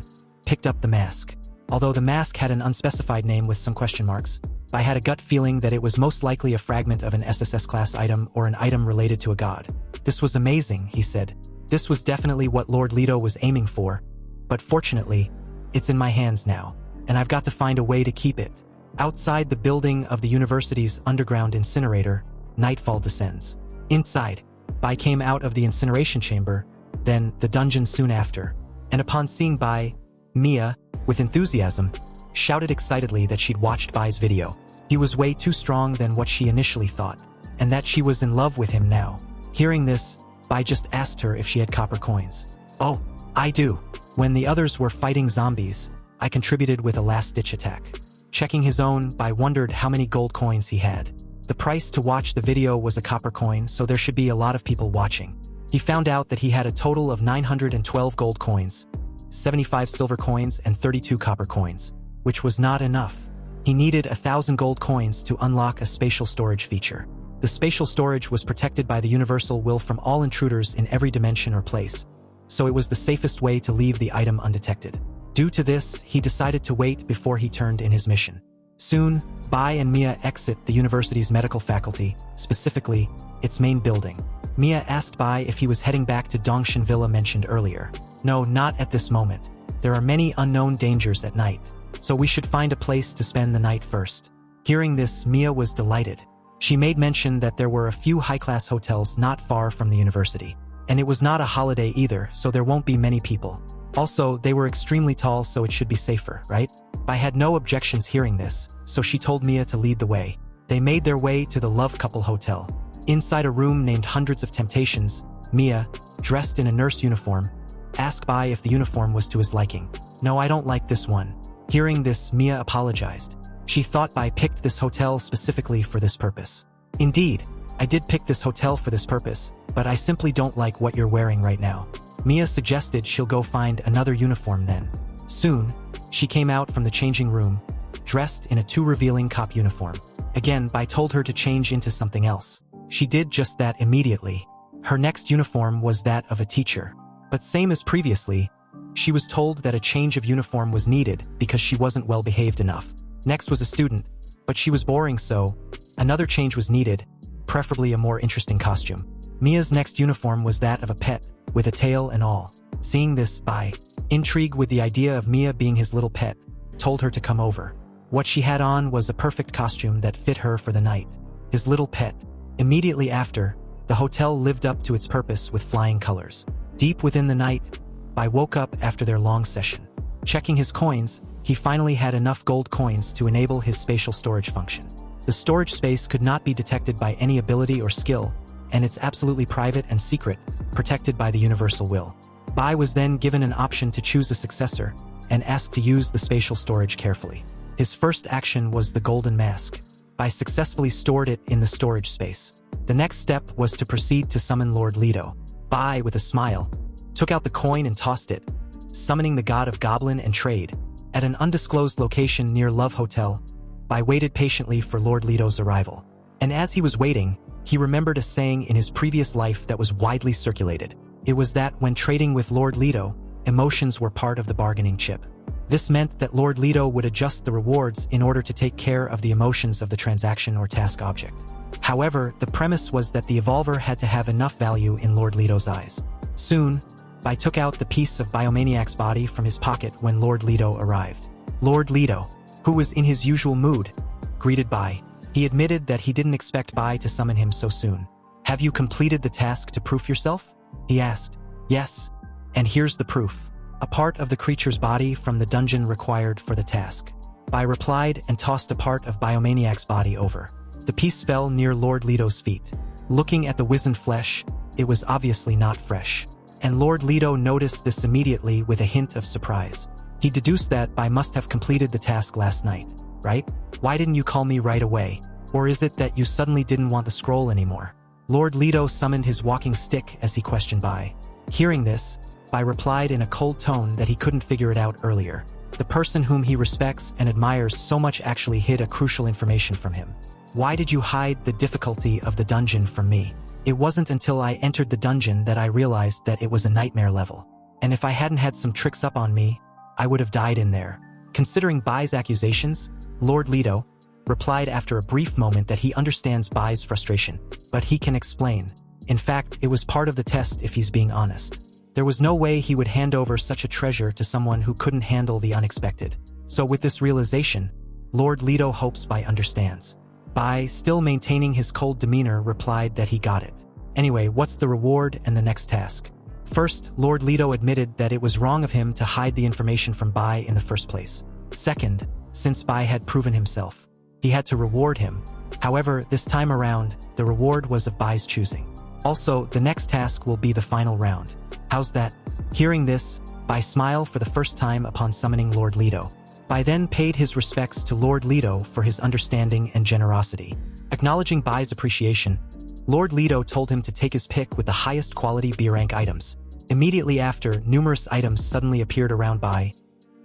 picked up the mask. Although the mask had an unspecified name with some question marks, Bai had a gut feeling that it was most likely a fragment of an SSS class item or an item related to a god. This was amazing, he said. This was definitely what Lord Leto was aiming for, but fortunately, it's in my hands now, and I've got to find a way to keep it. Outside the building of the university's underground incinerator, nightfall descends. Inside, Bai came out of the incineration chamber, then the dungeon soon after, and upon seeing Bai, Mia, with enthusiasm, shouted excitedly that she'd watched Bai's video. He was way too strong than what she initially thought, and that she was in love with him now. Hearing this, Bai just asked her if she had copper coins. Oh, I do. When the others were fighting zombies, I contributed with a last-ditch attack. Checking his own, Bai wondered how many gold coins he had. The price to watch the video was a copper coin, so there should be a lot of people watching. He found out that he had a total of 912 gold coins, 75 silver coins, and 32 copper coins, which was not enough. He needed 1,000 gold coins to unlock a spatial storage feature. The spatial storage was protected by the universal will from all intruders in every dimension or place, so it was the safest way to leave the item undetected. Due to this, he decided to wait before he turned in his mission. Soon, Bai and Mia exit the university's medical faculty, specifically, its main building. Mia asked Bai if he was heading back to Dongshan Villa mentioned earlier. No, not at this moment. There are many unknown dangers at night, so we should find a place to spend the night first. Hearing this, Mia was delighted. She made mention that there were a few high-class hotels not far from the university, and it was not a holiday either, so there won't be many people. Also, they were extremely tall, so it should be safer, right? Bai had no objections hearing this, so she told Mia to lead the way. They made their way to the Love Couple Hotel. Inside a room named Hundreds of Temptations, Mia, dressed in a nurse uniform, asked Bai if the uniform was to his liking. No, I don't like this one. Hearing this, Mia apologized. She thought Bai picked this hotel specifically for this purpose. Indeed, I did pick this hotel for this purpose, but I simply don't like what you're wearing right now. Mia suggested she'll go find another uniform then. Soon, she came out from the changing room, dressed in a too revealing cop uniform. Again, Bai told her to change into something else. She did just that immediately. Her next uniform was that of a teacher. But same as previously, she was told that a change of uniform was needed because she wasn't well behaved enough. Next was a student, but she was boring, so another change was needed, preferably a more interesting costume. Mia's next uniform was that of a pet, with a tail and all. Seeing this, Bai, intrigued with the idea of Mia being his little pet, told her to come over. What she had on was a perfect costume that fit her for the night. His little pet. Immediately after, the hotel lived up to its purpose with flying colors. Deep within the night, Bai woke up after their long session. Checking his coins, he finally had enough gold coins to enable his spatial storage function. The storage space could not be detected by any ability or skill, and it's absolutely private and secret, protected by the universal will. Bai was then given an option to choose a successor, and asked to use the spatial storage carefully. His first action was the golden mask. Bai successfully stored it in the storage space. The next step was to proceed to summon Lord Leto. Bai, with a smile, took out the coin and tossed it, summoning the god of goblin and trade. At an undisclosed location near Love Hotel, Bai waited patiently for Lord Leto's arrival. And as he was waiting, he remembered a saying in his previous life that was widely circulated. It was that when trading with Lord Leto, emotions were part of the bargaining chip. This meant that Lord Leto would adjust the rewards in order to take care of the emotions of the transaction or task object. However, the premise was that the evolver had to have enough value in Lord Leto's eyes. Soon, Bai took out the piece of Biomaniac's body from his pocket when Lord Leto arrived. Lord Leto, who was in his usual mood, greeted Bai. He admitted that he didn't expect Bai to summon him so soon. "Have you completed the task to proof yourself?" he asked. "Yes. And here's the proof. A part of the creature's body from the dungeon required for the task." Bai replied and tossed a part of Biomaniac's body over. The piece fell near Lord Leto's feet. Looking at the wizened flesh, it was obviously not fresh. And Lord Leto noticed this immediately with a hint of surprise. He deduced that Bai must have completed the task last night, right? "Why didn't you call me right away? Or is it that you suddenly didn't want the scroll anymore?" Lord Leto summoned his walking stick as he questioned Bai. Hearing this, Bai replied in a cold tone that he couldn't figure it out earlier. The person whom he respects and admires so much actually hid a crucial information from him. "Why did you hide the difficulty of the dungeon from me? It wasn't until I entered the dungeon that I realized that it was a nightmare level. And if I hadn't had some tricks up on me, I would have died in there." Considering Bai's accusations, Lord Leto replied after a brief moment that he understands Bai's frustration, but he can explain. In fact, it was part of the test if he's being honest. There was no way he would hand over such a treasure to someone who couldn't handle the unexpected. So with this realization, Lord Leto hopes Bai understands. Bai, still maintaining his cold demeanor, replied that he got it. Anyway, what's the reward and the next task? First, Lord Leto admitted that it was wrong of him to hide the information from Bai in the first place. Second, since Bai had proven himself, he had to reward him. However, this time around, the reward was of Bai's choosing. Also, the next task will be the final round. How's that? Hearing this, Bai smiled for the first time upon summoning Lord Leto. Bai then paid his respects to Lord Leto for his understanding and generosity. Acknowledging Bai's appreciation, Lord Leto told him to take his pick with the highest quality B rank items. Immediately after, numerous items suddenly appeared around Bai,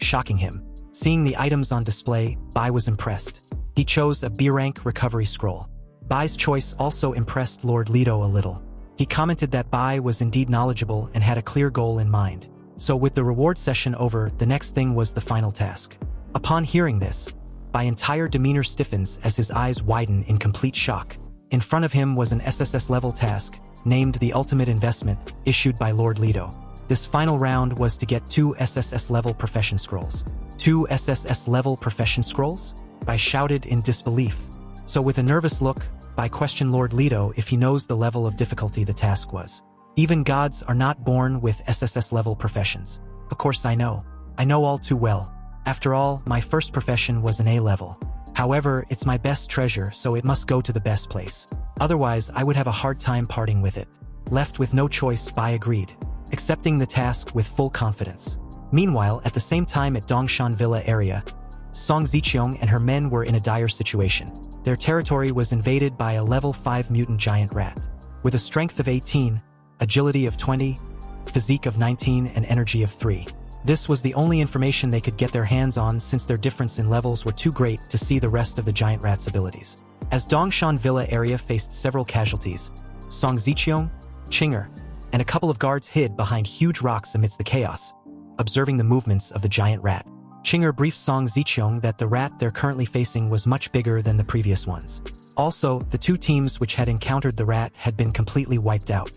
shocking him. Seeing the items on display, Bai was impressed. He chose a B rank recovery scroll. Bai's choice also impressed Lord Leto a little. He commented that Bai was indeed knowledgeable and had a clear goal in mind. So with the reward session over, the next thing was the final task. Upon hearing this, Bai's entire demeanor stiffens as his eyes widen in complete shock. In front of him was an SSS-level task, named the Ultimate Investment, issued by Lord Leto. This final round was to get 2 SSS-level profession scrolls. 2 SSS-level profession scrolls? Bai shouted in disbelief. So with a nervous look, Bai questioned Lord Leto if he knows the level of difficulty the task was. "Even gods are not born with SSS-level professions." "Of course I know. I know all too well. After all, my first profession was an A level. However, it's my best treasure, so it must go to the best place. Otherwise, I would have a hard time parting with it." Left with no choice, Bai agreed, accepting the task with full confidence. Meanwhile, at the same time at Dongshan Villa area, Song Ziqiong and her men were in a dire situation. Their territory was invaded by a level 5 mutant giant rat. With a strength of 18, agility of 20, physique of 19 and energy of 3. This was the only information they could get their hands on since their difference in levels were too great to see the rest of the giant rat's abilities. As Dongshan Villa area faced several casualties, Song Ziqiong, Chinger, and a couple of guards hid behind huge rocks amidst the chaos, observing the movements of the giant rat. Chinger briefed Song Ziqiong that the rat they're currently facing was much bigger than the previous ones. Also, the 2 teams which had encountered the rat had been completely wiped out.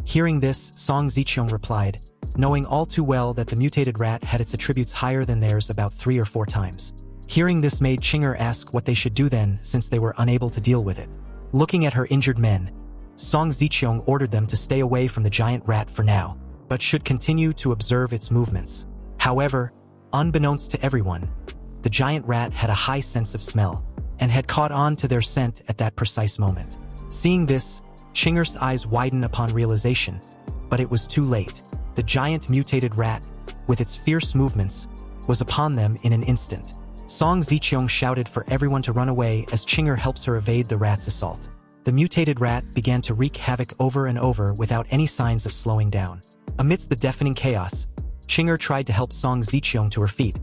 Hearing this, Song Ziqiong replied, knowing all too well that the mutated rat had its attributes higher than theirs about 3 or 4 times. Hearing this made Chinger ask what they should do then, since they were unable to deal with it. Looking at her injured men, Song Ziqiong ordered them to stay away from the giant rat for now, but should continue to observe its movements. However, unbeknownst to everyone, the giant rat had a high sense of smell, and had caught on to their scent at that precise moment. Seeing this, Chinger's eyes widened upon realization, but it was too late. The giant mutated rat, with its fierce movements, was upon them in an instant. Song Ziqiang shouted for everyone to run away as Chinger helps her evade the rat's assault. The mutated rat began to wreak havoc over and over without any signs of slowing down. Amidst the deafening chaos, Chinger tried to help Song Ziqiang to her feet,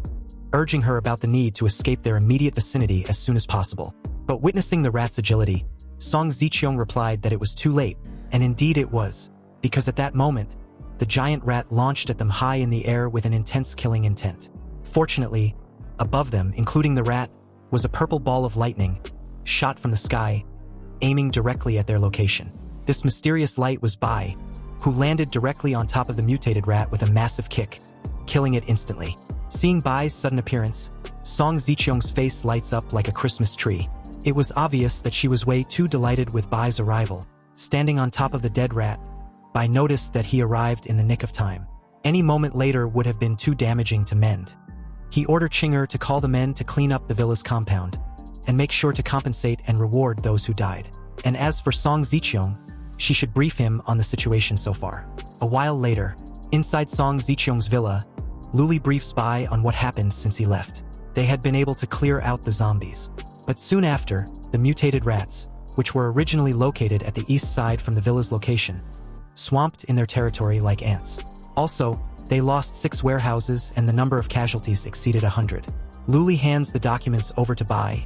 urging her about the need to escape their immediate vicinity as soon as possible. But witnessing the rat's agility, Song Ziqiang replied that it was too late, and indeed it was, because at that moment, the giant rat launched at them high in the air with an intense killing intent. Fortunately, above them, including the rat, was a purple ball of lightning, shot from the sky, aiming directly at their location. This mysterious light was Bai, who landed directly on top of the mutated rat with a massive kick, killing it instantly. Seeing Bai's sudden appearance, Song Ziqiang's face lights up like a Christmas tree. It was obvious that she was way too delighted with Bai's arrival. Standing on top of the dead rat, Bai noticed that he arrived in the nick of time. Any moment later would have been too damaging to mend. He ordered Chinger to call the men to clean up the villa's compound, and make sure to compensate and reward those who died. And as for Song Ziqiang, she should brief him on the situation so far. A while later, inside Song Ziqiang's villa, Luli briefs Bai on what happened since he left. They had been able to clear out the zombies. But soon after, the mutated rats, which were originally located at the east side from the villa's location, swamped in their territory like ants. Also, they lost 6 warehouses and the number of casualties exceeded 100. Luli hands the documents over to Bai,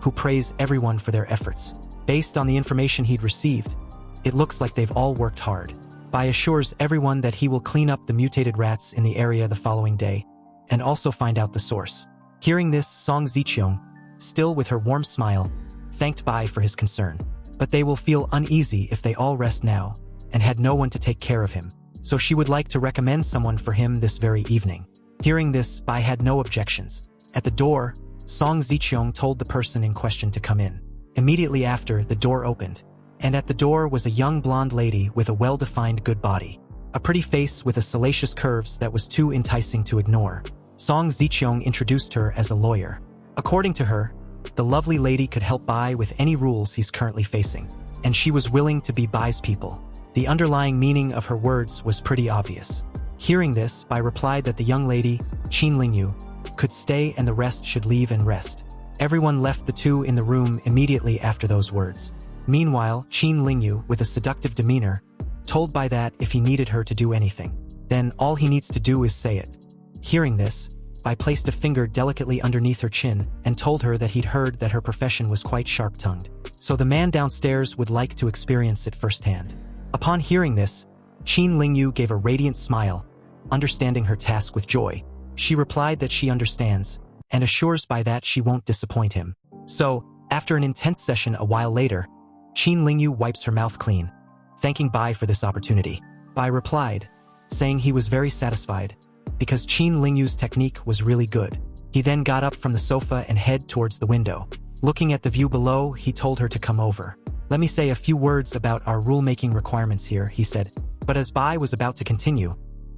who praised everyone for their efforts. Based on the information he'd received, it looks like they've all worked hard. Bai assures everyone that he will clean up the mutated rats in the area the following day, and also find out the source. Hearing this, Song Ziqiang, still with her warm smile, thanked Bai for his concern. But they will feel uneasy if they all rest now, and had no one to take care of him. So she would like to recommend someone for him this very evening. Hearing this, Bai had no objections. At the door, Song Ziqiang told the person in question to come in. Immediately after, the door opened, and at the door was a young blonde lady with a well-defined good body. A pretty face with a salacious curves that was too enticing to ignore. Song Ziqiang introduced her as a lawyer. According to her, the lovely lady could help Bai with any rules he's currently facing, and she was willing to be Bai's people. The underlying meaning of her words was pretty obvious. Hearing this, Bai replied that the young lady, Qin Lingyu, could stay and the rest should leave and rest. Everyone left the two in the room immediately after those words. Meanwhile, Qin Lingyu, with a seductive demeanor, told Bai that if he needed her to do anything, then all he needs to do is say it. Hearing this, Bai placed a finger delicately underneath her chin and told her that he'd heard that her profession was quite sharp-tongued, so the man downstairs would like to experience it firsthand. Upon hearing this, Qin Lingyu gave a radiant smile, understanding her task with joy. She replied that she understands, and assures Bai that she won't disappoint him. So, after an intense session a while later, Qin Lingyu wipes her mouth clean, thanking Bai for this opportunity. Bai replied, saying he was very satisfied, because Qin Lingyu's technique was really good. He then got up from the sofa and head towards the window. Looking at the view below, he told her to come over. "Let me say a few words about our rulemaking requirements here," he said. But as Bai was about to continue,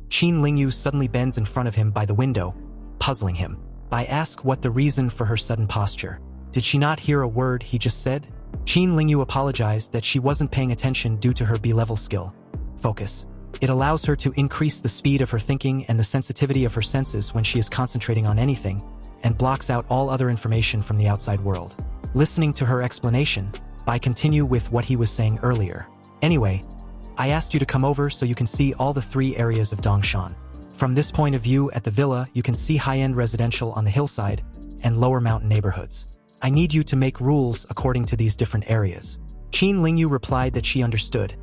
Qin Lingyu suddenly bends in front of him by the window, puzzling him. Bai asked what the reason for her sudden posture. Did she not hear a word he just said? Qin Lingyu apologized that she wasn't paying attention due to her B-level skill. Focus. It allows her to increase the speed of her thinking and the sensitivity of her senses when she is concentrating on anything, and blocks out all other information from the outside world. Listening to her explanation, Bai continued with what he was saying earlier. "Anyway, I asked you to come over so you can see all the 3 areas of Dongshan. From this point of view at the villa, you can see high-end residential on the hillside and lower mountain neighborhoods. I need you to make rules according to these different areas." Qin Lingyu replied that she understood,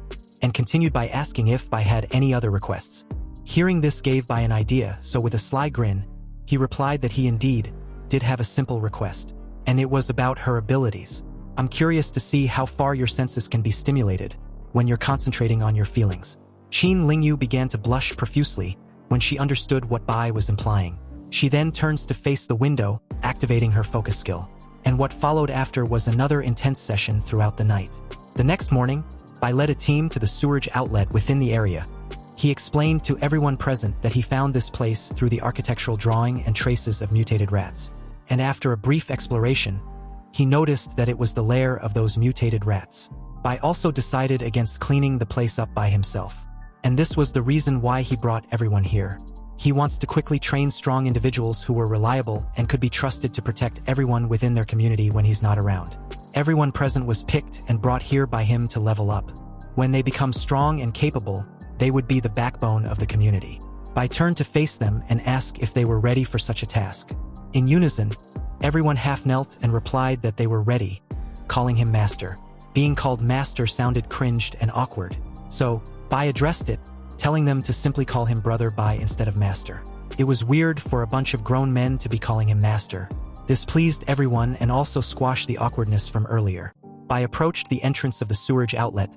and continued by asking if Bai had any other requests. Hearing this gave Bai an idea, so with a sly grin, he replied that he indeed did have a simple request, and it was about her abilities. "I'm curious to see how far your senses can be stimulated when you're concentrating on your feelings." Qin Lingyu began to blush profusely when she understood what Bai was implying. She then turns to face the window, activating her focus skill. And what followed after was another intense session throughout the night. The next morning, Bai led a team to the sewerage outlet within the area. He explained to everyone present that he found this place through the architectural drawing and traces of mutated rats. And after a brief exploration, he noticed that it was the lair of those mutated rats. Bai also decided against cleaning the place up by himself. And this was the reason why he brought everyone here. He wants to quickly train strong individuals who were reliable and could be trusted to protect everyone within their community when he's not around. Everyone present was picked and brought here by him to level up. When they become strong and capable, they would be the backbone of the community. Bai turned to face them and ask if they were ready for such a task. In unison, everyone half knelt and replied that they were ready, calling him master. Being called master sounded cringed and awkward, so Bai addressed it, telling them to simply call him brother Bai instead of master. It was weird for a bunch of grown men to be calling him master. This pleased everyone and also squashed the awkwardness from earlier. Bai approached the entrance of the sewerage outlet,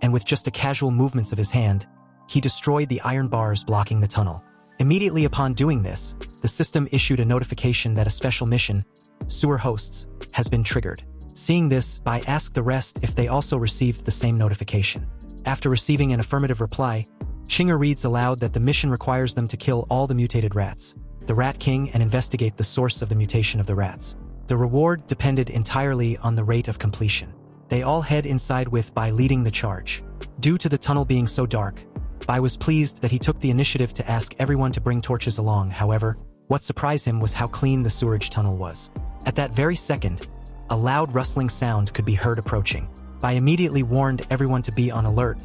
and with just a casual movements of his hand, he destroyed the iron bars blocking the tunnel. Immediately upon doing this, the system issued a notification that a special mission, sewer hosts, has been triggered. Seeing this, Bai asked the rest if they also received the same notification. After receiving an affirmative reply, Chinger reads aloud that the mission requires them to kill all the mutated rats, the Rat King, and investigate the source of the mutation of the rats. The reward depended entirely on the rate of completion. They all head inside with Bai leading the charge. Due to the tunnel being so dark, Bai was pleased that he took the initiative to ask everyone to bring torches along. However, what surprised him was how clean the sewerage tunnel was. At that very second, a loud rustling sound could be heard approaching. Bai immediately warned everyone to be on alert.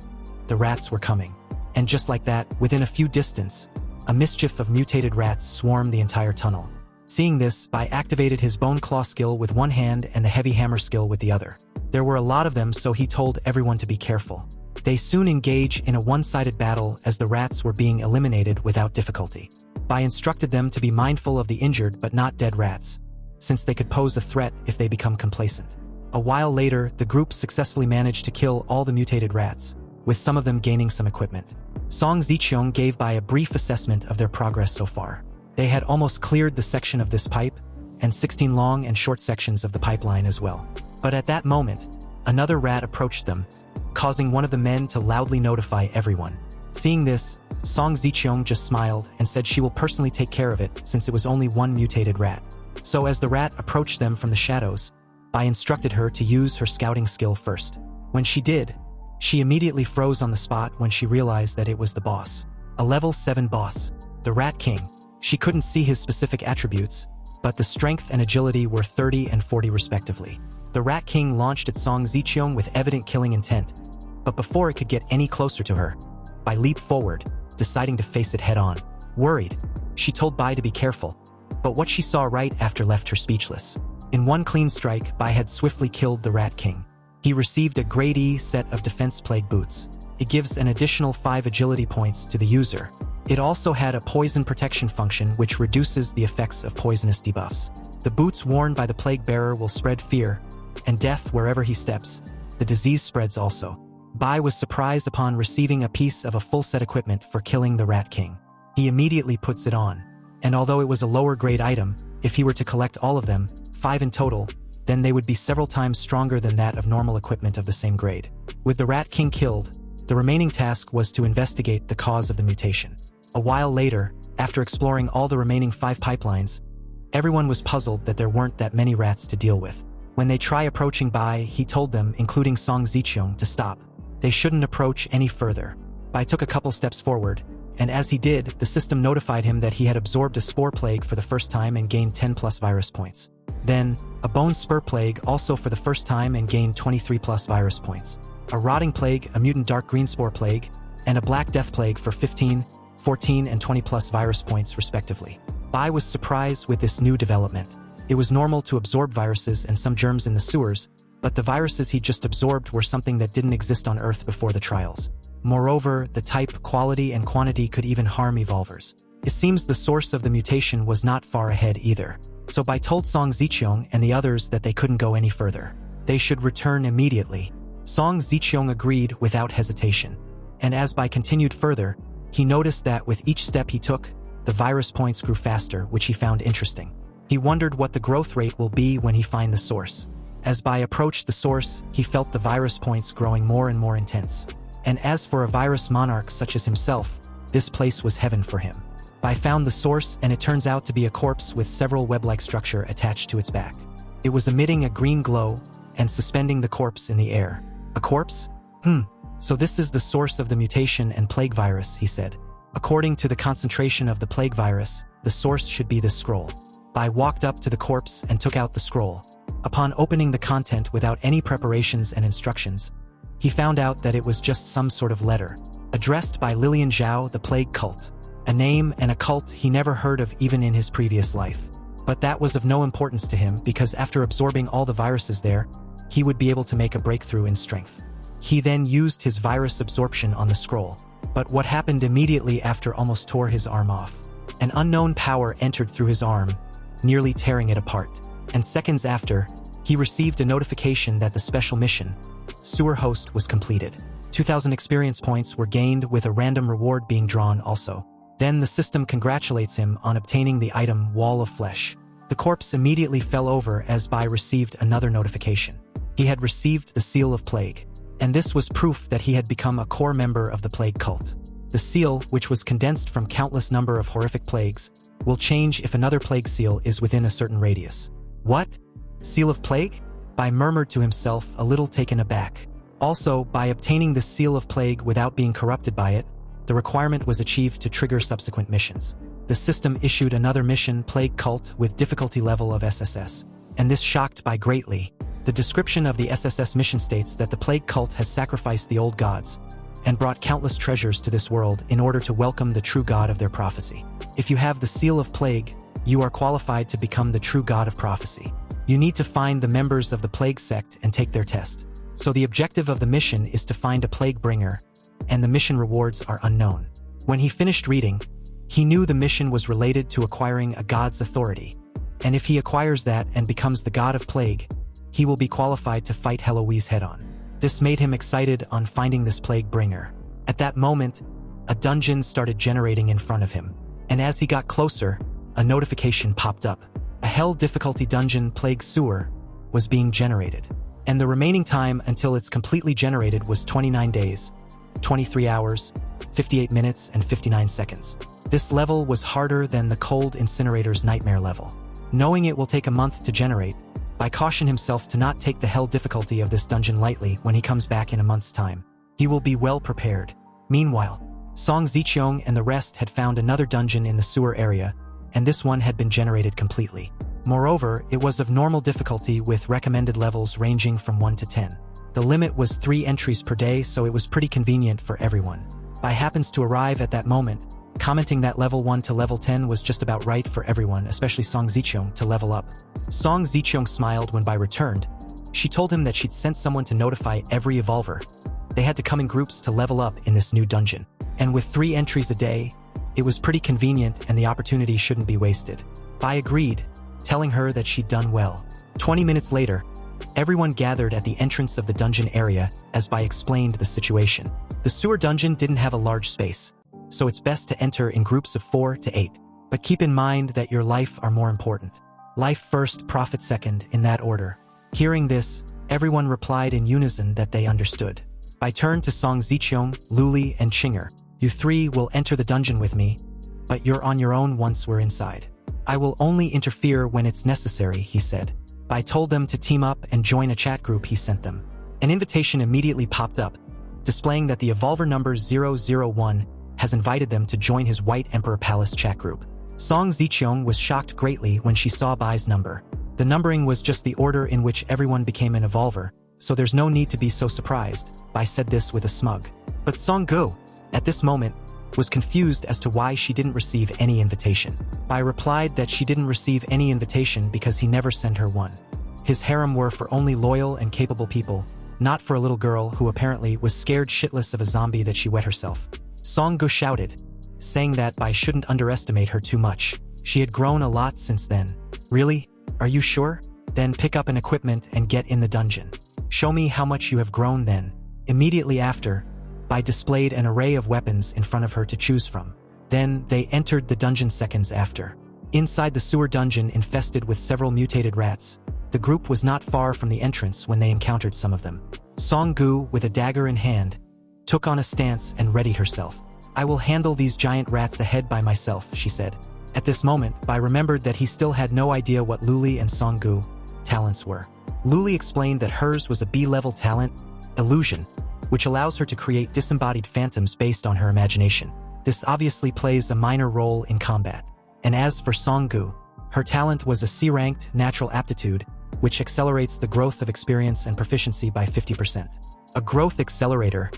The rats were coming. And just like that, within a few distance, a mischief of mutated rats swarmed the entire tunnel. Seeing this, Bai activated his bone claw skill with one hand and the heavy hammer skill with the other. There were a lot of them, so he told everyone to be careful. They soon engage in a one-sided battle as the rats were being eliminated without difficulty. Bai instructed them to be mindful of the injured but not dead rats, since they could pose a threat if they become complacent. A while later, the group successfully managed to kill all the mutated rats, with some of them gaining some equipment. Song Zicheong gave Bai a brief assessment of their progress so far. They had almost cleared the section of this pipe, and 16 long and short sections of the pipeline as well. But at that moment, another rat approached them, causing one of the men to loudly notify everyone. Seeing this, Song Zicheong just smiled and said she will personally take care of it since it was only one mutated rat. So as the rat approached them from the shadows, Bai instructed her to use her scouting skill first. When she did, she immediately froze on the spot when she realized that it was the boss. A level 7 boss, the Rat King. She couldn't see his specific attributes, but the strength and agility were 30 and 40 respectively. The Rat King launched at Song Zicheong with evident killing intent, but before it could get any closer to her, Bai leaped forward, deciding to face it head-on. Worried, she told Bai to be careful, but what she saw right after left her speechless. In one clean strike, Bai had swiftly killed the Rat King. He received a grade E set of Defense Plague boots. It gives an additional 5 agility points to the user. It also had a poison protection function which reduces the effects of poisonous debuffs. The boots worn by the Plague Bearer will spread fear and death wherever he steps. The disease spreads also. Bai was surprised upon receiving a piece of a full set equipment for killing the Rat King. He immediately puts it on, and although it was a lower grade item, if he were to collect all of them, 5 in total, then they would be several times stronger than that of normal equipment of the same grade. With the Rat King killed, the remaining task was to investigate the cause of the mutation. A while later, after exploring all the remaining 5 pipelines, everyone was puzzled that there weren't that many rats to deal with. When they try approaching Bai, he told them, including Song Zicheong, to stop. They shouldn't approach any further. Bai took a couple steps forward, and as he did, the system notified him that he had absorbed a spore plague for the first time and gained 10 plus virus points. Then, a bone spur plague also for the first time and gained 23 plus virus points. A rotting plague, a mutant dark green spore plague, and a black death plague for 15, 14 and 20 plus virus points respectively. Bai was surprised with this new development. It was normal to absorb viruses and some germs in the sewers, but the viruses he just absorbed were something that didn't exist on Earth before the trials. Moreover, the type, quality, and quantity could even harm evolvers. It seems the source of the mutation was not far ahead either. So Bai told Song Zicheong and the others that they couldn't go any further. They should return immediately. Song Zicheong agreed without hesitation. And as Bai continued further, he noticed that with each step he took, the virus points grew faster, which he found interesting. He wondered what the growth rate will be when he finds the source. As Bai approached the source, he felt the virus points growing more and more intense. And as for a virus monarch such as himself, this place was heaven for him. Bai found the source, and it turns out to be a corpse with several web-like structure attached to its back. It was emitting a green glow and suspending the corpse in the air. A corpse? So this is the source of the mutation and plague virus, he said. According to the concentration of the plague virus, the source should be this scroll. Bai walked up to the corpse and took out the scroll. Upon opening the content without any preparations and instructions, he found out that it was just some sort of letter, addressed by Lilian Zhao, the plague cult, a name and a cult he never heard of even in his previous life. But that was of no importance to him because after absorbing all the viruses there, he would be able to make a breakthrough in strength. He then used his virus absorption on the scroll. But what happened immediately after almost tore his arm off? An unknown power entered through his arm, nearly tearing it apart. And seconds after, he received a notification that the special mission, Sewer Host, was completed. 2,000 experience points were gained with a random reward being drawn also. Then the system congratulates him on obtaining the item Wall of Flesh. The corpse immediately fell over as Bai received another notification. He had received the Seal of Plague, and this was proof that he had become a core member of the plague cult. The seal, which was condensed from countless number of horrific plagues, will change if another plague seal is within a certain radius. What? Seal of Plague? Bai murmured to himself, a little taken aback. Also, by obtaining the Seal of Plague without being corrupted by it, the requirement was achieved to trigger subsequent missions. The system issued another mission, Plague Cult, with difficulty level of SSS. And this shocked Bai greatly. The description of the SSS mission states that the Plague Cult has sacrificed the old gods and brought countless treasures to this world in order to welcome the true god of their prophecy. If you have the Seal of Plague, you are qualified to become the true god of prophecy. You need to find the members of the Plague sect and take their test. So the objective of the mission is to find a plague bringer, and the mission rewards are unknown. When he finished reading, he knew the mission was related to acquiring a god's authority, and if he acquires that and becomes the god of plague, he will be qualified to fight Heloise head-on. This made him excited on finding this plague bringer. At that moment, a dungeon started generating in front of him, and as he got closer, a notification popped up. A hell difficulty dungeon plague sewer was being generated, and the remaining time until it's completely generated was 29 days, 23 hours, 58 minutes, and 59 seconds. This level was harder than the Cold Incinerator's Nightmare level. Knowing it will take a month to generate, Bai cautioned himself to not take the hell difficulty of this dungeon lightly when he comes back in a month's time. He will be well prepared. Meanwhile, Song Ziqiong and the rest had found another dungeon in the sewer area, and this one had been generated completely. Moreover, it was of normal difficulty with recommended levels ranging from 1 to 10. The limit was 3 entries per day, so it was pretty convenient for everyone. Bai happens to arrive at that moment, commenting that level 1 to level 10 was just about right for everyone, especially Song Ziqiong, to level up. Song Ziqiong smiled when Bai returned. She told him that she'd sent someone to notify every evolver. They had to come in groups to level up in this new dungeon. And with 3 entries a day, it was pretty convenient and the opportunity shouldn't be wasted. Bai agreed, telling her that she'd done well. 20 minutes later, everyone gathered at the entrance of the dungeon area as Bai explained the situation. The sewer dungeon didn't have a large space, so it's best to enter in groups of 4 to 8. But keep in mind that your life are more important. Life first, profit second, in that order. Hearing this, everyone replied in unison that they understood. Bai turned to Song Ziqiong, Luli, and Chinger. You 3 will enter the dungeon with me, but you're on your own once we're inside. I will only interfere when it's necessary, he said. Bai told them to team up and join a chat group he sent them. An invitation immediately popped up, displaying that the evolver number 001 has invited them to join his White Emperor Palace chat group. Song Ziqiong was shocked greatly when she saw Bai's number. The numbering was just the order in which everyone became an evolver, so there's no need to be so surprised. Bai said this with a smug. But Song Gu, at this moment, was confused as to why she didn't receive any invitation. Bai replied that she didn't receive any invitation because he never sent her one. His harem were for only loyal and capable people, not for a little girl who apparently was scared shitless of a zombie that she wet herself. Song Gu shouted, saying that Bai shouldn't underestimate her too much. She had grown a lot since then. Really? Are you sure? Then pick up an equipment and get in the dungeon. Show me how much you have grown then. Immediately after, Bai displayed an array of weapons in front of her to choose from. Then, they entered the dungeon seconds after. Inside the sewer dungeon infested with several mutated rats, the group was not far from the entrance when they encountered some of them. Song Gu, with a dagger in hand, took on a stance and readied herself. I will handle these giant rats ahead by myself, she said. At this moment, Bai remembered that he still had no idea what Luli and Song Gu talents were. Luli explained that hers was a B-level talent, illusion, which allows her to create disembodied phantoms based on her imagination. This obviously plays a minor role in combat. And as for Song-gu, her talent was a C-ranked natural aptitude, which accelerates the growth of experience and proficiency by 50%. A growth accelerator,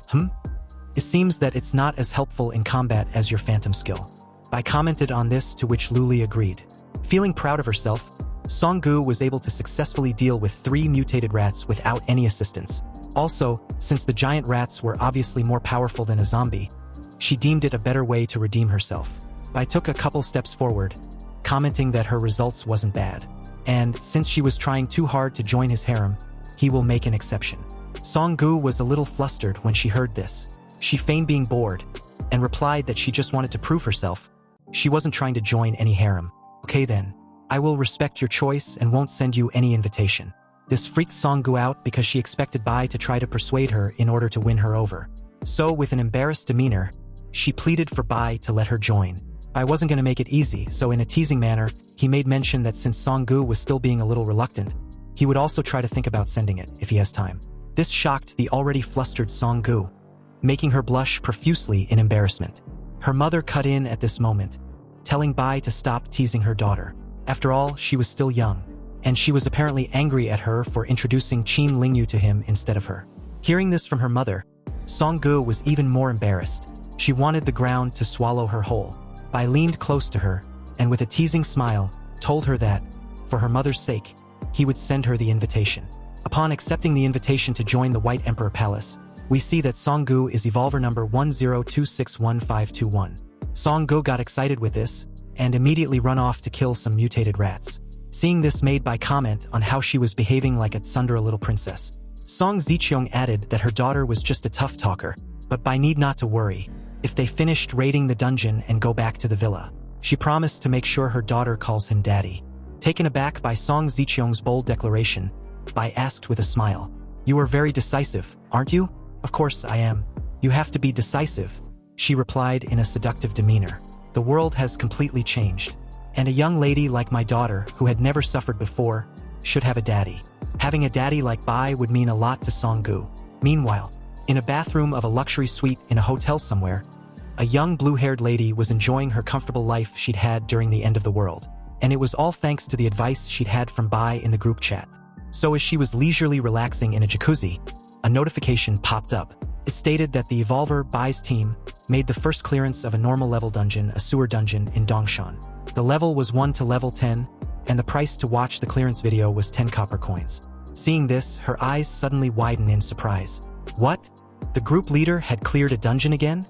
It seems that it's not as helpful in combat as your phantom skill. Bai commented on this, to which Luli agreed. Feeling proud of herself, Song-gu was able to successfully deal with 3 mutated rats without any assistance. Also, since the giant rats were obviously more powerful than a zombie, she deemed it a better way to redeem herself. Bai took a couple steps forward, commenting that her results wasn't bad. And since she was trying too hard to join his harem, he will make an exception. Song-gu was a little flustered when she heard this. She feigned being bored, and replied that she just wanted to prove herself. She wasn't trying to join any harem. Okay then, I will respect your choice and won't send you any invitation. This freaked Song-gu out because she expected Bai to try to persuade her in order to win her over. So with an embarrassed demeanor, she pleaded for Bai to let her join. Bai wasn't going to make it easy, so in a teasing manner, he made mention that since Song-gu was still being a little reluctant, he would also try to think about sending it, if he has time. This shocked the already flustered Song-gu, making her blush profusely in embarrassment. Her mother cut in at this moment, telling Bai to stop teasing her daughter. After all, she was still young, and she was apparently angry at her for introducing Qin Lingyu to him instead of her. Hearing this from her mother, Song-gu was even more embarrassed. She wanted the ground to swallow her whole. Bai leaned close to her, and with a teasing smile, told her that, for her mother's sake, he would send her the invitation. Upon accepting the invitation to join the White Emperor Palace, we see that Song-gu is evolver number 10261521. Song-gu got excited with this, and immediately run off to kill some mutated rats. Seeing this made Bai comment on how she was behaving like a tsundere little princess. Song Ziqiong added that her daughter was just a tough talker, but Bai need not to worry. If they finished raiding the dungeon and go back to the villa, she promised to make sure her daughter calls him daddy. Taken aback by Song Ziqiong's bold declaration, Bai asked with a smile, "You are very decisive, aren't you?" "Of course I am. You have to be decisive," she replied in a seductive demeanor. "The world has completely changed, and a young lady like my daughter, who had never suffered before, should have a daddy." Having a daddy like Bai would mean a lot to Song-gu. Meanwhile, in a bathroom of a luxury suite in a hotel somewhere, a young blue-haired lady was enjoying her comfortable life she'd had during the end of the world, and it was all thanks to the advice she'd had from Bai in the group chat. So as she was leisurely relaxing in a jacuzzi, a notification popped up. It stated that the Evolver Bai's team made the first clearance of a normal level dungeon, a sewer dungeon in Dongshan. The level was 1 to level 10, and the price to watch the clearance video was 10 copper coins. Seeing this, her eyes suddenly widened in surprise. What? The group leader had cleared a dungeon again?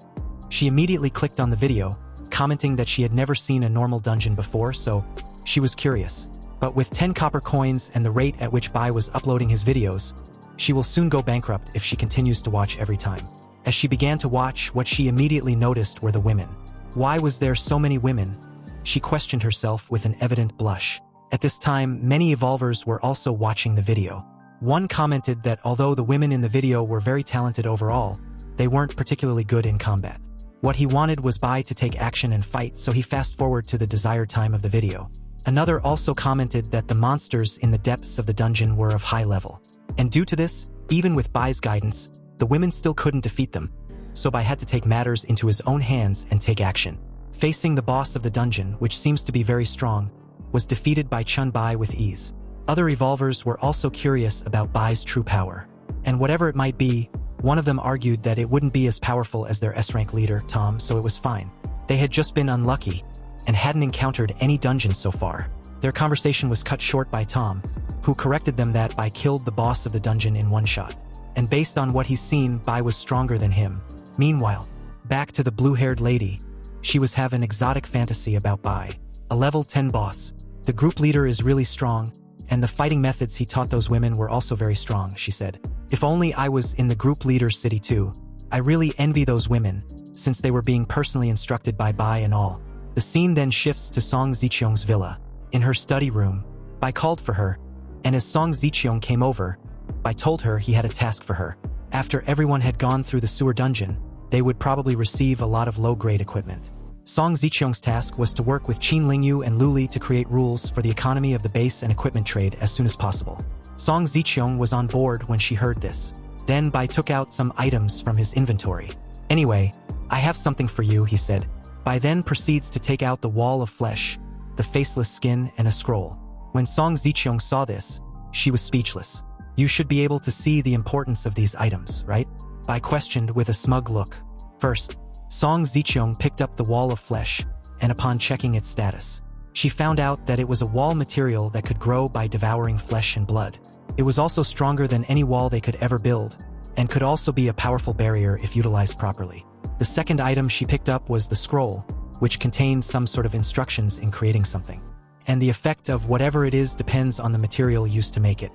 She immediately clicked on the video, commenting that she had never seen a normal dungeon before, so she was curious. But with 10 copper coins and the rate at which Bai was uploading his videos, she will soon go bankrupt if she continues to watch every time. As she began to watch, what she immediately noticed were the women. Why was there so many women? She questioned herself with an evident blush. At this time, many evolvers were also watching the video. One commented that although the women in the video were very talented overall, they weren't particularly good in combat. What he wanted was Bai to take action and fight, so he fast-forwarded to the desired time of the video. Another also commented that the monsters in the depths of the dungeon were of high level. And due to this, even with Bai's guidance, the women still couldn't defeat them, so Bai had to take matters into his own hands and take action. Facing the boss of the dungeon, which seems to be very strong, was defeated by Chen Bai with ease. Other evolvers were also curious about Bai's true power, and whatever it might be, one of them argued that it wouldn't be as powerful as their S-rank leader, Tom, so it was fine. They had just been unlucky, and hadn't encountered any dungeons so far. Their conversation was cut short by Tom, who corrected them that Bai killed the boss of the dungeon in one shot. And based on what he's seen, Bai was stronger than him. Meanwhile, back to the blue-haired lady, she was having an exotic fantasy about Bai. A level 10 boss. The group leader is really strong, and the fighting methods he taught those women were also very strong, she said. If only I was in the group leader's city too. I really envy those women, since they were being personally instructed by Bai and all. The scene then shifts to Song Ziqiong's villa. In her study room, Bai called for her, and as Song Ziqiong came over, Bai told her he had a task for her. After everyone had gone through the sewer dungeon, they would probably receive a lot of low-grade equipment. Song Ziqiong's task was to work with Qin Lingyu and Luli to create rules for the economy of the base and equipment trade as soon as possible. Song Ziqiong was on board when she heard this. Then Bai took out some items from his inventory. Anyway, I have something for you, he said. Bai then proceeds to take out the wall of flesh, the faceless skin, and a scroll. When Song Ziqiang saw this, she was speechless. You should be able to see the importance of these items, right? Bai questioned with a smug look. First, Song Ziqiang picked up the wall of flesh, and upon checking its status, she found out that it was a wall material that could grow by devouring flesh and blood. It was also stronger than any wall they could ever build, and could also be a powerful barrier if utilized properly. The second item she picked up was the scroll, which contained some sort of instructions in creating something. And the effect of whatever it is depends on the material used to make it.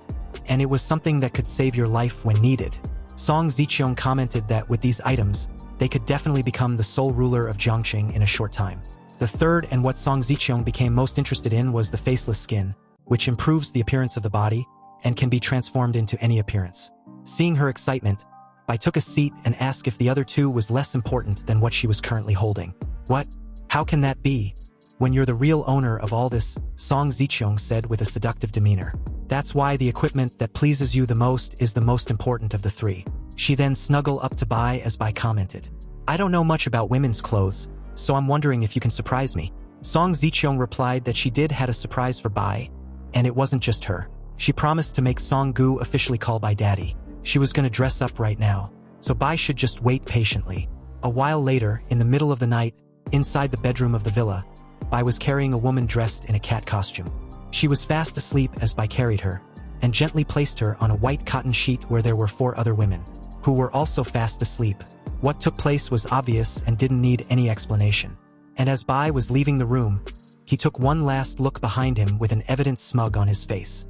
And it was something that could save your life when needed. Song Ziqiang commented that with these items, they could definitely become the sole ruler of Jiangxing in a short time. The third, and what Song Ziqiang became most interested in, was the faceless skin, which improves the appearance of the body and can be transformed into any appearance. Seeing her excitement, Bai took a seat and asked if the other two was less important than what she was currently holding. What? How can that be? When you're the real owner of all this, Song Ziqiang said with a seductive demeanor. That's why the equipment that pleases you the most is the most important of the three. She then snuggled up to Bai as Bai commented. I don't know much about women's clothes, so I'm wondering if you can surprise me. Song Ziqiang replied that she did had a surprise for Bai, and it wasn't just her. She promised to make Song Gu officially call Bai daddy. She was gonna dress up right now, so Bai should just wait patiently. A while later, in the middle of the night, inside the bedroom of the villa, Bai was carrying a woman dressed in a cat costume. She was fast asleep as Bai carried her, and gently placed her on a white cotton sheet where there were 4 other women, who were also fast asleep. What took place was obvious and didn't need any explanation. And as Bai was leaving the room, he took one last look behind him with an evident smug on his face.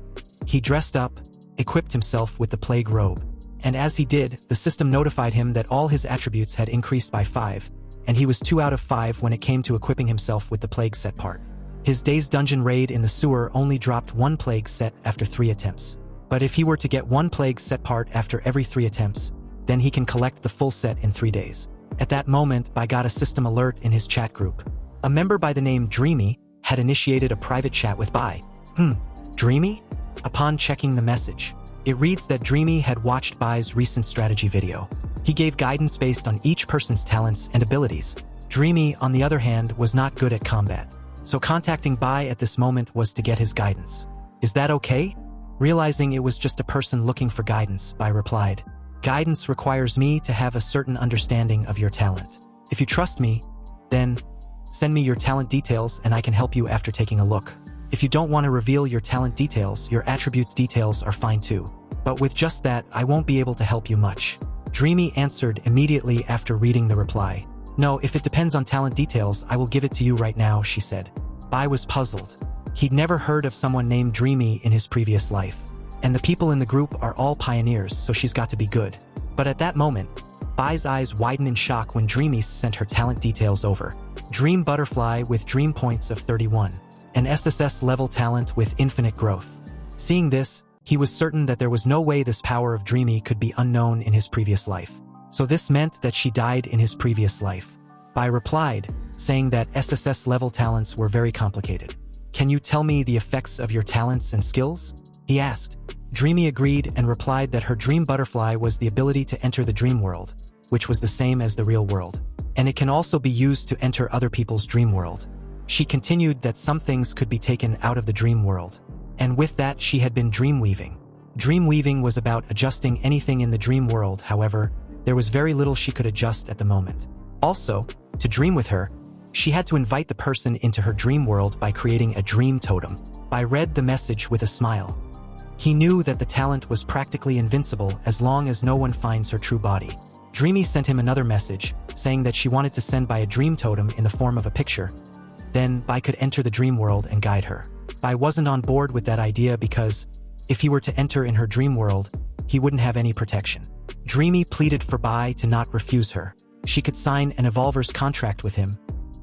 He dressed up, equipped himself with the plague robe, and as he did, the system notified him that all his attributes had increased by 5, and he was 2 out of 5 when it came to equipping himself with the plague set part. His day's dungeon raid in the sewer only dropped 1 plague set after 3 attempts. But if he were to get 1 plague set part after every 3 attempts, then he can collect the full set in 3 days. At that moment, Bai got a system alert in his chat group. A member by the name Dreamy had initiated a private chat with Bai. Dreamy? Upon checking the message, it reads that Dreamy had watched Bai's recent strategy video. He gave guidance based on each person's talents and abilities. Dreamy, on the other hand, was not good at combat, so contacting Bai at this moment was to get his guidance. Is that okay? Realizing it was just a person looking for guidance, Bai replied. Guidance requires me to have a certain understanding of your talent. If you trust me, then send me your talent details and I can help you after taking a look. If you don't want to reveal your talent details, your attributes details are fine too. But with just that, I won't be able to help you much. Dreamy answered immediately after reading the reply. No, if it depends on talent details, I will give it to you right now, she said. Bai was puzzled. He'd never heard of someone named Dreamy in his previous life. And the people in the group are all pioneers, so she's got to be good. But at that moment, Bai's eyes widened in shock when Dreamy sent her talent details over. Dream Butterfly with dream points of 31. An SSS-level talent with infinite growth. Seeing this, he was certain that there was no way this power of Dreamy could be unknown in his previous life. So this meant that she died in his previous life. Bai replied, saying that SSS-level talents were very complicated. Can you tell me the effects of your talents and skills? He asked. Dreamy agreed and replied that her dream butterfly was the ability to enter the dream world, which was the same as the real world. And it can also be used to enter other people's dream world. She continued that some things could be taken out of the dream world. And with that, she had been dream weaving. Dream weaving was about adjusting anything in the dream world, however, there was very little she could adjust at the moment. Also, to dream with her, she had to invite the person into her dream world by creating a dream totem. Bai read the message with a smile. He knew that the talent was practically invincible as long as no one finds her true body. Dreamy sent him another message, saying that she wanted to send Bai a dream totem in the form of a picture. Then Bai could enter the dream world and guide her. Bai wasn't on board with that idea because, if he were to enter in her dream world, he wouldn't have any protection. Dreamy pleaded for Bai to not refuse her. She could sign an Evolver's contract with him,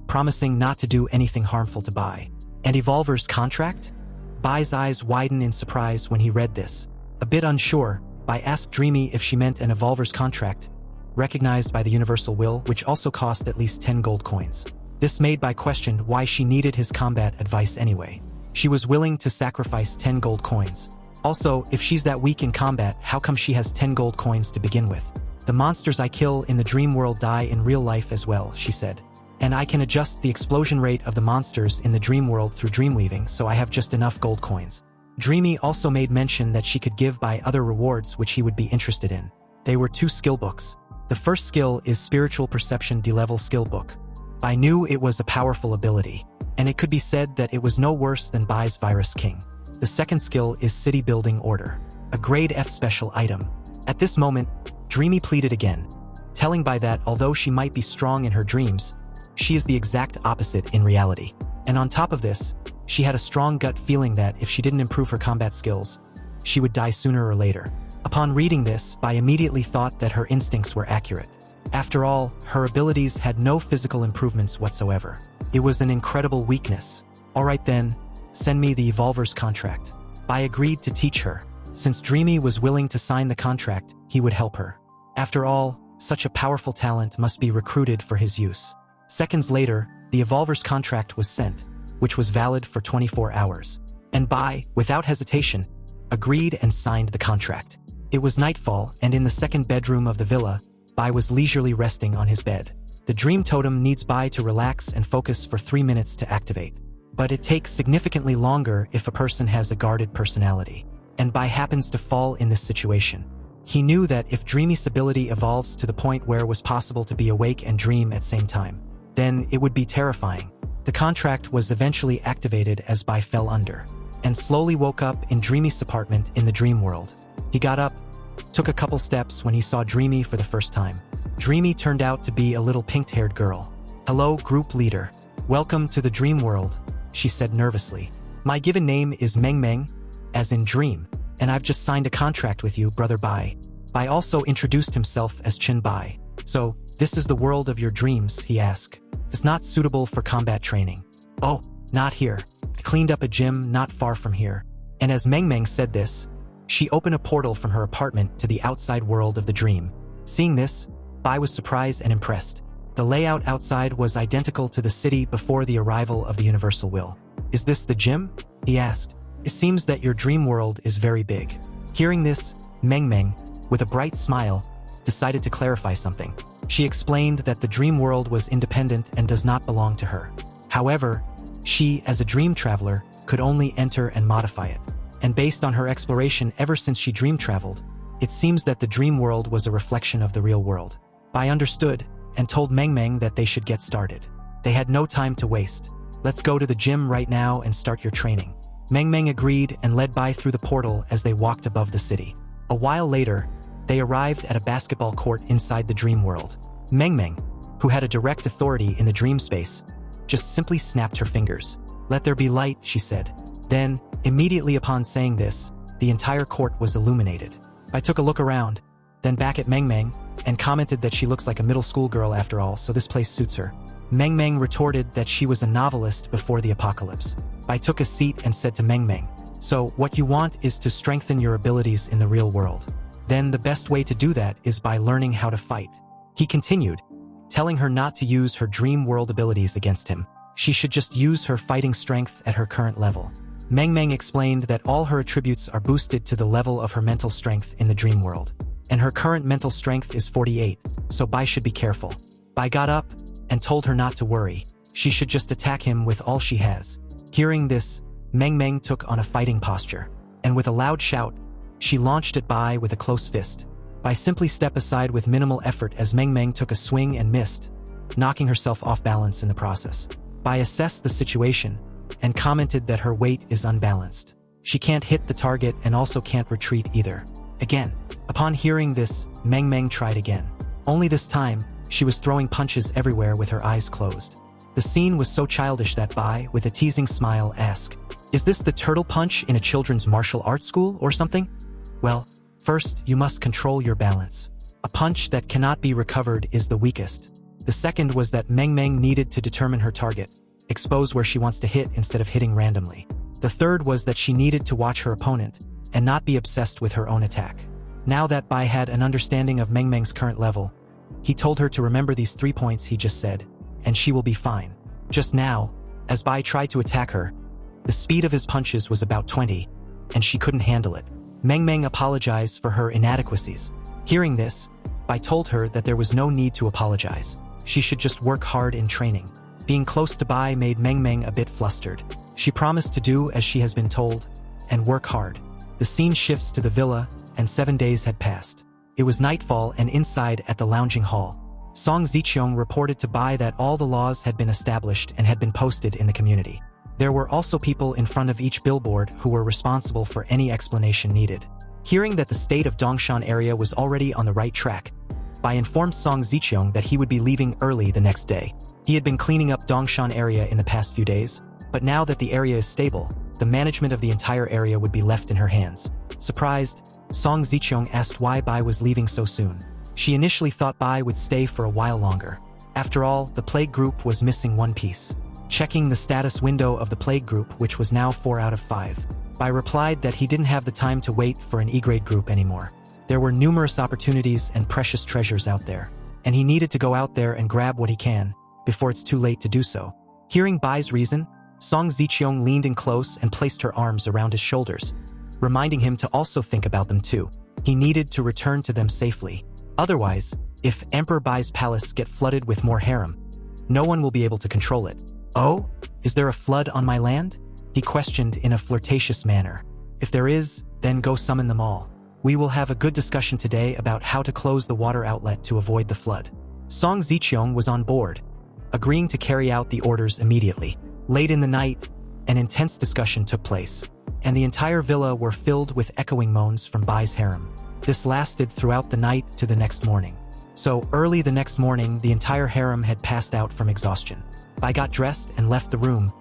promising not to do anything harmful to Bai. An Evolver's contract? Bai's eyes widened in surprise when he read this. A bit unsure, Bai asked Dreamy if she meant an Evolver's contract, recognized by the Universal Will, which also cost at least 10 gold coins. This made Bai question why she needed his combat advice anyway. She was willing to sacrifice 10 gold coins. Also, if she's that weak in combat, how come she has 10 gold coins to begin with? The monsters I kill in the dream world die in real life as well, she said. And I can adjust the explosion rate of the monsters in the dream world through dreamweaving, so I have just enough gold coins. Dreamy also made mention that she could give Bai other rewards which he would be interested in. They were 2 skill books. The first skill is Spiritual Perception D-level skill book. Bai knew it was a powerful ability, and it could be said that it was no worse than Bai's Virus King. The second skill is City Building Order, a grade F special item. At this moment, Dreamy pleaded again, telling Bai that although she might be strong in her dreams, she is the exact opposite in reality. And on top of this, she had a strong gut feeling that if she didn't improve her combat skills, she would die sooner or later. Upon reading this, Bai immediately thought that her instincts were accurate. After all, her abilities had no physical improvements whatsoever. It was an incredible weakness. Alright then, send me the Evolver's contract. Bai agreed to teach her. Since Dreamy was willing to sign the contract, he would help her. After all, such a powerful talent must be recruited for his use. Seconds later, the Evolver's contract was sent, which was valid for 24 hours. And Bai, without hesitation, agreed and signed the contract. It was nightfall, and in the second bedroom of the villa, Bai was leisurely resting on his bed. The dream totem needs Bai to relax and focus for 3 minutes to activate. But it takes significantly longer if a person has a guarded personality. And Bai happens to fall in this situation. He knew that if Dreamy's ability evolves to the point where it was possible to be awake and dream at the same time, then it would be terrifying. The contract was eventually activated as Bai fell under, and slowly woke up in Dreamy's apartment in the dream world. He got up, took a couple steps when he saw Dreamy for the first time. Dreamy turned out to be a little pink-haired girl. "Hello, group leader. Welcome to the dream world," she said nervously. "My given name is Meng Meng, as in dream, and I've just signed a contract with you, Brother Bai." Bai also introduced himself as Chen Bai. "So, this is the world of your dreams?" he asked. "It's not suitable for combat training." "Oh, not here. I cleaned up a gym not far from here." And as Meng Meng said this, she opened a portal from her apartment to the outside world of the dream. Seeing this, Bai was surprised and impressed. The layout outside was identical to the city before the arrival of the Universal Will. "Is this the gym?" he asked. "It seems that your dream world is very big." Hearing this, Meng Meng, with a bright smile, decided to clarify something. She explained that the dream world was independent and does not belong to her. However, she, as a dream traveler, could only enter and modify it. And based on her exploration ever since she dream traveled, it seems that the dream world was a reflection of the real world. Bai understood and told Meng Meng that they should get started. They had no time to waste. "Let's go to the gym right now and start your training." Meng Meng agreed and led Bai through the portal as they walked above the city. A while later, they arrived at a basketball court inside the dream world. Meng Meng, who had a direct authority in the dream space, just simply snapped her fingers. "Let there be light," she said. Then, immediately upon saying this, the entire court was illuminated. I took a look around, then back at Meng Meng, and commented that she looks like a middle school girl after all, so this place suits her. Meng Meng retorted that she was a novelist before the apocalypse. I took a seat and said to Meng Meng, "So, what you want is to strengthen your abilities in the real world. Then the best way to do that is by learning how to fight." He continued, telling her not to use her dream world abilities against him. She should just use her fighting strength at her current level. Meng Meng explained that all her attributes are boosted to the level of her mental strength in the dream world, and her current mental strength is 48, so Bai should be careful. Bai got up and told her not to worry. She should just attack him with all she has. Hearing this, Meng Meng took on a fighting posture, and with a loud shout, she launched at Bai with a close fist. Bai simply stepped aside with minimal effort as Meng Meng took a swing and missed, knocking herself off balance in the process. Bai assessed the situation and commented that her weight is unbalanced. She can't hit the target and also can't retreat either. Again, upon hearing this, Meng Meng tried again. Only this time, she was throwing punches everywhere with her eyes closed. The scene was so childish that Bai, with a teasing smile, asked, "Is this the turtle punch in a children's martial arts school or something?" "Well, first you must control your balance. A punch that cannot be recovered is the weakest." The second was that Meng Meng needed to determine her target, expose where she wants to hit instead of hitting randomly. The third was that she needed to watch her opponent and not be obsessed with her own attack. Now that Bai had an understanding of Meng Meng's current level, he told her to remember these 3 points he just said, and she will be fine. Just now, as Bai tried to attack her, the speed of his punches was about 20, and she couldn't handle it. Meng Meng apologized for her inadequacies. Hearing this, Bai told her that there was no need to apologize. She should just work hard in training. Being close to Bai made Meng Meng a bit flustered. She promised to do as she has been told, and work hard. The scene shifts to the villa, and 7 days had passed. It was nightfall and inside at the lounging hall. Song Ziqiong reported to Bai that all the laws had been established and had been posted in the community. There were also people in front of each billboard who were responsible for any explanation needed. Hearing that the state of Dongshan area was already on the right track, Bai informed Song Ziqiong that he would be leaving early the next day. He had been cleaning up Dongshan area in the past few days, but now that the area is stable, the management of the entire area would be left in her hands. Surprised, Song Ziqiong asked why Bai was leaving so soon. She initially thought Bai would stay for a while longer. After all, the plague group was missing one piece. Checking the status window of the plague group, which was now 4 out of 5, Bai replied that he didn't have the time to wait for an E-grade group anymore. There were numerous opportunities and precious treasures out there, and he needed to go out there and grab what he can, before it's too late to do so. Hearing Bai's reason, Song Ziqiong leaned in close and placed her arms around his shoulders, reminding him to also think about them too. He needed to return to them safely. Otherwise, if Emperor Bai's palace get flooded with more harem, no one will be able to control it. "Oh? Is there a flood on my land?" he questioned in a flirtatious manner. "If there is, then go summon them all. We will have a good discussion today about how to close the water outlet to avoid the flood." Song Ziqiong was on board, agreeing to carry out the orders immediately. Late in the night, an intense discussion took place, and the entire villa were filled with echoing moans from Bai's harem. This lasted throughout the night to the next morning. So early the next morning, the entire harem had passed out from exhaustion. Bai got dressed and left the room,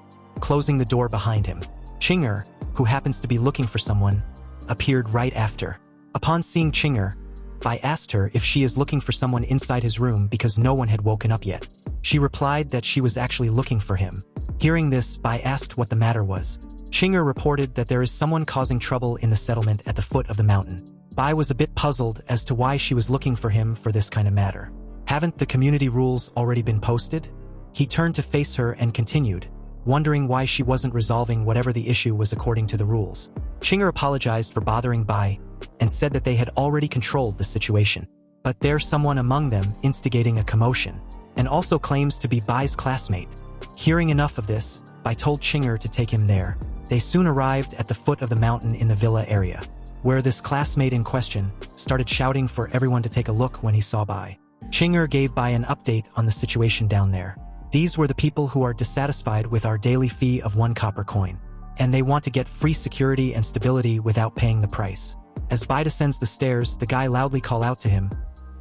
closing the door behind him. Chinger, who happens to be looking for someone, appeared right after. Upon seeing Chinger, Bai asked her if she is looking for someone inside his room because no one had woken up yet. She replied that she was actually looking for him. Hearing this, Bai asked what the matter was. Chinger reported that there is someone causing trouble in the settlement at the foot of the mountain. Bai was a bit puzzled as to why she was looking for him for this kind of matter. Haven't the community rules already been posted? He turned to face her and continued, wondering why she wasn't resolving whatever the issue was according to the rules. Chinger apologized for bothering Bai and said that they had already controlled the situation. But there's someone among them instigating a commotion, and also claims to be Bai's classmate. Hearing enough of this, Bai told Chinger to take him there. They soon arrived at the foot of the mountain in the villa area, where this classmate in question started shouting for everyone to take a look when he saw Bai. Chinger gave Bai an update on the situation down there. These were the people who are dissatisfied with our daily fee of 1 copper coin, and they want to get free security and stability without paying the price. As Bai descends the stairs, the guy loudly called out to him,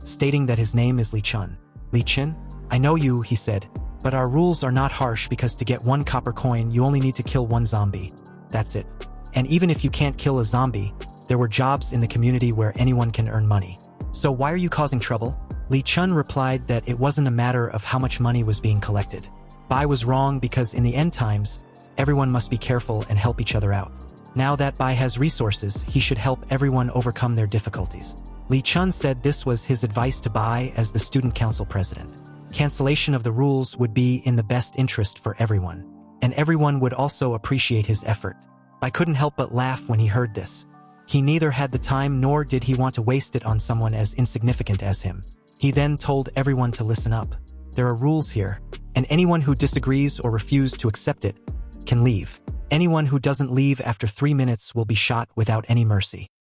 stating that his name is Li Chun. "Li Chun? I know you," he said, "but our rules are not harsh because to get 1 copper coin you only need to kill 1 zombie. That's it. And even if you can't kill a zombie, there were jobs in the community where anyone can earn money. So why are you causing trouble?" Li Chun replied that it wasn't a matter of how much money was being collected. Bai was wrong because in the end times, everyone must be careful and help each other out. Now that Bai has resources, he should help everyone overcome their difficulties. Li Chun said this was his advice to Bai as the student council president. Cancellation of the rules would be in the best interest for everyone, and everyone would also appreciate his effort. Bai couldn't help but laugh when he heard this. He neither had the time nor did he want to waste it on someone as insignificant as him. He then told everyone to listen up. There are rules here, and anyone who disagrees or refuses to accept it can leave. Anyone who doesn't leave after 3 minutes will be shot without any mercy.